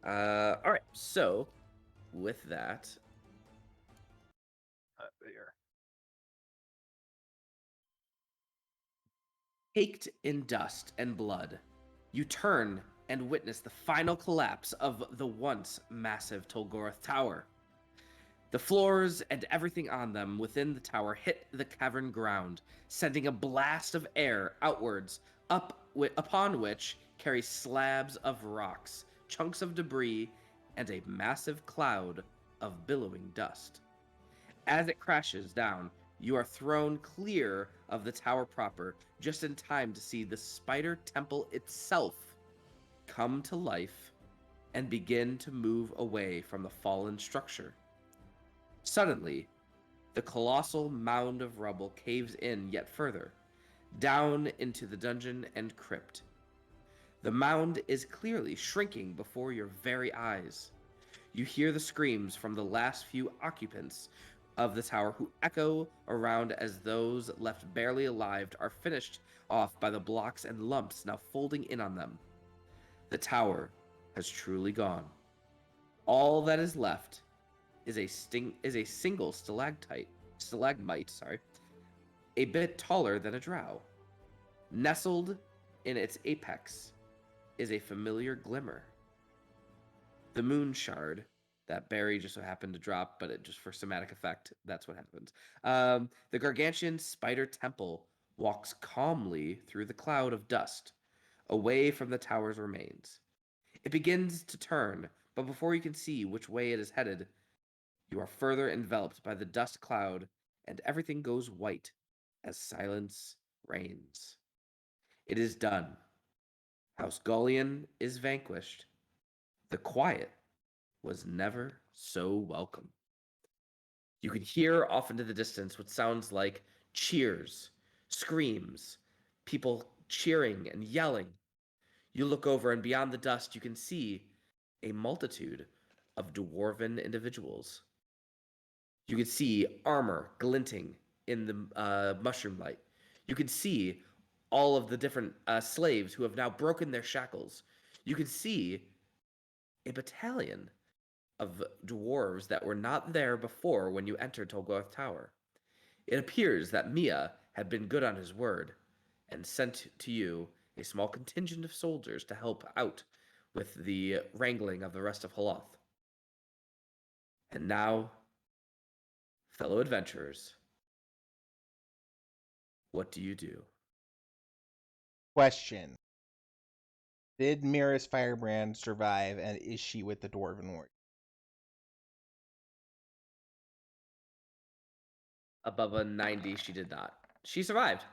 All right. So, with that, There. caked in dust and blood, you turn and witness the final collapse of the once massive Tolgoroth Tower. The floors and everything on them within the tower hit the cavern ground, sending a blast of air outwards, upon which carry slabs of rocks, chunks of debris, and a massive cloud of billowing dust. As it crashes down, you are thrown clear of the tower proper, just in time to see the spider temple itself come to life and begin to move away from the fallen structure. Suddenly, the colossal mound of rubble caves in yet further, down into the dungeon and crypt. The mound is clearly shrinking before your very eyes. You hear the screams from the last few occupants of the tower who echo around as those left barely alive are finished off by the blocks and lumps now folding in on them. The tower has truly gone. All that is left is a single stalagmite, a bit taller than a drow. Nestled in its apex is a familiar glimmer. The moon shard that Barry just so happened to drop, but it just for somatic effect, that's what happens. The gargantuan spider temple walks calmly through the cloud of dust, away from the tower's remains. It begins to turn, but before you can see which way it is headed, you are further enveloped by the dust cloud, and everything goes white as silence reigns. It is done. House Gullion is vanquished. The quiet was never so welcome. You can hear off into the distance what sounds like cheers, screams, people cheering and yelling. You look over, and beyond the dust, you can see a multitude of dwarven individuals. You can see armor glinting in the mushroom light. You can see all of the different slaves who have now broken their shackles. You can see a battalion of dwarves that were not there before when you entered Tolgoroth Tower. It appears that Mia had been good on his word and sent to you a small contingent of soldiers to help out with the wrangling of the rest of Holoth. And now, fellow adventurers, what do you do? Question: did Mira's Firebrand survive, and is she with the Dwarven Warrior? Above a 90, she did not. She survived.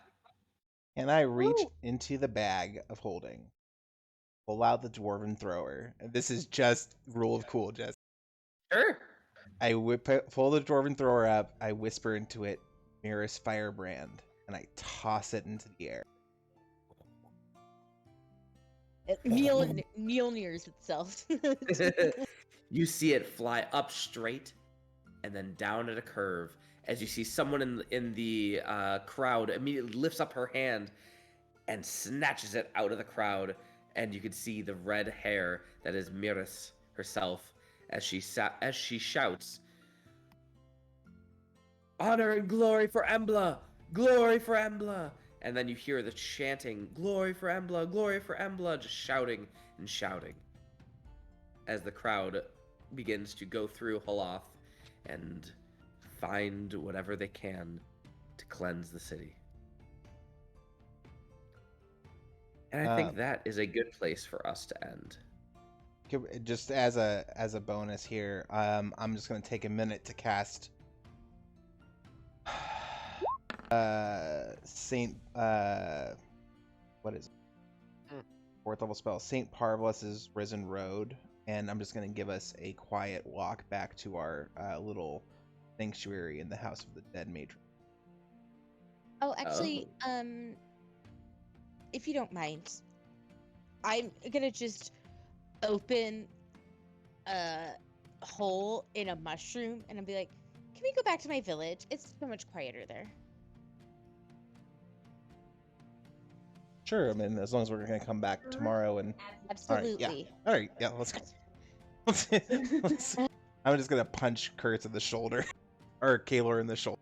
Can I reach Woo! into the bag of holding, pull out the Dwarven Thrower? And this is just rule of cool, Jess. Sure. I pull the Dwarven Thrower up, I whisper into it, Mira's Firebrand, and I toss it into the air. It Mjolnirs itself. You see it fly up straight and then down at a curve as you see someone in the crowd immediately lifts up her hand and snatches it out of the crowd, and you can see the red hair that is Miris herself as she shouts, "Honor and glory for Embla! Glory for Embla!" And then you hear the chanting, "Glory for Embla! Glory for Embla!" just shouting and shouting as the crowd begins to go through Holoth and find whatever they can to cleanse the city. And I think that is a good place for us to end. Just as a bonus here, I'm just gonna take a minute to cast Saint what is it? Hmm. 4th level spell, Saint Parvus's Risen Road, and I'm just gonna give us a quiet walk back to our little sanctuary in the House of the Dead Matron. Oh, actually, if you don't mind, I'm gonna just open a hole in a mushroom and I'll be like, can we go back to my village? It's so much quieter there. Sure, I mean, as long as we're gonna come back tomorrow and Absolutely. all right, yeah, let's go. I'm just gonna punch Kertz in the shoulder, or Kaelor in the shoulder.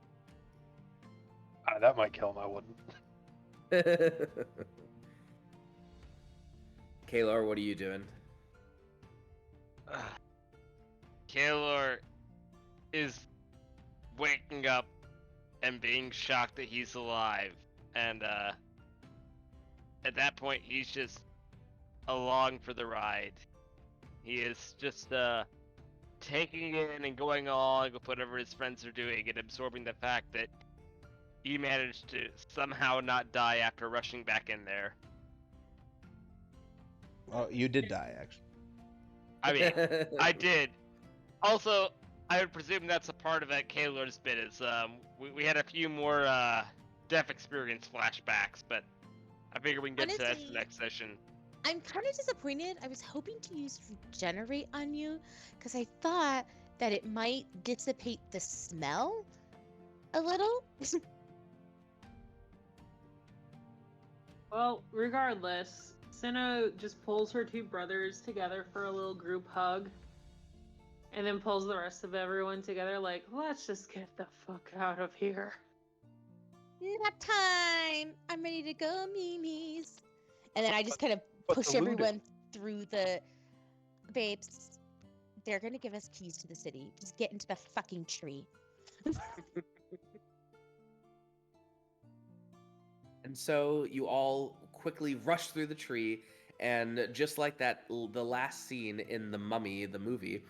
That might kill him. I wouldn't. Kaelor, what are you doing? Kaelor is waking up and being shocked that he's alive, and at that point he's just along for the ride. He is just taking it in and going along with whatever his friends are doing and absorbing the fact that he managed to somehow not die after rushing back in there. Oh, you did die, actually. I mean, I did. Also, I would presume that's a part of that Kaelor's bit is we had a few more death experience flashbacks, but I figure we can get to that Honestly, next session. I'm kind of disappointed. I was hoping to use regenerate on you because I thought that it might dissipate the smell a little. Well, regardless, Cinna just pulls her two brothers together for a little group hug. And then pulls the rest of everyone together like, let's just get the fuck out of here. Nap time. I'm ready to go, Mimi's. And then I just kind of But push deluded. everyone through the babes. They're gonna give us keys to the city. Just get into the fucking tree. And so you all quickly rush through the tree, and just like that, the last scene in The Mummy, the movie,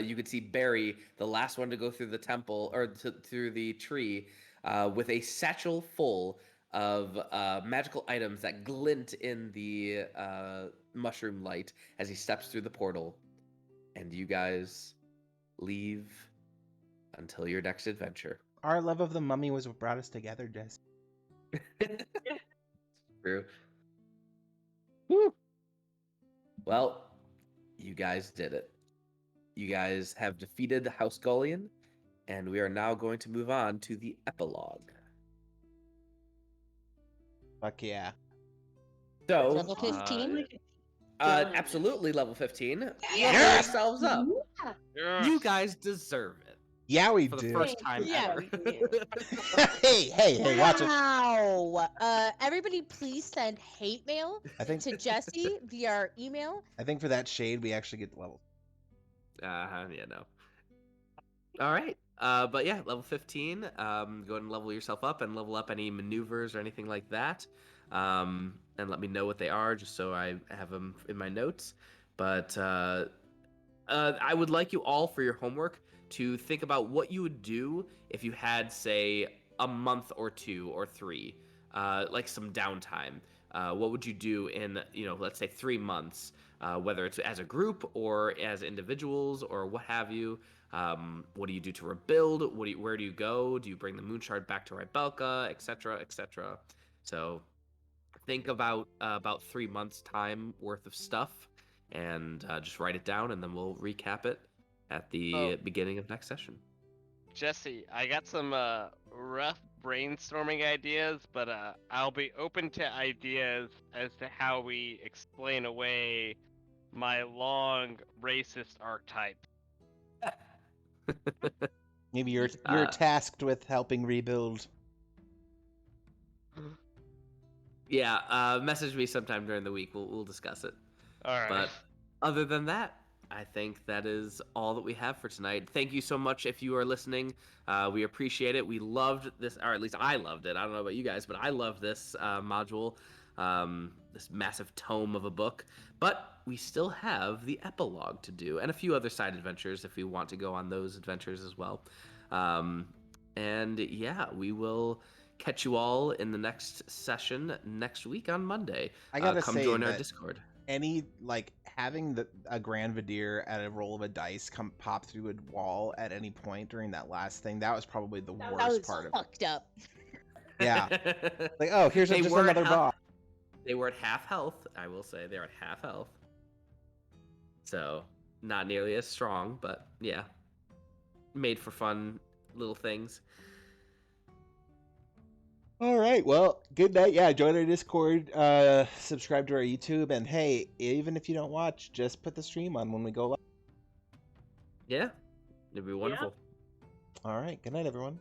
you could see Barry, the last one to go through the temple, or through the tree, with a satchel full of magical items that glint in the mushroom light as he steps through the portal. And you guys leave until your next adventure. Our love of the mummy was what brought us together, Jesse. True. Woo. Well, you guys did it. You guys have defeated House Gullion, and we are now going to move on to the epilogue. Fuck yeah. So, Level 15. absolutely level 15. Level Yes! yourselves up. Yes. You guys deserve it Yeah, we for the do. first time Yeah, ever. we do. hey, watch it. Wow. Everybody, please send hate mail I think to Jesse via our email. I think for that shade, we actually get the level. Yeah, no. All right. But yeah, level 15. Go ahead and level yourself up and level up any maneuvers or anything like that. And let me know what they are, just so I have them in my notes. But I would like you all, for your homework, to think about what you would do if you had, say, a month or 2 or 3, like some downtime. What would you do in, let's say 3 months, whether it's as a group or as individuals or what have you? What do you do to rebuild? Where do you go? Do you bring the Moonshard back to Rybelka, etc., etc.? So think about 3 months' time worth of stuff, and just write it down, and then we'll recap it at the beginning of next session. Jesse, I got some rough brainstorming ideas, but I'll be open to ideas as to how we explain away my long racist archetype. Maybe you're tasked with helping rebuild. Yeah, message me sometime during the week. We'll discuss it. All right. But other than that, I think that is all that we have for tonight. Thank you so much if you are listening. We appreciate it. We loved this, or at least I loved it. I don't know about you guys, but I loved this module. this massive tome of a book. But we still have the epilogue to do and a few other side adventures if we want to go on those adventures as well. And yeah, we will catch you all in the next session next week on Monday. I gotta come say join our that Discord. Any having a Grand Vedir at a roll of a dice come pop through a wall at any point during that last thing, that was probably the That worst was part of it. fucked up. Yeah. Like, oh, here's They just were at another boss. They were at half health, I will say. They're at half health. So, not nearly as strong, but yeah. Made for fun little things. All right. Well, good night. Yeah, join our Discord, subscribe to our YouTube, and hey, even if you don't watch, just put the stream on when we go live. Yeah. It'd be wonderful. All right. Good night, everyone.